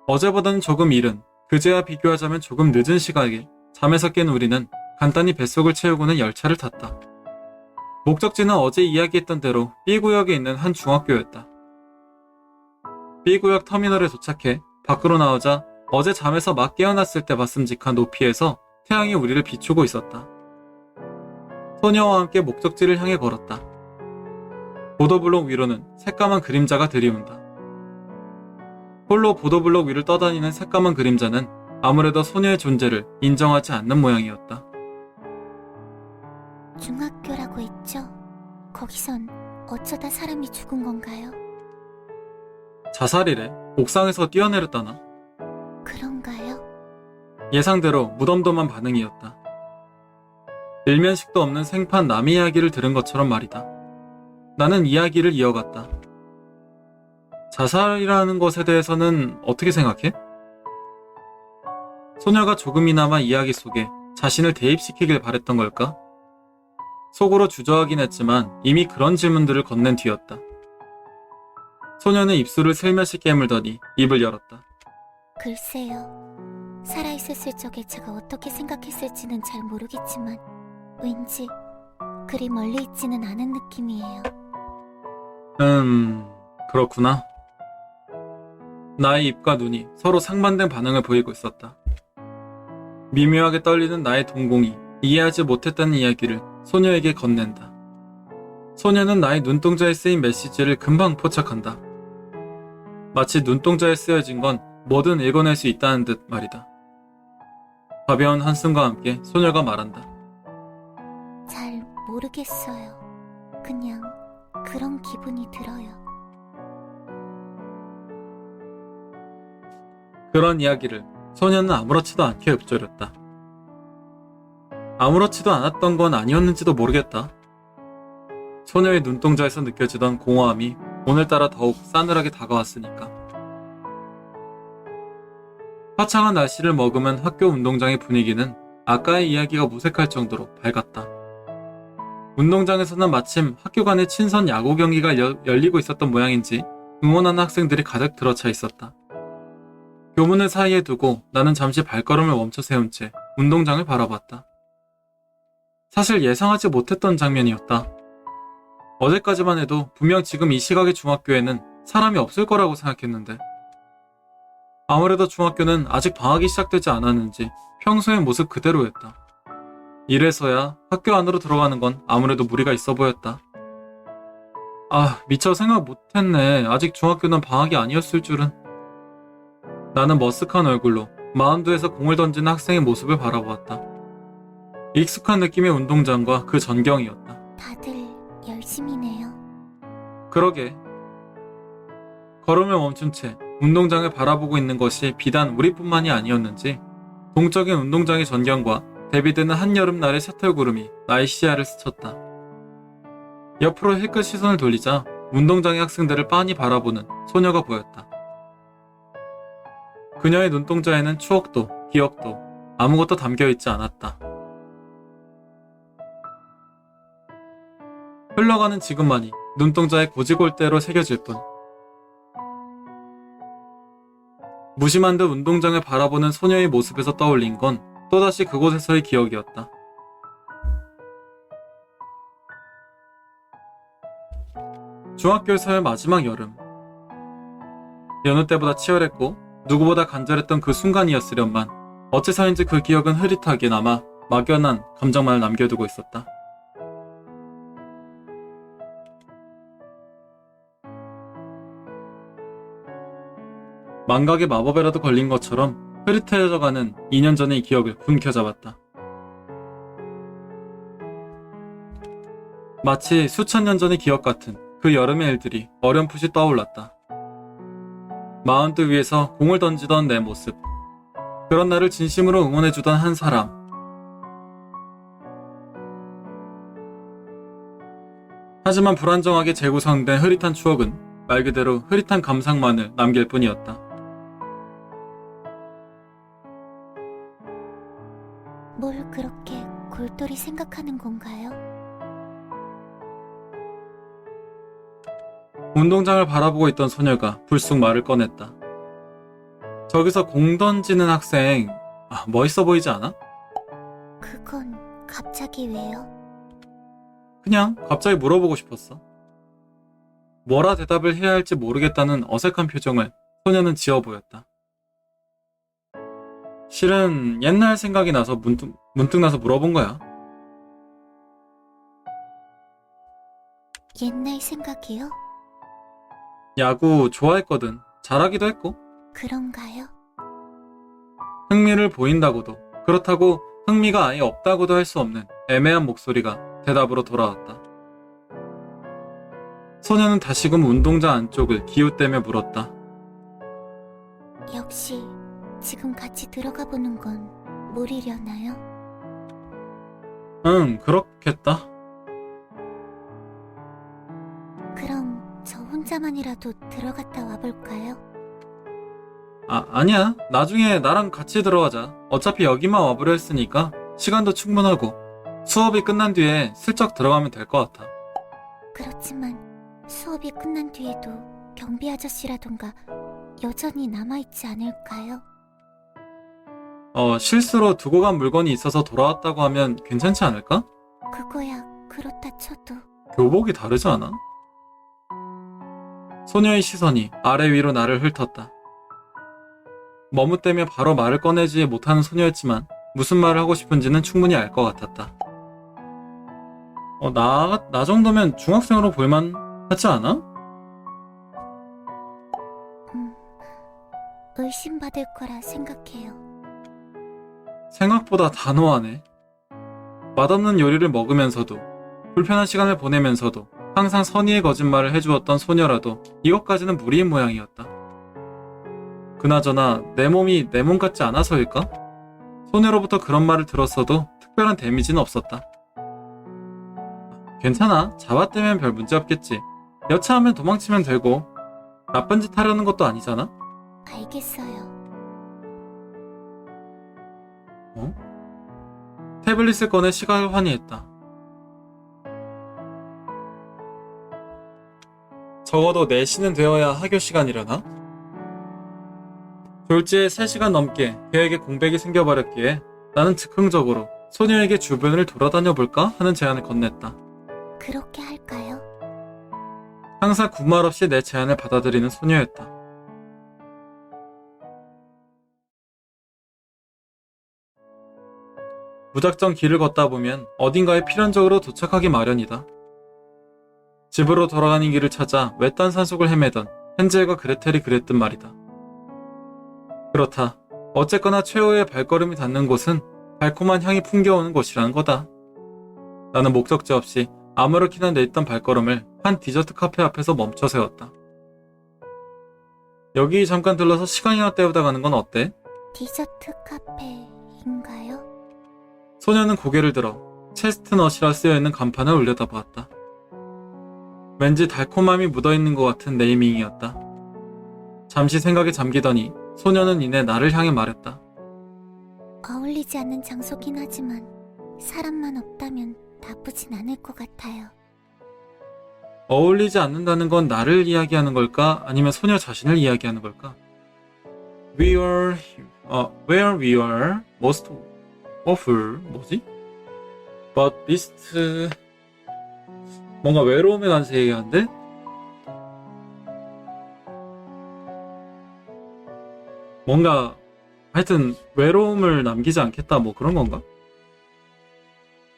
어제보다는 조금 이른, 그제와 비교하자면 조금 늦은 시각에 잠에서 깬 우리는 간단히 뱃속을 채우고는 열차를 탔다. 목적지는 어제 이야기했던 대로 B구역에 있는 한 중학교였다. B구역 터미널에 도착해 밖으로 나오자 어제 잠에서 막 깨어났을 때 봤음직한 높이에서 태양이 우리를 비추고 있었다. 소녀와 함께 목적지를 향해 걸었다. 보도블록 위로는 새까만 그림자가 들이운다. 홀로 보도블록 위를 떠다니는 새까만 그림자는 아무래도 소녀의 존재를 인정하지 않는 모양이었다. 중학교라고 했죠? 거기선 어쩌다 사람이 죽은 건가요? 자살이래. 옥상에서 뛰어내렸다나? 그런가요? 예상대로 무덤덤한 반응이었다. 일면식도 없는 생판 남의 이야기를 들은 것처럼 말이다. 나는 이야기를 이어갔다. 자살이라는 것에 대해서는 어떻게 생각해? 소녀가 조금이나마 이야기 속에 자신을 대입시키길 바랬던 걸까? 속으로 주저하긴 했지만 이미 그런 질문들을 건넨 뒤였다. 소녀는 입술을 슬며시 깨물더니 입을 열었다. 글쎄요. 살아있었을 적에 제가 어떻게 생각했을지는 잘 모르겠지만 왠지 그리 멀리 있지는 않은 느낌이에요. 그렇구나. 나의 입과 눈이 서로 상반된 반응을 보이고 있었다. 미묘하게 떨리는 나의 동공이 이해하지 못했다는 이야기를 소녀에게 건넨다. 소녀는 나의 눈동자에 쓰인 메시지를 금방 포착한다. 마치 눈동자에 쓰여진 건 뭐든 읽어낼 수 있다는 듯 말이다. 가벼운 한숨과 함께 소녀가 말한다. 잘 모르겠어요. 그냥 그런 기분이 들어요. 그런 이야기를 소녀는 아무렇지도 않게 읊조렸다. 아무렇지도 않았던 건 아니었는지도 모르겠다. 소녀의 눈동자에서 느껴지던 공허함이 오늘따라 더욱 싸늘하게 다가왔으니까. 화창한 날씨를 머금은 학교 운동장의 분위기는 아까의 이야기가 무색할 정도로 밝았다. 운동장에서는 마침 학교 간의 친선 야구 경기가 열리고 있었던 모양인지 응원하는 학생들이 가득 들어차 있었다. 교문을 사이에 두고 나는 잠시 발걸음을 멈춰 세운 채 운동장을 바라봤다. 사실 예상하지 못했던 장면이었다. 어제까지만 해도 분명 지금 이 시각의 중학교에는 사람이 없을 거라고 생각했는데 아무래도 중학교는 아직 방학이 시작되지 않았는지 평소의 모습 그대로였다. 이래서야 학교 안으로 들어가는 건 아무래도 무리가 있어 보였다. 미처 생각 못했네. 아직 중학교는 방학이 아니었을 줄은. 나는 머쓱한 얼굴로 마운드에서 공을 던지는 학생의 모습을 바라보았다. 익숙한 느낌의 운동장과 그 전경이었다. 다들 열심히네요. 그러게. 걸음을 멈춘 채 운동장을 바라보고 있는 것이 비단 우리뿐만이 아니었는지 동적인 운동장의 전경과 대비되는 한여름날의 셔틀구름이 나의 시야를 스쳤다. 옆으로 힐끗 시선을 돌리자 운동장의 학생들을 빤히 바라보는 소녀가 보였다. 그녀의 눈동자에는 추억도 기억도 아무것도 담겨있지 않았다. 흘러가는 지금만이 눈동자에 고지골대로 새겨질 뿐. 무심한 듯 운동장을 바라보는 소녀의 모습에서 떠올린 건 또다시 그곳에서의 기억이었다. 중학교에서의 마지막 여름. 여느 때보다 치열했고 누구보다 간절했던 그 순간이었으련만 어째서인지 그 기억은 흐릿하게 남아 막연한 감정만을 남겨두고 있었다. 망각의 마법에라도 걸린 것처럼 흐릿해져가는 2년 전의 기억을 움켜잡았다. 마치 수천 년 전의 기억 같은 그 여름의 일들이 어렴풋이 떠올랐다. 마운트 위에서 공을 던지던 내 모습, 그런 나를 진심으로 응원해주던 한 사람, 하지만 불안정하게 재구성된 흐릿한 추억은 말 그대로 흐릿한 감상만을 남길 뿐이었다. 뭘 그렇게 골똘히 생각하는 건가요? 운동장을 바라보고 있던 소녀가 불쑥 말을 꺼냈다. 저기서 공 던지는 학생, 멋있어 보이지 않아? 그건 갑자기 왜요? 그냥 갑자기 물어보고 싶었어. 뭐라 대답을 해야 할지 모르겠다는 어색한 표정을 소녀는 지어 보였다. 실은 옛날 생각이 나서 문득 나서 물어본 거야. 옛날 생각이요? 야구 좋아했거든. 잘하기도 했고. 그런가요? 흥미를 보인다고도, 그렇다고 흥미가 아예 없다고도 할 수 없는 애매한 목소리가 대답으로 돌아왔다. 소녀는 다시금 운동장 안쪽을 기웃대며 물었다. 역시 지금 같이 들어가 보는 건 무리려나요? 응, 그렇겠다. 그럼 저 혼자만이라도 들어갔다 와볼까요? 아니야. 나중에 나랑 같이 들어가자. 어차피 여기만 와보려 했으니까 시간도 충분하고 수업이 끝난 뒤에 슬쩍 들어가면 될 것 같아. 그렇지만 수업이 끝난 뒤에도 경비 아저씨라던가 여전히 남아있지 않을까요? 실수로 두고 간 물건이 있어서 돌아왔다고 하면 괜찮지 않을까? 그거야 그렇다 쳐도 교복이 다르지 않아? 소녀의 시선이 아래 위로 나를 훑었다. 머뭇대며 바로 말을 꺼내지 못하는 소녀였지만 무슨 말을 하고 싶은지는 충분히 알 것 같았다. 나 정도면 중학생으로 볼만 하지 않아? 의심받을 거라 생각해요. 생각보다 단호하네. 맛없는 요리를 먹으면서도 불편한 시간을 보내면서도 항상 선의의 거짓말을 해주었던 소녀라도 이것까지는 무리인 모양이었다. 그나저나 내 몸이 내 몸 같지 않아서일까? 소녀로부터 그런 말을 들었어도 특별한 데미지는 없었다. 괜찮아. 잡아떼면 별 문제 없겠지. 여차하면 도망치면 되고 나쁜 짓 하려는 것도 아니잖아? 알겠어요. 태블릿을 꺼내 시각을 환희했다. 적어도 4시는 되어야 학교 시간이려나? 졸지에 3시간 넘게 계획에 공백이 생겨버렸기에 나는 즉흥적으로 소녀에게 주변을 돌아다녀 볼까 하는 제안을 건넸다. 그렇게 할까요? 항상 군말 없이 내 제안을 받아들이는 소녀였다. 무작정 길을 걷다 보면 어딘가에 필연적으로 도착하기 마련이다. 집으로 돌아가는 길을 찾아 외딴 산속을 헤매던 헨젤과 그레텔이 그랬단 말이다. 그렇다. 어쨌거나 최후의 발걸음이 닿는 곳은 달콤한 향이 풍겨오는 곳이라는 거다. 나는 목적지 없이 아무렇게나 내딛던 발걸음을 한 디저트 카페 앞에서 멈춰 세웠다. 여기 잠깐 들러서 시간이나 때우다 가는 건 어때? 디저트 카페인가요? 소녀는 고개를 들어 체스트넛이라 쓰여있는 간판을 올려다보았다. 왠지 달콤함이 묻어있는 것 같은 네이밍이었다. 잠시 생각에 잠기더니 소녀는 이내 나를 향해 말했다. 어울리지 않는 장소긴 하지만 사람만 없다면 나쁘진 않을 것 같아요. 어울리지 않는다는 건 나를 이야기하는 걸까? 아니면 소녀 자신을 이야기하는 걸까? Where we were most 어플 뭐지? 버리스트 뭔가 외로움에 관해서 얘기하는데? 뭔가 하여튼 외로움을 남기지 않겠다 뭐 그런 건가?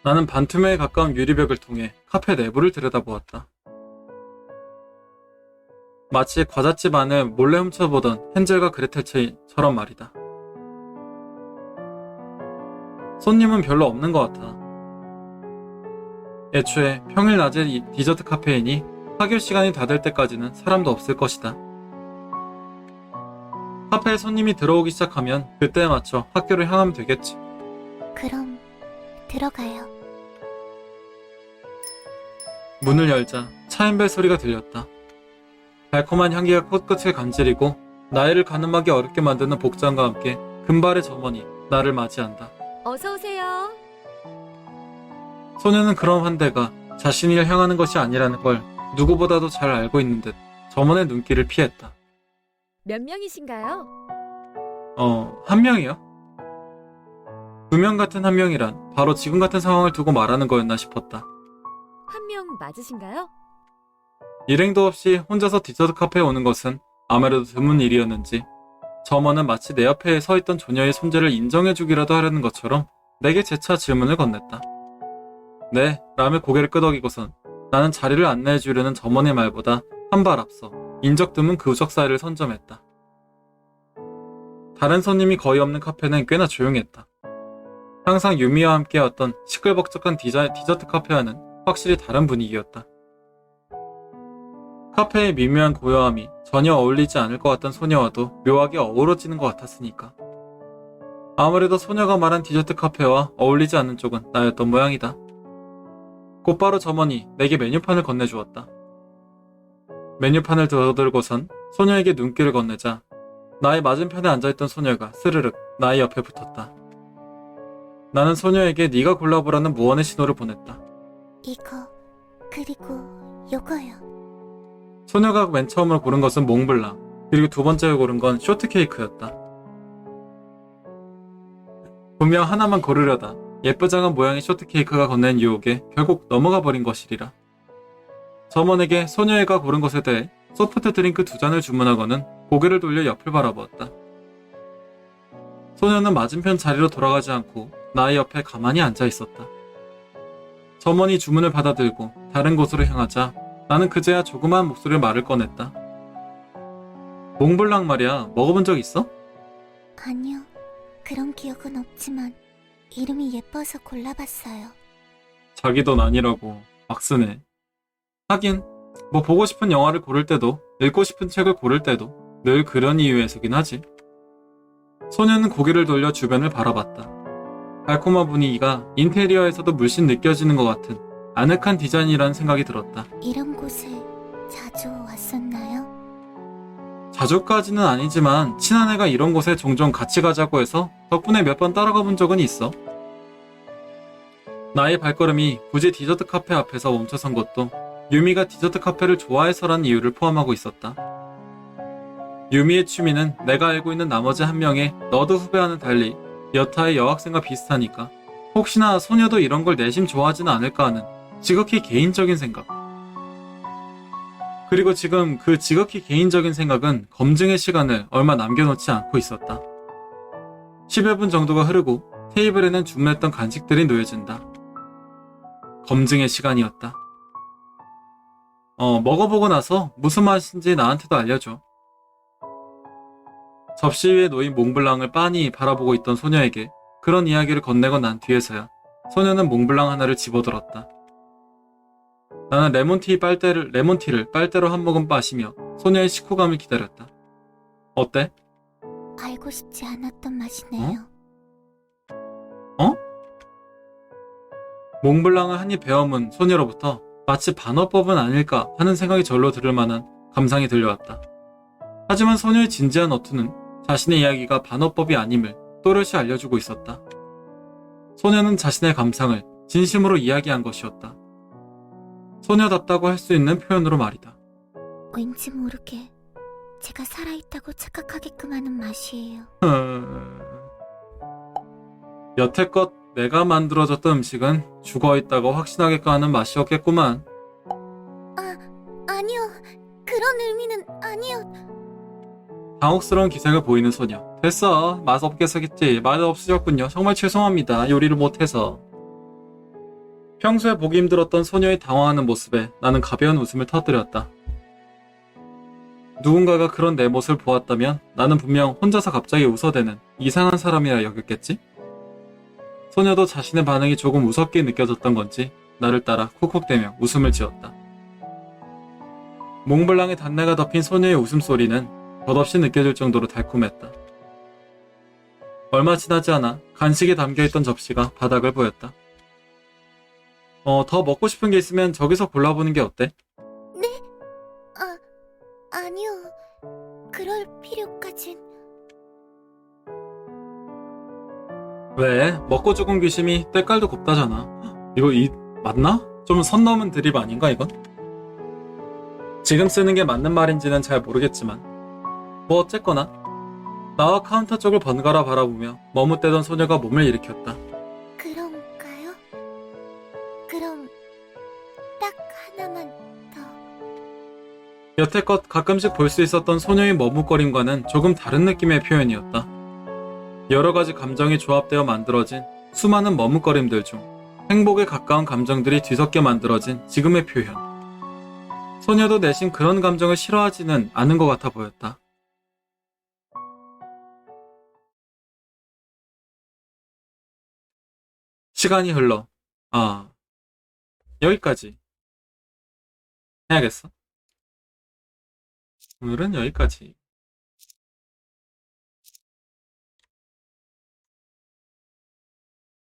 나는 반투명에 가까운 유리벽을 통해 카페 내부를 들여다보았다. 마치 과자집 안을 몰래 훔쳐보던 헨젤과 그레텔처럼 말이다. 손님은 별로 없는 것 같아. 애초에 평일 낮에 디저트 카페이니 학교 시간이 다 될 때까지는 사람도 없을 것이다. 카페에 손님이 들어오기 시작하면 그때에 맞춰 학교를 향하면 되겠지. 그럼 들어가요. 문을 열자 차인벨 소리가 들렸다. 달콤한 향기가 코끝을 간지리고 나이를 가늠하기 어렵게 만드는 복장과 함께 금발의 점원이 나를 맞이한다. 어서 오세요. 소녀는 그런 환대가 자신을 향하는 것이 아니라는 걸 누구보다도 잘 알고 있는 듯 점원의 눈길을 피했다. 몇 명이신가요? 한 명이요? 두 명 같은 한 명이란 바로 지금 같은 상황을 두고 말하는 거였나 싶었다. 한 명 맞으신가요? 일행도 없이 혼자서 디저트 카페에 오는 것은 아무래도 드문 일이었는지 점원은 마치 내 옆에 서 있던 조녀의 존재를 인정해주기라도 하려는 것처럼 내게 재차 질문을 건넸다. 네, 라며 고개를 끄덕이고선 나는 자리를 안내해주려는 점원의 말보다 한 발 앞서 인적 드문 그 우적 사이를 선점했다. 다른 손님이 거의 없는 카페는 꽤나 조용했다. 항상 유미와 함께였던 시끌벅적한 디저트 카페와는 확실히 다른 분위기였다. 카페의 미묘한 고요함이 전혀 어울리지 않을 것 같던 소녀와도 묘하게 어우러지는 것 같았으니까. 아무래도 소녀가 말한 디저트 카페와 어울리지 않는 쪽은 나였던 모양이다. 곧바로 점원이 내게 메뉴판을 건네주었다. 메뉴판을 들어들고선 소녀에게 눈길을 건네자 나의 맞은편에 앉아있던 소녀가 스르륵 나의 옆에 붙었다. 나는 소녀에게 네가 골라보라는 무언의 신호를 보냈다. 이거 그리고 요거요. 소녀가 맨 처음으로 고른 것은 몽블랑, 그리고 두 번째로 고른 건 쇼트케이크였다. 분명 하나만 고르려다 예쁘장한 모양의 쇼트케이크가 건넨 유혹에 결국 넘어가 버린 것이리라. 점원에게 소녀애가 고른 것에 대해 소프트 드링크 2잔을 주문하고는 고개를 돌려 옆을 바라보았다. 소녀는 맞은편 자리로 돌아가지 않고 나의 옆에 가만히 앉아 있었다. 점원이 주문을 받아들고 다른 곳으로 향하자 나는 그제야 조그마한 목소리로 말을 꺼냈다. 몽블랑 말이야, 먹어본 적 있어? 아니요. 그런 기억은 없지만 이름이 예뻐서 골라봤어요. 자기 돈 아니라고 막 쓰네. 하긴 뭐 보고 싶은 영화를 고를 때도 읽고 싶은 책을 고를 때도 늘 그런 이유에서긴 하지. 소녀는 고개를 돌려 주변을 바라봤다. 달콤한 분위기가 인테리어에서도 물씬 느껴지는 것 같은 아늑한 디자인이라는 생각이 들었다. 이런 곳에 자주 왔었나요? 자주까지는 아니지만 친한 애가 이런 곳에 종종 같이 가자고 해서 덕분에 몇 번 따라가 본 적은 있어. 나의 발걸음이 굳이 디저트 카페 앞에서 멈춰선 것도 유미가 디저트 카페를 좋아해서란 이유를 포함하고 있었다. 유미의 취미는 내가 알고 있는 나머지 한 명의 너드 후배와는 달리 여타의 여학생과 비슷하니까 혹시나 소녀도 이런 걸 내심 좋아하지는 않을까 하는 지극히 개인적인 생각. 그리고 지금 그 지극히 개인적인 생각은 검증의 시간을 얼마 남겨놓지 않고 있었다. 10여 분 정도가 흐르고 테이블에는 주문했던 간식들이 놓여진다. 검증의 시간이었다. 먹어보고 나서 무슨 맛인지 나한테도 알려줘. 접시 위에 놓인 몽블랑을 빤히 바라보고 있던 소녀에게 그런 이야기를 건네고 난 뒤에서야 소녀는 몽블랑 하나를 집어들었다. 나는 레몬티를 빨대로 한 모금 마시며 소녀의 식후감을 기다렸다. 어때? 알고 싶지 않았던 맛이네요. 몽블랑을 한 입 베어문 소녀로부터 마치 반어법은 아닐까 하는 생각이 절로 들을 만한 감상이 들려왔다. 하지만 소녀의 진지한 어투는 자신의 이야기가 반어법이 아님을 또렷이 알려주고 있었다. 소녀는 자신의 감상을 진심으로 이야기한 것이었다. 소녀답다고 할 수 있는 표현으로 말이다. 왠지 모르게 제가 살아있다고 착각하게끔 하는 맛이에요. 여태껏 내가 만들어줬던 음식은 죽어있다고 확신하게끔 하는 맛이었겠구만. 아니요. 그런 의미는 아니요. 당혹스러운 기색을 보이는 소녀. 됐어. 맛없게 서겠지. 맛없으셨군요. 정말 죄송합니다. 요리를 못해서. 평소에 보기 힘들었던 소녀의 당황하는 모습에 나는 가벼운 웃음을 터뜨렸다. 누군가가 그런 내 모습을 보았다면 나는 분명 혼자서 갑자기 웃어대는 이상한 사람이라 여겼겠지? 소녀도 자신의 반응이 조금 우습게 느껴졌던 건지 나를 따라 쿡쿡대며 웃음을 지었다. 몽블랑의 단내가 덮인 소녀의 웃음소리는 덧없이 느껴질 정도로 달콤했다. 얼마 지나지 않아 간식이 담겨있던 접시가 바닥을 보였다. 더 먹고 싶은 게 있으면 저기서 골라보는 게 어때? 네? 아니요. 그럴 필요까진. 왜? 먹고 죽은 귀심이 때깔도 곱다잖아. 이거 맞나? 좀 선 넘은 드립 아닌가 이건? 지금 쓰는 게 맞는 말인지는 잘 모르겠지만 뭐 어쨌거나 나와 카운터 쪽을 번갈아 바라보며 머뭇대던 소녀가 몸을 일으켰다. 그런가요? 그럼 딱 하나만 더. 여태껏 가끔씩 볼 수 있었던 소녀의 머뭇거림과는 조금 다른 느낌의 표현이었다. 여러 가지 감정이 조합되어 만들어진 수많은 머뭇거림들 중 행복에 가까운 감정들이 뒤섞여 만들어진 지금의 표현. 소녀도 내심 그런 감정을 싫어하지는 않은 것 같아 보였다. 시간이 흘러. 여기까지 해야겠어. 오늘은 여기까지.